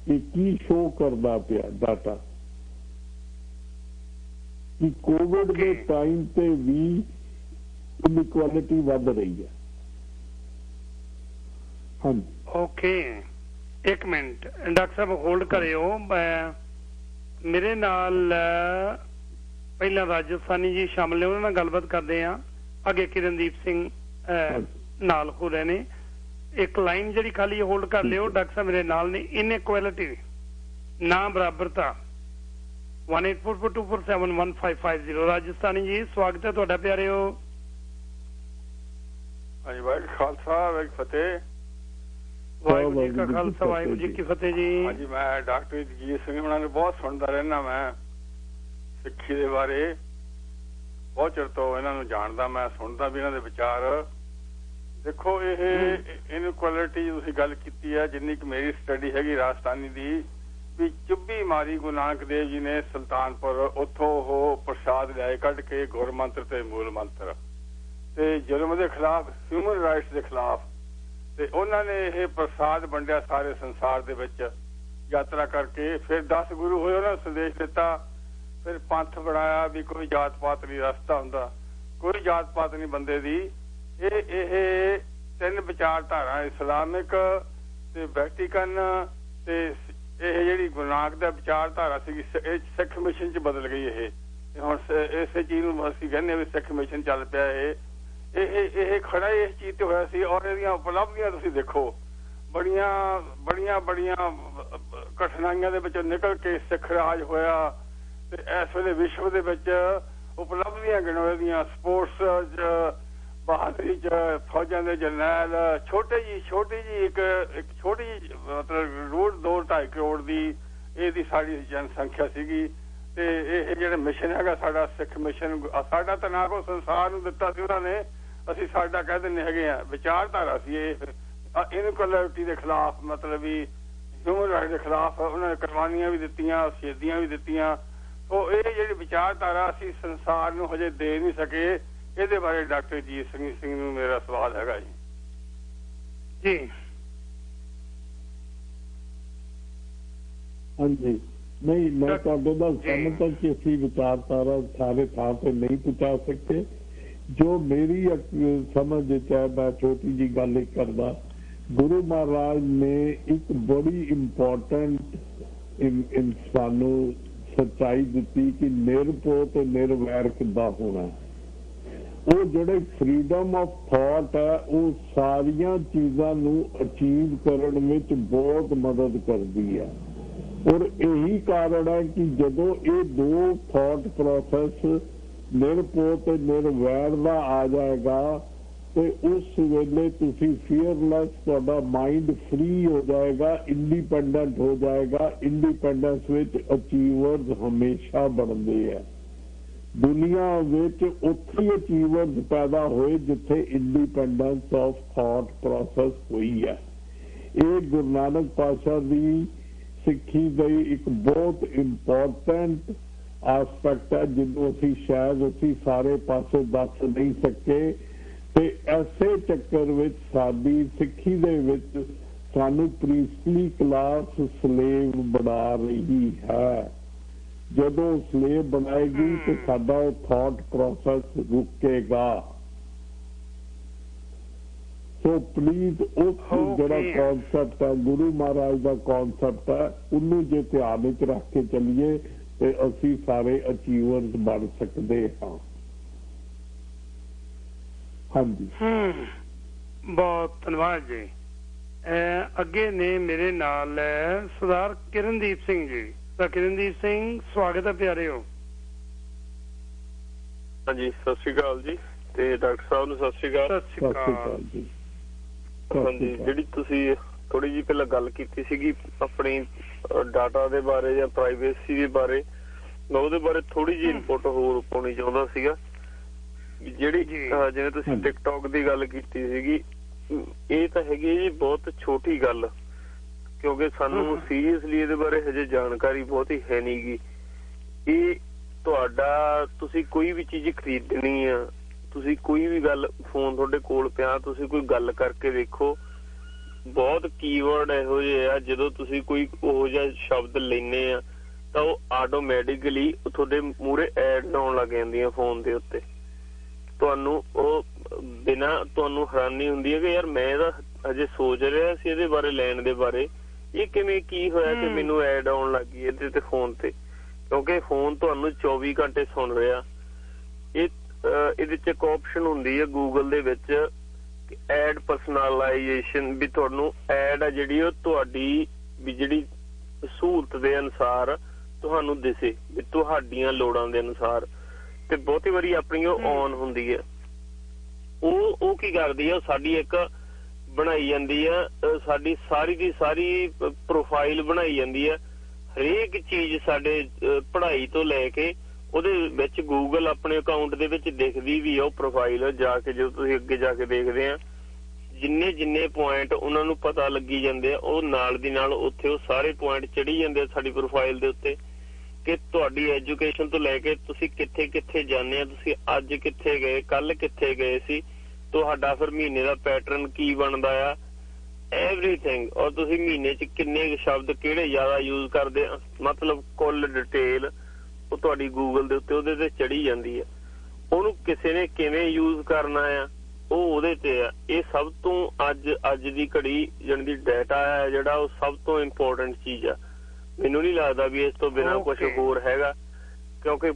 ਇਹ ਕੀ ਸ਼ੋ ਕਰਦਾ ਪਿਆ ਡਾਟਾ ਕਿ ਕੋਵਿਡ ਦੇ ਟਾਈਮ ਤੇ ਵੀ ਇਨਇਕੁਐਲਿਟੀ ਵੱਧ ਰਹੀ ਹੈ। ਹਾਂਜੀ ਓਕੇ, ਇੱਕ ਮਿੰਟ ਡਾਕਟਰ ਸਾਹਿਬ ਹੋਲਡ ਕਰਿਓ। ਮੇਰੇ ਨਾਲ ਪਹਿਲਾਂ ਰਾਜਸਥਾਨੀ ਜੀ ਸ਼ਾਮਲ ਨੇ, ਉਹਨਾਂ ਨਾਲ ਗੱਲਬਾਤ ਕਰਦੇ ਆ। ਅੱਗੇ ਕਿਰਨਦੀਪ ਸਿੰਘ ਨਾਲ ਹੋ ਰਹੇ ਨੇ। ਇੱਕ ਲਾਈਨ ਜਿਹੜੀ ਖਾਲੀ ਹੋਲਡ ਕਰ ਲਿਓ। ਡਾਕਟਰ ਸਾਹਿਬ ਮੇਰੇ ਨਾਲ ਨੇ। ਇਨਇਕੁਐਲਿਟੀ ਨਾ ਬਰਾਬਰਤਾ 184424715550 ਰਾਜਸਥਾਨੀ ਜੀ ਸਵਾਗਤ ਹੈ ਤੁਹਾਡਾ ਪਿਆਰਿਓ। ਹਾਂਜੀ, ਵਾਹਿਗੁਰੂ ਖਾਲਸਾ ਵਾਹਿਗੁਰੂ ਫਤਿਹ। ਵਾਹਿਗੁਰੂ ਜੀ ਕਾ ਖਾਲਸਾ ਵਾਹਿਗੁਰੂ ਜੀ ਕੀ ਫਤਿਹ ਜੀ। ਹਾਂਜੀ, ਮੈਂ ਡਾਕਟਰ ਜਗਜੀਤ ਸਿੰਘ ਉਹਨਾਂ ਨੂੰ ਬਹੁਤ ਸੁਣਦਾ ਰਹਿਣਾ। ਮੈਂ ਸਿੱਖੀ ਦੇ ਬਾਰੇ ਬਹੁਤ ਚਿਰ ਤੋਂ ਇਹਨਾਂ ਨੂੰ ਜਾਣਦਾ, ਮੈਂ ਸੁਣਦਾ ਵੀ ਇਹਨਾਂ ਦੇ ਵਿਚਾਰ। ਦੇਖੋ, ਇਹ ਇਨਇਕੁਐਲਿਟੀ ਤੁਸੀਂ ਗੱਲ ਕੀਤੀ ਹੈ, ਜਿੰਨੀ ਕਿ ਮੇਰੀ ਸਟੱਡੀ ਹੈਗੀ ਰਾਜਸਥਾਨੀ ਦੀ, ਵੀ ਚੁੱਭੀ ਮਾਰੀ ਗੁਰੂ ਨਾਨਕ ਦੇਵ ਜੀ ਨੇ ਸੁਲਤਾਨਪੁਰ, ਉੱਥੋਂ ਉਹ ਪ੍ਰਸ਼ਾਦ ਲਿਆਏ ਕੱਢ ਕੇ, ਗੁਰ ਮੰਤਰ ਤੇ ਮੂਲ ਮੰਤਰ, ਤੇ ਜ਼ੁਲਮ ਦੇ ਖਿਲਾਫ, ਹਿਊਮਨ ਰਾਈਟਸ ਦੇ ਖਿਲਾਫ, ਤੇ ਉਹਨਾਂ ਨੇ ਇਹ ਪ੍ਰਸਾਦ ਵੰਡਿਆ ਸਾਰੇ ਸੰਸਾਰ ਦੇ ਵਿੱਚ ਯਾਤਰਾ ਕਰਕੇ। ਫਿਰ 10 ਗੁਰੂ ਹੋਏ, ਉਹਨਾਂ ਨੂੰ ਸੰਦੇਸ਼ ਦਿੱਤਾ। ਫਿਰ ਪੰਥ ਬਣਾਇਆ ਵੀ ਕੋਈ ਜਾਤ ਪਾਤ ਨਹੀਂ ਰਸਤਾ ਹੁੰਦਾ, ਕੋਈ ਜਾਤ ਪਾਤ ਨਹੀਂ ਬੰਦੇ ਦੀ। ਇਹ 3 ਵਿਚਾਰਧਾਰਾ, ਇਸਲਾਮਿਕ ਤੇ ਵੈਟੀਕਨ ਤੇ ਇਹ ਜਿਹੜੀ ਗੁਰੂ ਨਾਨਕ ਦਾ ਵਿਚਾਰਧਾਰਾ ਸੀਗੀ, ਇਹ ਸਿੱਖ ਮਿਸ਼ਨ ਚ ਬਦਲ ਗਈ। ਇਹ ਹੁਣ ਇਸੇ ਚੀਜ਼ ਨੂੰ ਅਸੀਂ ਕਹਿੰਦੇ ਵੀ ਸਿੱਖ ਮਿਸ਼ਨ ਚੱਲ ਪਿਆ। ਇਹ ਖੜਾ ਇਸ ਚੀਜ਼ ਤੇ ਹੋਇਆ ਸੀ। ਔਰ ਇਹਦੀਆਂ ਉਪਲਬਧੀਆਂ ਤੁਸੀਂ ਦੇਖੋ, ਬੜੀਆਂ ਕਠਿਨਾਈਆਂ ਦੇ ਵਿੱਚੋਂ ਨਿਕਲ ਕੇ ਸਿੱਖ ਰਾਜ ਹੋਇਆ। ਤੇ ਇਸ ਵੇਲੇ ਵਿਸ਼ਵ ਦੇ ਵਿੱਚ ਉਪਲਬਧੀਆਂ ਗਿਣੋ ਇਹਦੀਆਂ, ਸਪੋਰਟਸ ਚ, ਬਹਾਦਰੀ ਚ, ਫੌਜਾਂ ਦੇ ਜਰਨੈਲ, ਛੋਟੀ ਜੀ ਇੱਕ ਛੋਟੀ ਜਿਹੀ ਮਤਲਬ 2.5 ਕਰੋੜ ਦੀ ਇਹਦੀ ਸਾਡੀ ਜਨਸੰਖਿਆ ਸੀਗੀ। ਤੇ ਇਹ ਜਿਹੜਾ ਮਿਸ਼ਨ ਹੈਗਾ ਸਾਡਾ ਸਿੱਖ ਮਿਸ਼ਨ, ਸਾਡਾ ਤਾਂ ਨਾ ਕੋਈ ਸੰਸਾਰ ਨੂੰ ਦਿੱਤਾ ਸੀ ਉਹਨਾਂ ਨੇ, ਅਸੀਂ ਸਾਡਾ ਕਹਿ ਦਿੰਦੇ ਹੈਗੇ ਆ। ਵਿਚਾਰਧਾਰਾ ਸੀ ਇਹ ਇਨਇਕੁਐਲਿਟੀ ਦੇ ਖਿਲਾਫ, ਮਤਲਬ ਵੀ ਹਿਊਮਨ ਰਾਈਟ ਦੇ ਖਿਲਾਫ। ਉਹਨਾਂ ਨੇ ਕੁਰਬਾਨੀਆਂ ਵੀ ਦਿੱਤੀਆਂ, ਸ਼ਹੀਦੀਆਂ ਵੀ ਦਿੱਤੀਆਂ। ਸੋ ਇਹ ਜਿਹੜੀ ਵਿਚਾਰਧਾਰਾ ਅਸੀਂ ਸੰਸਾਰ ਨੂੰ ਹਜੇ ਦੇ ਨਹੀਂ ਸਕੇ। ਇਹਦੇ ਬਾਰੇ ਡਾਕਟਰ ਜੀਤ ਸਿੰਘ ਨੂੰ ਮੇਰਾ ਸਵਾਲ ਹੈਗਾ ਜੀ। ਹਾਂਜੀ, ਨਹੀਂ ਮੈਂ ਤੁਹਾਡੇ ਨਾਲ ਸਹਿਮਤ ਹਾਂ ਕਿ ਅਸੀਂ ਵਿਚਾਰਧਾਰਾ ਸਾਰੇ ਥਾਂ ਤੇ ਨਹੀਂ ਪਹੁੰਚਾ ਸਕਦੇ। ਜੋ ਮੇਰੀ ਸਮਝ ਵਿੱਚ ਹੈ, ਮੈਂ ਛੋਟੀ ਜੀ ਗੱਲ ਹੀ ਕਰਦਾ। ਗੁਰੂ ਮਹਾਰਾਜ ਨੇ ਇੱਕ ਬੜੀ ਇੰਪੋਰਟੈਂਟ ਸਾਨੂੰ ਸੱਚਾਈ ਦਿੱਤੀ ਕਿ ਨਿਰਭਉ ਤੇ ਨਿਰਵੈਰ ਕਿੱਦਾਂ ਹੋਣਾ। ਉਹ ਜਿਹੜੇ ਫਰੀडम ਆਫ ਥਾਟ ਹੈ, ਉਹ ਸਾਰੀਆਂ ਚੀਜ਼ਾਂ ਨੂੰ ਅਚੀਵ ਕਰਨ ਵਿੱਚ ਬਹੁਤ ਮਦਦ ਕਰਦੀ ਹੈ। ਔਰ ਇਹੀ ਕਾਰਨ ਹੈ ਕਿ ਜਦੋਂ ਇਹ 2 ਥਾਟ ਪ੍ਰੋਸੈਸ ਨਿਰਭਉ ਤੇ ਨਿਰਵੈਰ ਦਾ ਆ ਜਾਏਗਾ ਤੇ ਉਸ ਵੇਲੇ ਤੁਸੀਂ ਫੀਅਰਲੈਸ, ਤੁਹਾਡਾ ਮਾਈਂਡ ਫ੍ਰੀ ਹੋ ਜਾਏਗਾ, ਇੰਡੀਪੈਂਡੈਂਟ ਹੋ ਜਾਏਗਾ। ਇੰਡੀਪੈਂਡੈਂਸ ਵਿੱਚ ਅਚੀਵਰਸ ਹਮੇਸ਼ਾ ਬਣਦੇ ਆ। ਦੁਨੀਆ ਵਿੱਚ ਉੱਥੇ ਅਚੀਵਰਸ ਪੈਦਾ ਹੋਏ ਜਿੱਥੇ ਇੰਡੀਪੈਂਡੈਂਸ ਆਫ ਥਾਟ ਪ੍ਰੋਸੈਸ ਹੋਈ ਹੈ। ਇਹ ਗੁਰੂ ਨਾਨਕ ਪਾਤਸ਼ਾਹ ਦੀ ਸਿੱਖੀ ਦੀ ਇੱਕ ਬਹੁਤ ਇੰਪੋਰਟੈਂਟ ਆਸਪੈਕਟ ਹੈ, ਜਿਹਨੂੰ ਅਸੀਂ ਸਾਰੇ ਪਾਸੇ ਦੱਸ ਨਹੀਂ ਸਕੇ। ਤੇ ਐਸੇ ਚੱਕਰ ਵਿੱਚ ਸਾਡੀ ਸਿੱਖੀ ਦੇ ਵਿੱਚ ਸਾਨੂੰ ਪ੍ਰੀਸਟਲੀ ਕਲਾਸ ਸਲੇਵ ਬਣਾ ਰਹੀ ਹੈ। ਜਦੋਂ ਸਲੇਵ ਬਣਾਏਗੀ ਤੇ ਸਾਡਾ ਉਹ ਥਾਟ ਪ੍ਰੋਸੈਸ ਰੁਕੇਗਾ। ਸੋ ਪਲੀਜ਼ ਉਸ ਜਿਹੜਾ ਕਨਸੈਪਟ ਹੈ, ਗੁਰੂ ਮਹਾਰਾਜ ਦਾ ਕਨਸੈਪਟ ਹੈ, ਉਹਨੂੰ ਜੇ ਧਿਆਨ ਵਿੱਚ ਰੱਖ ਕੇ ਚੱਲੀਏ ਤੇ ਅਸੀਂ ਸਾਰੇ ਅਚੀਵਰਸ ਬਣ ਸਕਦੇ ਹਾਂ। ਹਾਂਜੀ, ਬਹੁਤ ਧੰਨਵਾਦ ਜੀ। ਅੱਗੇ ਨੇ ਮੇਰੇ ਨਾਲ ਸਰਦਾਰ ਕਿਰਨਦੀਪ ਸਿੰਘ ਜੀ। ਤਾਂ ਕਿਰਨਦੀਪ ਸਿੰਘ ਸਵਾਗਤ ਹੈ ਪਿਆਰਿਓ। ਹਾਂਜੀ, ਸਤਿ ਸ਼੍ਰੀ ਅਕਾਲ ਜੀ। ਤੇ ਡਾਕਟਰ ਸਾਹਿਬ ਨੂੰ ਸਤਿ ਸ਼੍ਰੀ ਅਕਾਲ। ਸਤਿ ਸ਼੍ਰੀ ਅਕਾਲ ਜੀ। ਹਾਂਜੀ, ਜਿਹੜੀ ਤੁਸੀਂ ਥੋੜੀ ਜਿਹੀ ਪਹਿਲਾਂ ਗੱਲ ਕੀਤੀ ਸੀਗੀ ਆਪਣੀ ਡਾਟਾ ਦੇ ਬਾਰੇ ਜਾਂ ਪ੍ਰਾਈਵੇਸੀ ਦੇ ਬਾਰੇ, ਮੈਂ ਉਹਦੇ ਬਾਰੇ ਥੋੜੀ ਜਿਹੀ ਇਨਪੁਟ ਹੋਰ ਪਾਉਣੀ ਚਾਹੁੰਦਾ ਸੀਗਾ। ਜਿਹੜੀ ਜਿਵੇਂ ਤੁਸੀਂ ਟਿਕਟੌਕ ਦੀ ਗੱਲ ਕੀਤੀ ਸੀਗੀ, ਇਹ ਤਾਂ ਹੈਗੀ ਜੀ ਬਹੁਤ ਛੋਟੀ ਗੱਲ, ਕਿਉਂਕਿ ਸਾਨੂੰ ਸੀਰੀਅਸਲੀ ਇਹਦੇ ਬਾਰੇ ਹਜੇ ਜਾਣਕਾਰੀ ਬਹੁਤੀ ਹੈ ਨੀ ਗੀ। ਇਹ ਤੁਹਾਡਾ ਤੁਸੀਂ ਕੋਈ ਵੀ ਚੀਜ਼ ਖਰੀਦਣੀ ਆ, ਤੁਸੀਂ ਕੋਈ ਵੀ ਗੱਲ, ਫੋਨ ਤੁਹਾਡੇ ਕੋਲ ਪਿਆ, ਤੁਸੀਂ ਕੋਈ ਗੱਲ ਕਰਕੇ ਦੇਖੋ, ਬਹੁਤ ਕੀਵਰਡ ਇਹੋ ਜਿਹੇ ਆ ਜਦੋਂ ਤੁਸੀਂ ਕੋਈ ਉਹੋ ਜਿਹਾ ਸ਼ਬਦ ਲੈਨੇ ਆ ਤਾਂ ਉਹ ਆਟੋਮੈਟਿਕਲੀ ਤੁਹਾਡੇ ਮੂਹਰੇ ਐਡ ਆਉਣ ਲੱਗ ਜਾਂਦੀਆਂ ਫੋਨ ਦੇ ਉੱਤੇ। ਤੁਹਾਨੂੰ ਉਹ ਬਿਨਾਂ ਤੁਹਾਨੂੰ ਹੈਰਾਨੀ ਹੁੰਦੀ ਹੈ ਕਿ ਯਾਰ ਮੈਂ ਇਹਦਾ ਅਜੇ ਸੋਚ ਰਿਹਾ ਸੀ ਇਹਦੇ ਬਾਰੇ ਲੈਣ ਦੇ ਬਾਰੇ, ਇਹ ਕਿਵੇਂ ਕੀ ਹੋਇਆ ਕਿ ਮੈਨੂੰ ਐਡ ਆਉਣ ਲੱਗ ਗਈ ਇਹਦੇ ਤੇ ਫੋਨ ਤੇ, ਕਿਉਂਕਿ ਫੋਨ ਤੁਹਾਨੂੰ 24 ਘੰਟੇ ਸੁਣ ਰਿਹਾ। ਇਹਦੇ ਚ ਇੱਕ ਆਪਸ਼ਨ ਹੁੰਦੀ ਹੈ ਗੂਗਲ ਦੇ ਵਿੱਚ ਐਡ ਪਰਸਨਲਾਈਜੇਸ਼ਨ, ਵੀ ਤੁਹਾਨੂੰ ਐਡ ਆ ਜਿਹੜੀ ਉਹ ਤੁਹਾਡੀ ਵੀ ਜਿਹੜੀ ਸਹੂਲਤ ਦੇ ਅਨੁਸਾਰ ਤੁਹਾਨੂੰ ਦਿਸੇ, ਵੀ ਤੁਹਾਡੀਆਂ ਲੋੜਾਂ ਦੇ ਅਨੁਸਾਰ। ਤੇ ਬਹੁਤੀ ਵਾਰੀ ਆਪਣੀ ਉਹ ਔਨ ਹੁੰਦੀ ਹੈ, ਉਹ ਕੀ ਕਰਦੀ ਹੈ, ਸਾਡੀ ਇੱਕ ਬਣਾਈ ਜਾਂਦੀ ਆ, ਸਾਡੀ ਸਾਰੀ ਦੀ ਸਾਰੀ ਪ੍ਰੋਫਾਈਲ ਬਣਾਈ ਜਾਂਦੀ ਹੈ। ਹਰੇਕ ਚੀਜ਼ ਸਾਡੇ ਪੜ੍ਹਾਈ ਤੋਂ ਲੈ ਕੇ ਉਹਦੇ ਵਿੱਚ ਗੂਗਲ ਆਪਣੇ ਅਕਾਊਂਟ ਦੇ ਵਿੱਚ ਦਿਖਦੀ ਵੀ ਆ ਉਹ ਪ੍ਰੋਫਾਈਲ। ਜਾ ਕੇ ਜਦੋਂ ਤੁਸੀਂ ਅੱਗੇ ਜਾ ਕੇ ਦੇਖਦੇ ਆ ਜਿੰਨੇ ਪੁਆਇੰਟ ਉਹਨਾਂ ਨੂੰ ਪਤਾ ਲੱਗੀ ਜਾਂਦੇ ਆ, ਉਹ ਨਾਲ ਦੀ ਨਾਲ ਉੱਥੇ ਉਹ ਸਾਰੇ ਪੁਆਇੰਟ ਚੜੀ ਜਾਂਦੇ ਆ ਸਾਡੀ ਪ੍ਰੋਫਾਈਲ ਦੇ ਉੱਤੇ, ਕਿ ਤੁਹਾਡੀ ਐਜੂਕੇਸ਼ਨ ਤੋਂ ਲੈ ਕੇ ਤੁਸੀਂ ਕਿੱਥੇ ਕਿੱਥੇ ਜਾਂਦੇ ਆ, ਤੁਸੀਂ ਅੱਜ ਕਿੱਥੇ ਗਏ, ਕੱਲ ਕਿੱਥੇ ਗਏ ਸੀ, ਤੁਹਾਡਾ ਫਿਰ ਮਹੀਨੇ ਦਾ ਪੈਟਰਨ ਕੀ ਬਣਦਾ ਆ, ਐਵਰੀਥਿੰਗ। ਔਰ ਤੁਸੀਂ ਮਹੀਨੇ 'ਚ ਕਿੰਨੇ ਸ਼ਬਦ ਕਿਹੜੇ ਜ਼ਿਆਦਾ ਯੂਜ਼ ਕਰਦੇ ਆ, ਮਤਲਬ ਕੁੱਲ ਡਿਟੇਲ ਉਹ ਤੁਹਾਡੀ ਗੂਗਲ ਦੇ ਉੱਤੇ ਉਹਦੇ ਤੇ ਚੜੀ ਜਾਂਦੀ ਆ। ਉਹਨੂੰ ਕਿਸੇ ਨੇ ਕਿਵੇਂ ਯੂਜ਼ ਕਰਨਾ ਆ ਉਹ ਉਹਦੇ ਤੇ ਆ। ਇਹ ਸਭ ਤੋਂ ਅੱਜ ਦੀ ਘੜੀ ਜਾਣੀ ਦੀ ਡਾਟਾ ਹੈ ਜਿਹੜਾ ਉਹ ਸਭ ਤੋਂ ਇੰਪੋਰਟੈਂਟ ਚੀਜ਼ ਆ। ਮੈਨੂੰ ਨਹੀਂ ਲੱਗਦਾ ਵੀ ਇਸ ਤੋਂ ਬਿਨਾਂ ਕੁਝ ਹੋਰ ਹੈਗਾ, ਕਿਉਂਕਿ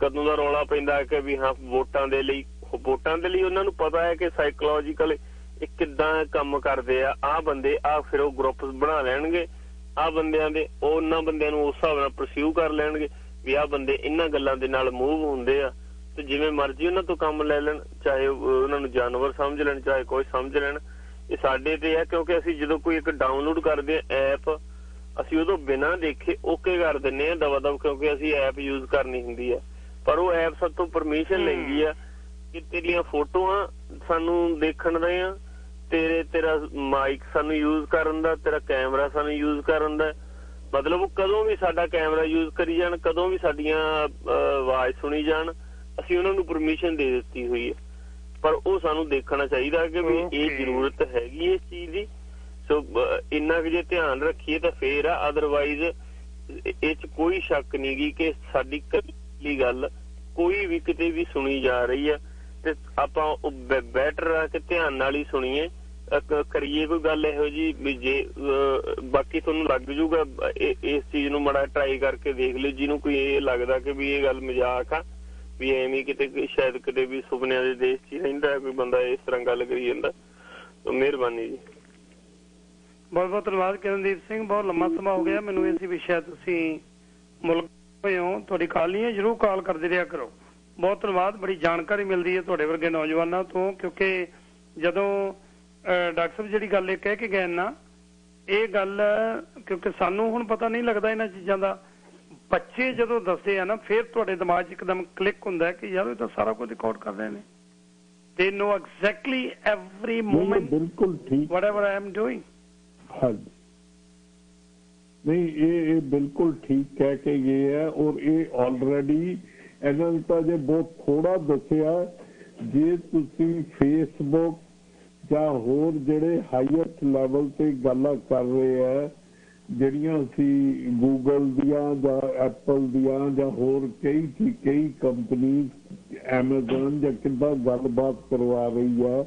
ਕਦੋਂ ਦਾ ਰੌਲਾ ਪੈਂਦਾ ਕਿ ਵੀ ਹਾਂ ਵੋਟਾਂ ਦੇ ਲਈ ਉਹਨਾਂ ਨੂੰ ਪਤਾ ਹੈ ਕਿ ਸਾਈਕੋਲੋਜੀਕਲ ਇਹ ਕਿੱਦਾਂ ਕੰਮ ਕਰਦੇ ਆ, ਆਹ ਬੰਦੇ ਆਹ ਫਿਰ ਉਹ ਗਰੁੱਪ ਬਣਾ ਲੈਣਗੇ, ਆਹ ਬੰਦਿਆਂ ਦੇ ਉਹਨਾਂ ਬੰਦਿਆਂ ਨੂੰ ਉਸ ਹਿਸਾਬ ਨਾਲ ਪਰਸਿਊ ਕਰ ਲੈਣਗੇ ਵੀ ਆਹ ਬੰਦੇ ਇਹਨਾਂ ਗੱਲਾਂ ਦੇ ਨਾਲ ਮੂਵ ਹੁੰਦੇ ਆ, ਤੇ ਜਿਵੇਂ ਮਰਜ਼ੀ ਉਹਨਾਂ ਤੋਂ ਕੰਮ ਲੈ ਲੈਣ, ਚਾਹੇ ਉਹਨਾਂ ਨੂੰ ਜਾਨਵਰ ਸਮਝ ਲੈਣ ਚਾਹੇ ਕੋਈ ਸਮਝ ਲੈਣ। ਇਹ ਸਾਡੇ ਤੇ ਆ, ਕਿਉਂਕਿ ਅਸੀਂ ਜਦੋਂ ਕੋਈ ਇੱਕ ਡਾਊਨਲੋਡ ਕਰਦੇ ਆ ਐਪ, ਅਸੀਂ ਉਦੋਂ ਬਿਨਾਂ ਦੇਖੇ ਓਕੇ ਕਰ ਦਿੰਦੇ ਆ ਦਵਾ ਦਵ, ਕਿਉਂਕਿ ਅਸੀਂ ਐਪ ਯੂਜ਼ ਕਰਨੀ ਹੁੰਦੀ ਆ। ਪਰ ਉਹ ਐਪ ਸਾਡੇ ਤੋਂ ਪਰਮਿਸ਼ਨ ਲੈਂਦੀ ਆ ਕਿ ਤੇਰੀਆਂ ਫੋਟੋਆਂ ਸਾਨੂੰ ਦੇਖਣ ਦੇ ਆ, ਤੇਰਾ ਮਾਈਕ ਸਾਨੂੰ ਯੂਜ਼ ਕਰਨ ਦਾ, ਤੇਰਾ ਕੈਮਰਾ ਸਾਨੂੰ ਯੂਜ਼ ਕਰਨ ਦਾ, ਮਤਲਬ ਉਹ ਕਦੋਂ ਵੀ ਸਾਡਾ ਕੈਮਰਾ ਯੂਜ਼ ਕਰੀ ਜਾਣ, ਕਦੋਂ ਵੀ ਸਾਡੀਆਂ ਆਵਾਜ਼ ਸੁਣੀ ਜਾਣ, ਅਸੀਂ ਉਹਨਾਂ ਨੂੰ ਪਰਮਿਸ਼ਨ ਦੇ ਦਿੱਤੀ ਹੋਈ ਹੈ। ਪਰ ਉਹ ਸਾਨੂੰ ਦੇਖਣਾ ਚਾਹੀਦਾ ਕਿ ਵੀ ਇਹ ਜ਼ਰੂਰਤ ਹੈਗੀ ਇਸ ਚੀਜ਼ ਦੀ। ਸੋ ਇੰਨਾ ਕੁ ਜੇ ਧਿਆਨ ਰੱਖੀਏ ਤਾਂ ਫੇਰ ਆ, ਅਦਰਵਾਈਜ਼ ਇਹ 'ਚ ਕੋਈ ਸ਼ੱਕ ਨਹੀਂ ਗੀ ਕਿ ਸਾਡੀ ਕੱਲੀ ਗੱਲ ਕੋਈ ਵੀ ਕਿਤੇ ਵੀ ਸੁਣੀ ਜਾ ਰਹੀ ਆ, ਤੇ ਆਪਾਂ ਬੈਟਰ ਆ ਕਿ ਧਿਆਨ ਨਾਲ ਹੀ ਸੁਣੀਏ, ਕਰੀਏ ਕੋਈ ਗੱਲ ਇਹੋ ਜਿਹੀ ਵੀ ਜੇ ਬਾਕੀ ਤੁਹਾਨੂੰ ਲੱਗ ਜੂਗਾ ਇਸ ਚੀਜ਼ ਨੂੰ ਮਾੜਾ ਟਰਾਈ ਕਰਕੇ ਦੇਖ ਲਿਓ। ਜਿਹਨੂੰ ਕੋਈ ਇਹ ਲੱਗਦਾ ਕਿ ਵੀ ਇਹ ਗੱਲ ਮਜ਼ਾਕ ਆ, ਵੀ ਐਵੇਂ ਕਿਤੇ ਸ਼ਾਇਦ ਕਿਤੇ ਵੀ ਸੁਪਨਿਆਂ ਦੇ ਦੇਸ਼ 'ਚ ਹੀ ਰਹਿੰਦਾ ਕੋਈ ਬੰਦਾ ਇਸ ਤਰ੍ਹਾਂ ਗੱਲ ਕਰੀ ਜਾਂਦਾ। ਮਿਹਰਬਾਨੀ ਜੀ। ਬਹੁਤ ਬਹੁਤ ਧੰਨਵਾਦ ਕਿਰਨਦੀਪ ਸਿੰਘ, ਬਹੁਤ ਲੰਮਾ ਸਮਾਂ ਹੋ ਗਿਆ ਮੈਨੂੰ ਇਸੇ ਵਿਸ਼ੇ ਤੁਸੀਂ ਮੁਲਕ ਹੋਏ ਹੋ, ਤੁਹਾਡੀ ਕਾਲ ਨਹੀਂ ਹੈ, ਜ਼ਰੂਰ ਕਾਲ ਕਰਦੇ ਰਿਹਾ ਕਰੋ। ਬਹੁਤ ਧੰਨਵਾਦ, ਬੜੀ ਜਾਣਕਾਰੀ ਮਿਲਦੀ ਹੈ ਤੁਹਾਡੇ ਵਰਗੇ ਨੌਜਵਾਨਾਂ ਤੋਂ, ਕਿਉਂਕਿ ਜਦੋਂ ਡਾਕਟਰ ਸਾਹਿਬ ਜਿਹੜੀ ਗੱਲ ਇਹ ਕਹਿ ਕੇ ਗਏ ਨਾ, ਇਹ ਗੱਲ ਕਿਉਂਕਿ ਸਾਨੂੰ ਹੁਣ ਪਤਾ ਨਹੀਂ ਲੱਗਦਾ ਇਹਨਾਂ ਚੀਜ਼ਾਂ ਦਾ, ਬੱਚੇ ਜਦੋਂ ਦੱਸਦੇ ਆ ਨਾ ਫਿਰ ਤੁਹਾਡੇ ਦਿਮਾਗ 'ਚ ਇੱਕਦਮ ਕਲਿੱਕ ਹੁੰਦਾ ਕਿ ਯਾਰ ਇਹ ਤਾਂ ਸਾਰਾ ਕੁਝ ਰਿਕਾਰਡ ਕਰ ਰਹੇ ਨੇ। They know exactly every moment ਬਿਲਕੁਲ ਠੀਕ whatever I am doing। ਹਾਂਜੀ ਨਹੀਂ ਇਹ ਬਿਲਕੁਲ ਠੀਕ ਕਹਿ ਕੇ ਗਏ ਹੈ, ਔਰ ਇਹ ਆਲਰੇਡੀ ਇਹਨਾਂ ਨੂੰ ਤਾਂ ਜੇ ਬਹੁਤ ਥੋੜਾ ਦੱਸਿਆ। ਜੇ ਤੁਸੀਂ ਫੇਸਬੁੱਕ ਜਾਂ ਹੋਰ ਜਿਹੜੇ ਹਾਈਐਸਟ ਲੈਵਲ ਤੇ ਗੱਲਾਂ ਕਰ ਰਹੇ ਆ, ਜਿਹੜੀਆਂ ਅਸੀਂ ਗੂਗਲ ਦੀਆਂ ਜਾਂ ਐਪਲ ਦੀਆਂ ਜਾਂ ਹੋਰ ਕਈ ਕੰਪਨੀ ਐਮਾਜ਼ਨ ਜਾਂ ਕਿੱਦਾਂ ਗੱਲਬਾਤ ਕਰਵਾ ਰਹੀ ਆ,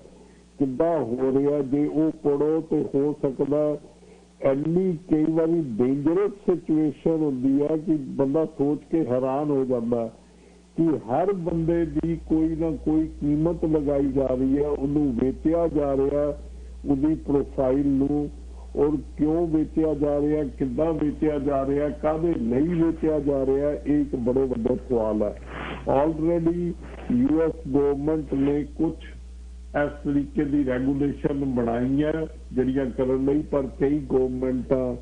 ਕਿੱਦਾਂ ਹੋ ਰਿਹਾ, ਜੇ ਉਹ ਪੜੋ ਤੇ ਹੋ ਸਕਦਾ ਇੰਨੀ ਕਈ ਵਾਰੀ ਡੇਂਜਰਸ ਸਿਚੁਏਸ਼ਨ ਹੁੰਦੀ ਆ ਕਿ ਬੰਦਾ ਸੋਚ ਕੇ ਹੈਰਾਨ ਹੋ ਜਾਂਦਾ ਕਿ ਹਰ ਬੰਦੇ ਦੀ ਕੋਈ ਨਾ ਕੋਈ ਕੀਮਤ ਲਗਾਈ ਜਾ ਰਹੀ ਹੈ, ਉਹਨੂੰ ਵੇਚਿਆ ਜਾ ਰਿਹਾ, ਉਹਦੀ ਪ੍ਰੋਫਾਈਲ ਨੂੰ, ਔਰ ਕਿਉਂ ਵੇਚਿਆ ਜਾ ਰਿਹਾ, ਕਿੱਦਾਂ ਵੇਚਿਆ ਜਾ ਰਿਹਾ, ਕਾਹਦੇ ਲਈ ਵੇਚਿਆ ਜਾ ਰਿਹਾ, ਇਹ ਇੱਕ ਬੜੇ ਵੱਡਾ ਸਵਾਲ ਹੈ। ਆਲਰੇਡੀ US ਗਵਰਨਮੈਂਟ ਨੇ ਕੁਝ ਇਸ ਤਰੀਕੇ ਦੀ ਰੈਗੂਲੇਸ਼ਨ ਬਣਾਈਆਂ ਜਿਹੜੀਆਂ ਕਰਨ ਲਈ, ਪਰ ਕਈ ਗਵਰਨਮੈਂਟਾਂ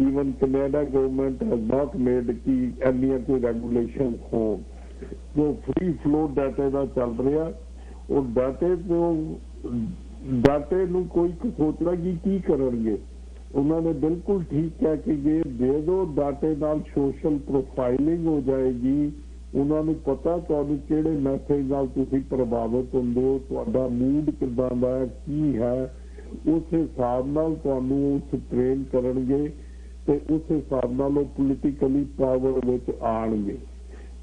even Canada government has not made ਕਿ ਇੰਨੀਆਂ ਕੋਈ ਰੈਗੂਲੇਸ਼ਨ ਹੋਣ। ਜੋ ਫ੍ਰੀ ਫਲੋ ਡਾਟੇ ਦਾ ਚੱਲ ਰਿਹਾ, ਉਹ ਡਾਟੇ ਨੂੰ ਕੋਈ ਸੋਚਣਾ ਕਿ ਕੀ ਕਰਨਗੇ। ਉਹਨਾਂ ਨੇ ਬਿਲਕੁਲ ਠੀਕ ਕਿਹਾ ਕਿ ਜੇ ਦੇ ਦੋ ਡਾਟੇ ਨਾਲ ਸੋਸ਼ਲ ਪ੍ਰੋਫਾਈਲਿੰਗ ਹੋ ਜਾਏਗੀ, ਉਹਨਾਂ ਨੂੰ ਪਤਾ ਤੁਹਾਨੂੰ ਕਿਹੜੇ ਮੈਸੇਜ ਨਾਲ ਤੁਸੀਂ ਪ੍ਰਭਾਵਿਤ ਹੁੰਦੇ ਹੋ, ਤੁਹਾਡਾ ਮੂਡ ਕਿੱਦਾਂ ਦਾ ਹੈ, ਕੀ ਹੈ, ਉਸ ਹਿਸਾਬ ਨਾਲ ਤੁਹਾਨੂੰ ਟ੍ਰੇਨ ਕਰਨਗੇ ਤੇ ਉਸ ਹਿਸਾਬ ਨਾਲ ਉਹ ਪੋਲੀਟੀਕਲੀ ਪਾਵਰ ਵਿੱਚ ਆਉਣਗੇ।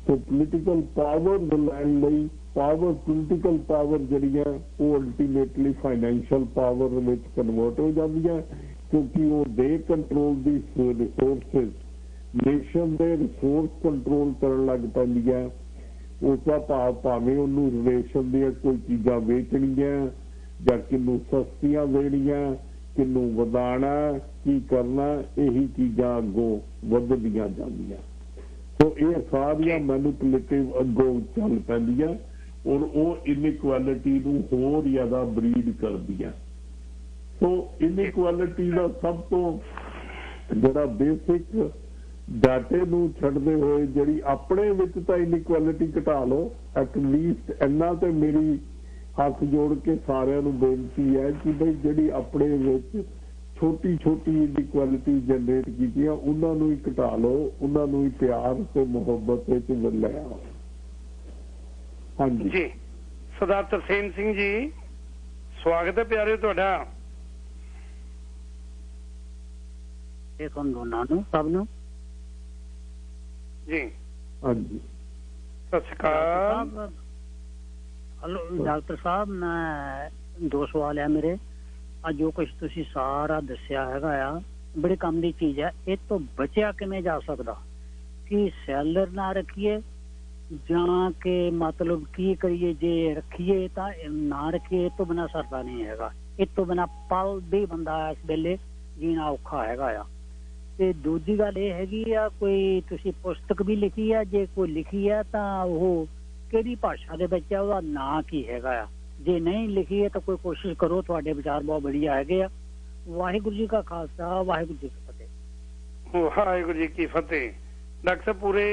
ਸੋ ਪੋਲੀਟੀਕਲ ਪਾਵਰ ਲੈਣ ਲਈ ਪੋਲੀਟੀਕਲ ਪਾਵਰ ਜਿਹੜੀਆਂ ਉਹ ਅਲਟੀਮੇਟਲੀ ਫਾਈਨੈਂਸ਼ੀਅਲ ਪਾਵਰ ਵਿੱਚ ਕਨਵਰਟ ਹੋ ਜਾਂਦੀਆਂ, ਕਿਉਂਕਿ ਉਹ ਦੇ ਕੰਟਰੋਲ ਦੀ ਰਿਸੋਰਸਿਸ, ਨੇਸ਼ਨ ਦੇ ਰਿਸੋਰਸ ਕੰਟਰੋਲ ਕਰਨ ਲੱਗ ਪੈਂਦੀਆਂ। ਉਸ ਦਾ ਭਾਵ ਭਾਵੇਂ ਉਹਨੂੰ ਰਿਲੇਸ਼ਨ ਦੀਆਂ ਕੋਈ ਚੀਜ਼ਾਂ ਵੇਚਣੀਆਂ ਜਾਂ ਕਿਹਨੂੰ ਸਸਤੀਆਂ ਦੇਣੀਆਂ, ਕਿਹਨੂੰ ਵਧਾਉਣਾ, ਕੀ ਕਰਨਾ, ਇਹੀ ਚੀਜ਼ਾਂ ਅੱਗੋਂ ਵੱਧਦੀਆਂ ਜਾਂਦੀਆਂ। ਸੋ ਇਹ ਸਾਰੀਆਂ ਮੈਨੀਪੂਲੇਟਿਵ ਅੱਗੋਂ ਚੱਲ ਪੈਂਦੀਆਂ ਔਰ ਉਹ ਇਨਇਕੁਐਲਿਟੀ ਨੂੰ ਹੋਰ ਜ਼ਿਆਦਾ ਬਰੀਡ ਕਰਦੀਆਂ। ਸੋ ਇਨਇਕੁਐਲਿਟੀ ਦਾ ਸਭ ਤੋਂ ਜਿਹੜਾ ਬੇਸਿਕ ਡਾਟੇ ਨੂੰ ਛੱਡਦੇ ਹੋਏ ਜਿਹੜੀ ਆਪਣੇ ਵਿੱਚ ਤਾਂ ਇਨਇਕੁਐਲਿਟੀ ਘਟਾ ਲਓ, ਐਟਲੀਸਟ ਇੰਨਾ ਤੇ ਮੇਰੀ ਹੱਥ ਜੋੜ ਕੇ ਸਾਰਿਆਂ ਨੂੰ ਬੇਨਤੀ ਹੈ ਕਿ ਬਈ ਜਿਹੜੀ ਆਪਣੇ ਵਿੱਚ ਛੋਟੀ ਛੋਟੀ ਇਨਇਕੁਐਲਿਟੀ ਜਨਰੇਟ ਕੀਤੀਆਂ ਉਹਨਾਂ ਨੂੰ ਹੀ ਘਟਾ ਲਓ, ਉਹਨਾਂ ਨੂੰ ਹੀ ਪਿਆਰ ਤੇ ਮੁਹੱਬਤ ਵਿੱਚ ਲੈ ਆਓ। ਹਾਂਜੀ ਜੀ, ਸਰਦਾਰ ਤਰਸੇਮ ਸਿੰਘ ਜੀ, ਸਵਾਗਤ ਹੈ ਪਿਆਰੇ ਤੁਹਾਡਾ। ਇਹ ਤੁਹਾਨੂੰ ਦੋਨਾਂ ਨੂੰ ਸਭ ਨੂੰ ਜੀ ਹਾਂਜੀ ਸਤਿ ਸ਼੍ਰੀ ਅਕਾਲ। ਹਲੋ ਡਾਕਟਰ ਸਾਹਿਬ, ਮੈਂ 2 ਸਵਾਲ ਹੈ ਮੇਰੇ। ਆ ਜੋ ਕੁਛ ਤੁਸੀਂ ਸਾਰਾ ਦੱਸਿਆ ਹੈਗਾ ਆ ਬੜੇ ਕੰਮ ਦੀ ਚੀਜ਼ ਹੈ, ਇਹ ਤੋਂ ਬਚਿਆ ਕਿਵੇਂ ਜਾ ਸਕਦਾ? ਕਿ ਸੈਲਰ ਨਾ ਰੱਖੀਏ ਜਾਂ ਕਿ ਮਤਲਬ ਕੀ ਕਰੀਏ? ਜੇ ਰੱਖੀਏ ਤਾਂ ਨਾ ਰੱਖੀਏ, ਇਹ ਤੋਂ ਬਿਨਾਂ ਸਰਦਾ ਨਹੀਂ ਹੈਗਾ। ਇਹ ਤੋਂ ਬਿਨਾਂ ਪਲ ਵੀ ਬੰਦਾ ਇਸ ਵੇਲੇ ਜੀਣਾ ਔਖਾ ਹੈਗਾ ਆ। ਤੇ ਦੂਜੀ ਗੱਲ ਇਹ ਹੈਗੀ ਆ, ਕੋਈ ਤੁਸੀਂ ਪੁਸਤਕ ਵੀ ਲਿਖੀ ਆ? ਜੇ ਕੋਈ ਲਿਖੀ ਆ ਤਾਂ ਉਹ ਕਿਹੜੀ ਭਾਸ਼ਾ ਦੇ ਵਿੱਚ ਆ, ਉਹਦਾ ਨਾਂ ਕੀ ਹੈਗਾ ਆ? ਜੇ ਨਹੀਂ ਲਿਖੀ ਹੈ ਤਾਂ ਕੋਈ ਕੋਸ਼ਿਸ਼ ਕਰੋ, ਤੁਹਾਡੇ ਵਿਚਾਰ ਬਹੁਤ ਵਧੀਆ ਹੈਗੇ ਆ। ਵਾਹਿਗੁਰੂ ਜੀ ਕਾ ਖਾਲਸਾ, ਵਾਹਿਗੁਰੂ ਜੀ ਕੀ ਫਤਿਹ। ਵਾਹਿਗੁਰੂ ਜੀ ਕੀ ਫਤਿਹ। ਡਾਕਟਰ ਸਾਹਿਬ ਪੂਰੇ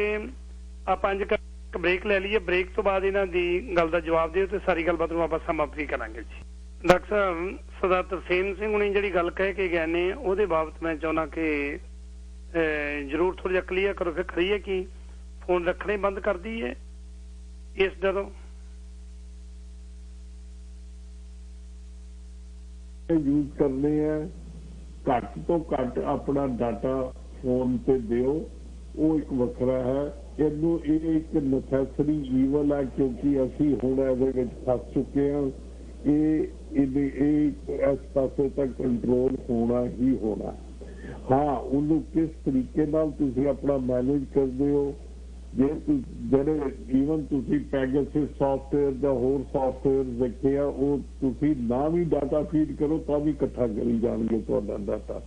ਆਪਾਂ ਇੱਕ ਬ੍ਰੇਕ ਲੈ ਲਈਏ, ਬ੍ਰੇਕ ਤੋਂ ਬਾਅਦ ਇਹਨਾਂ ਦੀ ਗੱਲ ਦਾ ਜਵਾਬ ਦਿਓ ਤੇ ਸਾਰੀ ਗੱਲਬਾਤ ਨੂੰ ਆਪਾਂ ਸਮਾਪਤੀ ਕਰਾਂਗੇ ਜੀ। ਡਾਕਟਰ ਸਾਹਿਬ, ਸਰਦਾਰ ਤਰਸੇਮ ਸਿੰਘ ਹੁਣੀ ਜਿਹੜੀ ਗੱਲ ਕਹਿ ਕੇ ਗਏ ਨੇ ਉਹਦੇ ਬਾਬਤ ਮੈਂ ਚਾਹੁੰਦਾ ਕਿ ਜ਼ਰੂਰ ਥੋੜਾ ਜਿਹਾ ਕਲੀਅਰ ਕਰੋ। ਫਿਰ ਕਰੀਏ ਕਿ ਫੋਨ ਰੱਖਣੇ ਬੰਦ ਕਰ ਦਈਏ ਇਸ ਜਦੋਂ ਯੂਜ਼ ਕਰਨੇ ਆ, ਘੱਟ ਤੋਂ ਘੱਟ ਆਪਣਾ ਡਾਟਾ ਫੋਨ ਤੇ ਦਿਓ, ਉਹ ਇੱਕ ਵੱਖਰਾ ਹੈ। ਇਹਨੂੰ ਇਹ ਇੱਕ ਨੈਸੈਸਰੀ ਈਵਲ ਹੈ, ਕਿਉਂਕਿ ਅਸੀਂ ਹੁਣ ਇਹਦੇ ਵਿੱਚ ਫਸ ਚੁੱਕੇ ਹਾਂ। ਇਹ ਇਸ ਪਾਸੇ ਤੱਕ ਕੰਟਰੋਲ ਹੋਣਾ ਹੀ ਹੋਣਾ। ਹਾਂ, ਉਹਨੂੰ ਕਿਸ ਤਰੀਕੇ ਨਾਲ ਤੁਸੀਂ ਆਪਣਾ ਮੈਨੇਜ ਕਰਦੇ ਹੋ, ਜੇ ਜਿਹੜੇ ਈਵਨ ਤੁਸੀਂ ਪੈਗਾਸਸ ਸੌਫਟਵੇਅਰ ਜਾਂ ਹੋਰ ਸੌਫਟਵੇਅਰ ਦੇਖੇ ਆ, ਉਹ ਤੁਸੀਂ ਨਾ ਵੀ ਡਾਟਾ ਫੀਡ ਕਰੋ ਤਾਂ ਵੀ ਇਕੱਠਾ ਕਰੀ ਜਾਣਗੇ ਤੁਹਾਡਾ ਡਾਟਾ।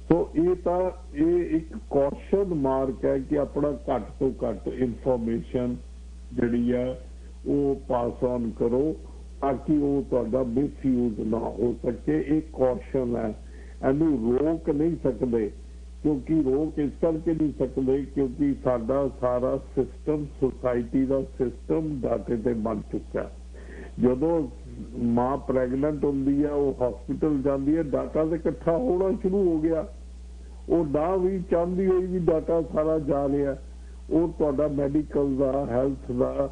ਸੋ ਇਹ ਇੱਕ ਕੌਸ਼ਨ ਮਾਰਕ ਹੈ ਕਿ ਆਪਣਾ ਘੱਟ ਤੋਂ ਘੱਟ ਇਨਫੋਰਮੇਸ਼ਨ ਜਿਹੜੀ ਆ ਉਹ ਪਾਸ ਔਨ ਕਰੋ ਤਾਂ ਕਿ ਉਹ ਤੁਹਾਡਾ ਮਿਸਯੂਜ਼ ਨਾ ਹੋ ਸਕੇ। ਇਹ ਕੌਸ਼ਨ ਹੈ, ਇਹਨੂੰ ਰੋਕ ਨਹੀਂ ਸਕਦੇ। ਕਿਉਂਕਿ ਰੋਕ ਇਸ ਕਰਕੇ ਨਹੀਂ ਸਕਦੇ ਕਿਉਂਕਿ ਸਾਡਾ ਸਾਰਾ ਸਿਸਟਮ, ਸੁਸਾਇਟੀ ਦਾ ਸਿਸਟਮ ਡਾਟੇ ਤੇ ਬਣ ਚੁੱਕਾ। ਜਦੋਂ ਮਾਂ ਪ੍ਰੈਗਨੈਂਟ ਹੁੰਦੀ ਹੈ, ਉਹ ਹਸਪੀਟਲ ਜਾਂਦੀ ਹੈ, ਡਾਟਾ ਤੇ ਇਕੱਠਾ ਹੋਣਾ ਸ਼ੁਰੂ ਹੋ ਗਿਆ। ਉਹ ਨਾ ਵੀ ਚਾਹੁੰਦੀ ਹੋਈ ਵੀ ਡਾਟਾ ਸਾਰਾ ਜਾ ਰਿਹਾ। ਉਹ ਤੁਹਾਡਾ ਮੈਡੀਕਲ ਦਾ, ਹੈਲਥ ਦਾ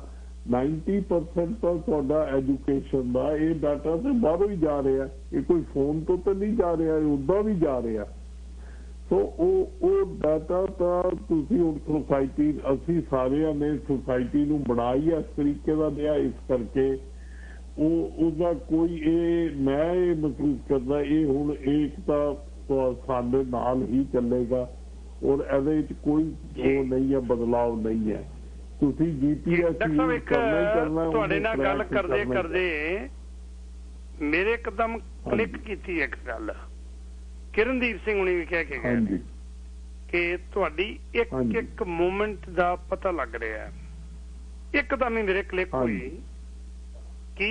90% ਤਾਂ ਤੁਹਾਡਾ ਐਜੂਕੇਸ਼ਨ ਦਾ ਇਹ ਡਾਟਾ ਤੇ ਬਾਹਰੋਂ ਹੀ ਜਾ ਰਿਹਾ। ਇਹ ਕੋਈ ਫੋਨ ਤੋਂ ਤਾਂ ਨਹੀਂ ਜਾ ਰਿਹਾ, ਇਹ ਉੱਦਾਂ ਵੀ ਜਾ ਰਿਹਾ। ਸੋ ਉਹ ਡਾਟਾ ਤਾਂ ਤੁਸੀਂ ਹੁਣ ਸੁਸਾਇਟੀ, ਅਸੀਂ ਸਾਰਿਆਂ ਨੇ ਸੁਸਾਇਟੀ ਨੂੰ ਬਣਾਈ ਇਸ ਤਰੀਕੇ ਦਾ ਦਿਆ, ਇਸ ਕਰਕੇ ਉਹਦਾ ਕੋਈ ਮੈਂ ਇਹ ਮਹਿਸੂਸ ਕਰਦਾ ਇਹ ਹੁਣ ਇੱਕ ਤਾਂ ਸਾਡੇ ਨਾਲ ਹੀ ਚੱਲੇਗਾ ਔਰ ਇਹਦੇ ਵਿੱਚ ਕੋਈ ਉਹ ਨਹੀਂ ਹੈ, ਬਦਲਾਵ ਨਹੀਂ ਹੈ। ਤੁਸੀਂ GPS ਕਰਨਾ ਤੁਹਾਡੇ ਨਾਲ ਗੱਲ ਕਰਦੇ ਕਰਦੇ ਮੇਰੇ ਇੱਕਦਮ ਕਲਿੱਕ ਕੀਤੀ ਇੱਕ ਗੱਲ। ਕਿਰਨਦੀਪ ਸਿੰਘ ਹੁਣੀ ਵੀ ਕਹਿ ਕੇ ਗਏ ਕਿ ਤੁਹਾਡੀ ਇੱਕ ਇੱਕ ਮੂਵਮੈਂਟ ਦਾ ਪਤਾ ਲੱਗ ਰਿਹਾ। ਇੱਕਦਮ ਹੀ ਮੇਰੇ ਕਲਿੱਕ ਹੋਈ ਕਿ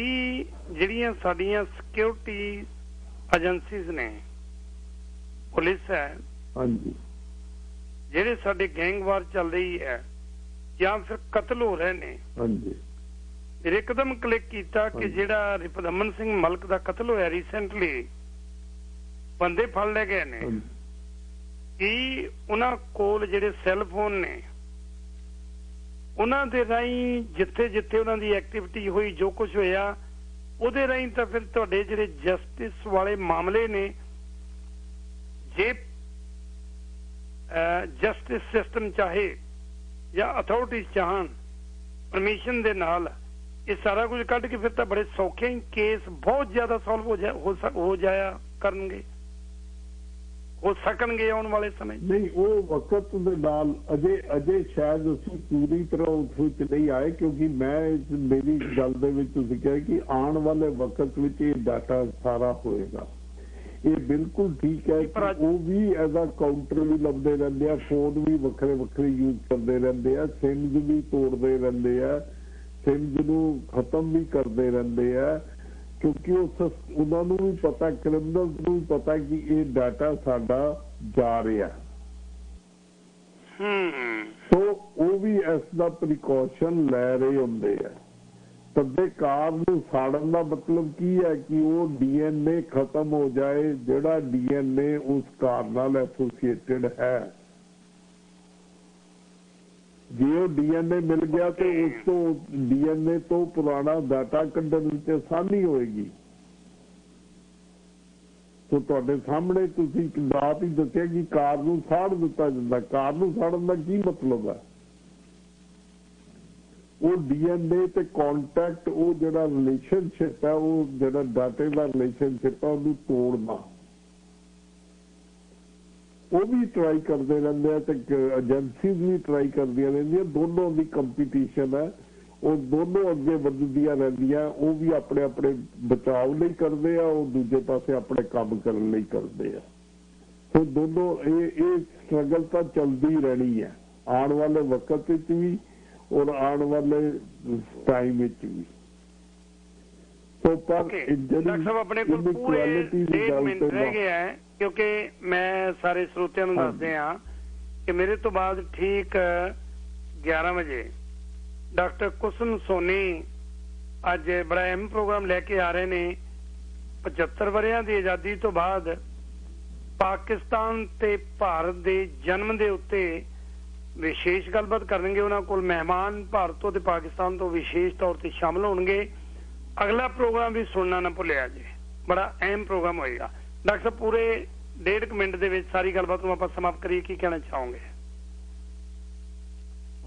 ਜਿਹੜੀਆਂ ਸਾਡੀਆਂ ਸਿਕਿਉਰਿਟੀ ਏਜੰਸੀਜ਼ ਨੇ, ਪੁਲਿਸ ਹੈ, ਜਿਹੜੇ ਸਾਡੇ ਗੈਂਗਵਾਰ ਚੱਲ ਰਹੀ ਹੈ ਜਾਂ ਫਿਰ ਕਤਲ ਹੋ ਰਹੇ ਨੇ, ਫਿਰ ਇੱਕਦਮ ਕਲਿੱਕ ਕੀਤਾ ਕਿ ਜਿਹੜਾ ਰਿਪਦਮਨ ਸਿੰਘ ਮਲਕ ਦਾ ਕਤਲ ਹੋਇਆ ਰੀਸੈਂਟਲੀ, ਬੰਦੇ ਫੜ ਲੈ ਗਏ ਨੇ ਕਿ ਉਹਨਾਂ ਕੋਲ ਜਿਹੜੇ ਸੈੱਲ ਫੋਨ ਨੇ ਉਹਨਾਂ ਦੇ ਰਾਹੀਂ ਜਿੱਥੇ ਜਿੱਥੇ ਉਹਨਾਂ ਦੀ ਐਕਟੀਵਿਟੀ ਹੋਈ ਜੋ ਕੁਝ ਹੋਇਆ ਉਹਦੇ ਰਾਹੀਂ ਤਾਂ ਫਿਰ ਤੁਹਾਡੇ ਜਿਹੜੇ ਜਸਟਿਸ ਵਾਲੇ ਮਾਮਲੇ ਨੇ ਜੇ ਜਸਟਿਸ ਸਿਸਟਮ ਚਾਹੇ ਜਾਂ ਅਥਾਰਟੀਜ਼ ਚਾਹਣ ਪਰਮਿਸ਼ਨ ਦੇ ਨਾਲ ਇਹ ਸਾਰਾ ਕੁਝ ਕੱਢ ਕੇ ਫਿਰ ਤਾਂ ਬੜੇ ਸੌਖੇ ਹੀ ਕੇਸ ਬਹੁਤ ਜ਼ਿਆਦਾ ਸੋਲਵ ਹੋ ਜਾਇਆ ਕਰਨਗੇ ਹੋ ਸਕਣਗੇ ਆਉਣ ਵਾਲੇ ਸਮੇਂ। ਨਹੀਂ ਉਹ ਵਕਤ ਦੇ ਨਾਲ ਅਜੇ ਸ਼ਾਇਦ ਅਸੀਂ ਪੂਰੀ ਤਰ੍ਹਾਂ ਉਸ ਵਿੱਚ ਨਹੀਂ ਆਏ ਕਿਉਂਕਿ ਮੇਰੀ ਗੱਲ ਦੇ ਵਿੱਚ ਤੁਸੀਂ ਕਿਹਾ ਕਿ ਆਉਣ ਵਾਲੇ ਵਕਤ ਵਿੱਚ ਇਹ ਡਾਟਾ ਸਾਰਾ ਹੋਏਗਾ। ਇਹ ਬਿਲਕੁਲ ਠੀਕ ਹੈ ਕਿ ਉਹ ਵੀ ਐਜ਼ ਅ ਕਾਊਂਟਰ ਵੀ ਲੱਭਦੇ ਰਹਿੰਦੇ ਆ, ਫੋਨ ਵੀ ਵੱਖਰੇ ਵੱਖਰੇ ਯੂਜ਼ ਕਰਦੇ ਰਹਿੰਦੇ ਆ, ਸਿਮਜ਼ ਵੀ ਤੋੜਦੇ ਰਹਿੰਦੇ ਆ, ਸਿਮਜ਼ ਨੂੰ ਖਤਮ ਵੀ ਕਰਦੇ ਰਹਿੰਦੇ ਆ ਕਿਉਂਕਿ ਉਹਨਾਂ ਨੂੰ ਵੀ ਪਤਾ, ਕ੍ਰਿਮੀਨਲਸ ਨੂੰ ਵੀ ਪਤਾ ਕਿ ਇਹ ਡਾਟਾ ਸਾਡਾ ਜਾ ਰਿਹਾ ਸੋ ਉਹ ਵੀ ਇਸ ਦਾ ਪ੍ਰੀਕਾਸ਼ਨ ਲੈ ਰਹੇ ਹੁੰਦੇ ਆ। ਤਦੇ ਕਾਰ ਨੂੰ ਸਾੜਨ ਦਾ ਮਤਲਬ ਕੀ ਹੈ ਕਿ ਉਹ DNA ਖਤਮ ਹੋ ਜਾਏ ਜਿਹੜਾ DNA ਉਸ ਕਾਰ ਨਾਲ ਐਸੋਸੀਏਟਡ ਹੈ। ਜੇ ਉਹ DNA ਮਿਲ ਗਿਆ ਤੇ ਉਸ ਤੋਂ DNA ਤੋਂ ਪੁਰਾਣਾ ਡਾਟਾ ਕੱਢਣ ਵਿੱਚ ਆਸਾਨੀ ਹੋਏਗੀ। ਸੋ ਤੁਹਾਡੇ ਸਾਹਮਣੇ ਤੁਸੀਂ ਆਪ ਹੀ ਦੱਸਿਆ ਕਿ ਕਾਰ ਨੂੰ ਸਾੜ ਦਿੱਤਾ ਜਾਂਦਾ। ਕਾਰ ਨੂੰ ਸਾੜਨ ਦਾ ਕੀ ਮਤਲਬ ਹੈ? ਉਹ DNA ਤੇ ਕੰਟੈਕਟ, ਉਹ ਜਿਹੜਾ ਰਿਲੇਸ਼ਨਸ਼ਿਪ ਹੈ, ਉਹ ਜਿਹੜਾ ਡਾਟੇ ਦਾ ਰਿਲੇਸ਼ਨਸ਼ਿਪ ਹੈ ਉਹਨੂੰ ਤੋੜਨਾ। ਉਹ ਵੀ ਟਰਾਈ ਕਰਦੇ ਰਹਿੰਦੇ ਆ ਤੇ ਏਜੰਸੀਜ਼ ਵੀ ਟਰਾਈ ਕਰਦੀਆਂ ਰਹਿੰਦੀਆਂ। ਦੋਨੋਂ ਦੀ ਕੰਪੀਟੀਸ਼ਨ ਹੈ, ਉਹ ਦੋਨੋਂ ਅੱਗੇ ਵੱਧਦੀਆਂ ਰਹਿੰਦੀਆਂ। ਉਹ ਵੀ ਆਪਣੇ ਆਪਣੇ ਬਚਾਅ ਲਈ ਕਰਦੇ ਆ, ਉਹ ਦੂਜੇ ਪਾਸੇ ਆਪਣੇ ਕੰਮ ਕਰਨ ਲਈ ਕਰਦੇ ਆ। ਸੋ ਦੋਨੋਂ ਇਹ ਸਟਰਗਲ ਤਾਂ ਚੱਲਦੀ ਰਹਿਣੀ ਹੈ ਆਉਣ ਵਾਲੇ ਵਕਤ ਵਿੱਚ ਵੀ ਔਰ ਆਉਣ ਵਾਲੇ ਟਾਈਮ ਵਿੱਚ ਵੀ। ਸੋ ਪਰ ਡਾਕਟਰ ਸਾਹਿਬ ਆਪਣੇ ਕੋਲ ਪੂਰੇ 1.5 ਮਿੰਟ ਰਹਿ ਗਏ ਹੈ ਕਿਉਂਕਿ ਮੈਂ ਸਾਰੇ ਸਰੋਤਿਆਂ ਨੂੰ ਦੱਸਦੇ ਹਾਂ ਕਿ ਮੇਰੇ ਤੋਂ ਬਾਅਦ ਠੀਕ 11 ਵਜੇ ਡਾਕਟਰ ਕੁਸਮ ਸੋਨੀ ਅੱਜ ਬੜਾ ਅਹਿਮ ਪ੍ਰੋਗਰਾਮ ਲੈ ਕੇ ਆ ਰਹੇ ਨੇ। 75 ਵਰ੍ਹਿਆਂ ਦੀ ਆਜ਼ਾਦੀ ਤੋਂ ਬਾਅਦ ਪਾਕਿਸਤਾਨ ਤੇ ਭਾਰਤ ਦੇ ਜਨਮ ਦੇ ਉੱਤੇ ਵਿਸ਼ੇਸ਼ ਗੱਲਬਾਤ ਕਰਨਗੇ। ਉਹਨਾਂ ਕੋਲ ਮਹਿਮਾਨ ਭਾਰਤ ਤੋਂ ਤੇ ਪਾਕਿਸਤਾਨ ਤੋਂ ਵਿਸ਼ੇਸ਼ ਤੌਰ ਤੇ ਸ਼ਾਮਲ ਹੋਣਗੇ। ਅਗਲਾ ਪ੍ਰੋਗਰਾਮ ਵੀ ਸੁਣਨਾ ਨਾ ਭੁੱਲਿਆ ਜੀ, ਬੜਾ ਅਹਿਮ ਪ੍ਰੋਗਰਾਮ ਹੋਏਗਾ। ਡਾਕਟਰ ਸਾਹਿਬ ਪੂਰੇ 1.5 ਮਿੰਟ ਦੇ ਵਿੱਚ ਸਾਰੀ ਗੱਲਬਾਤ ਨੂੰ ਆਪਾਂ ਸਮਾਪਤ ਕਰੀਏ, ਕੀ ਕਹਿਣਾ ਚਾਹੋਗੇ?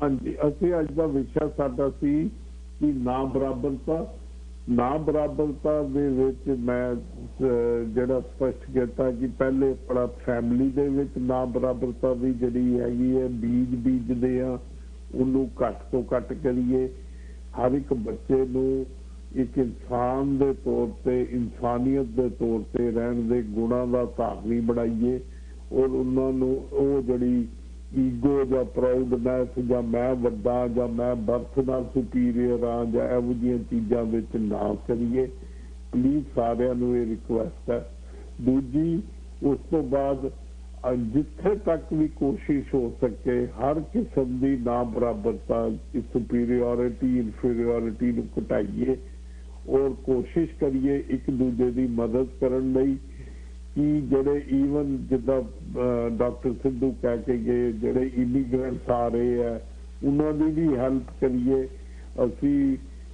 ਹਾਂਜੀ, ਅਸੀਂ ਅੱਜ ਦਾ ਵਿਸ਼ਾ ਸਾਡਾ ਸੀ ਕਿ ਨਾ ਬਰਾਬਰਤਾ ਦੇ ਵਿੱਚ ਮੈਂ ਜਿਹੜਾ ਸਪਸ਼ਟ ਕੀਤਾ ਕਿ ਪਹਿਲੇ ਆਪਣਾ ਫੈਮਿਲੀ ਦੇ ਵਿੱਚ ਨਾ ਬਰਾਬਰਤਾ ਦੀ ਜਿਹੜੀ ਹੈਗੀ ਹੈ ਬੀਜਦੇ ਆ ਉਹਨੂੰ ਘੱਟ ਤੋਂ ਘੱਟ ਕਰੀਏ। ਹਰ ਇੱਕ ਬੱਚੇ ਨੂੰ ਇੱਕ ਇਨਸਾਨ ਦੇ ਤੌਰ ਤੇ, ਇਨਸਾਨੀਅਤ ਦੇ ਤੌਰ ਤੇ ਰਹਿਣ ਦੇ ਗੁਣਾਂ ਦਾ ਧਾਰਨੀ ਬਣਾਈਏ ਔਰ ਉਹਨਾਂ ਨੂੰ ਉਹ ਜਿਹੜੀ ਈਗੋ ਜਾਂ ਪ੍ਰਾਊਡਨੈਸ ਜਾਂ ਮੈਂ ਵੱਡਾ ਜਾਂ ਮੈਂ ਬਰਥ ਨਾਲ ਸੁਪੀਰੀਅਰ ਹਾਂ ਜਾਂ ਇਹੋ ਜਿਹੀਆਂ ਚੀਜ਼ਾਂ ਵਿੱਚ ਨਾ ਕਰੀਏ। ਪਲੀਜ਼ ਸਾਰਿਆਂ ਨੂੰ ਇਹ ਰਿਕੁਐਸਟ ਹੈ। ਦੂਜੀ, ਉਸ ਤੋਂ ਬਾਅਦ ਜਿੱਥੇ ਤੱਕ ਵੀ ਕੋਸ਼ਿਸ਼ ਹੋ ਸਕੇ ਹਰ ਕਿਸਮ ਦੀ ਨਾ ਬਰਾਬਰਤਾ, ਸੁਪੀਰੀਅਰਿਟੀ ਇਨਫੀਰੀਅਰਿਟੀ ਨੂੰ ਘਟਾਈਏ ਔਰ ਕੋਸ਼ਿਸ਼ ਕਰੀਏ ਇੱਕ ਦੂਜੇ ਦੀ ਮਦਦ ਕਰਨ ਲਈ ਕਿ ਜਿਹੜੇ ਈਵਨ ਜਿੱਦਾਂ ਡਾਕਟਰ ਸਿੱਧੂ ਕਹਿ ਕੇ ਗਏ ਜਿਹੜੇ ਇਮੀਗ੍ਰੈਂਟਸ ਆ ਰਹੇ ਆ ਉਹਨਾਂ ਦੀ ਵੀ ਹੈਲਪ ਕਰੀਏ। ਅਸੀਂ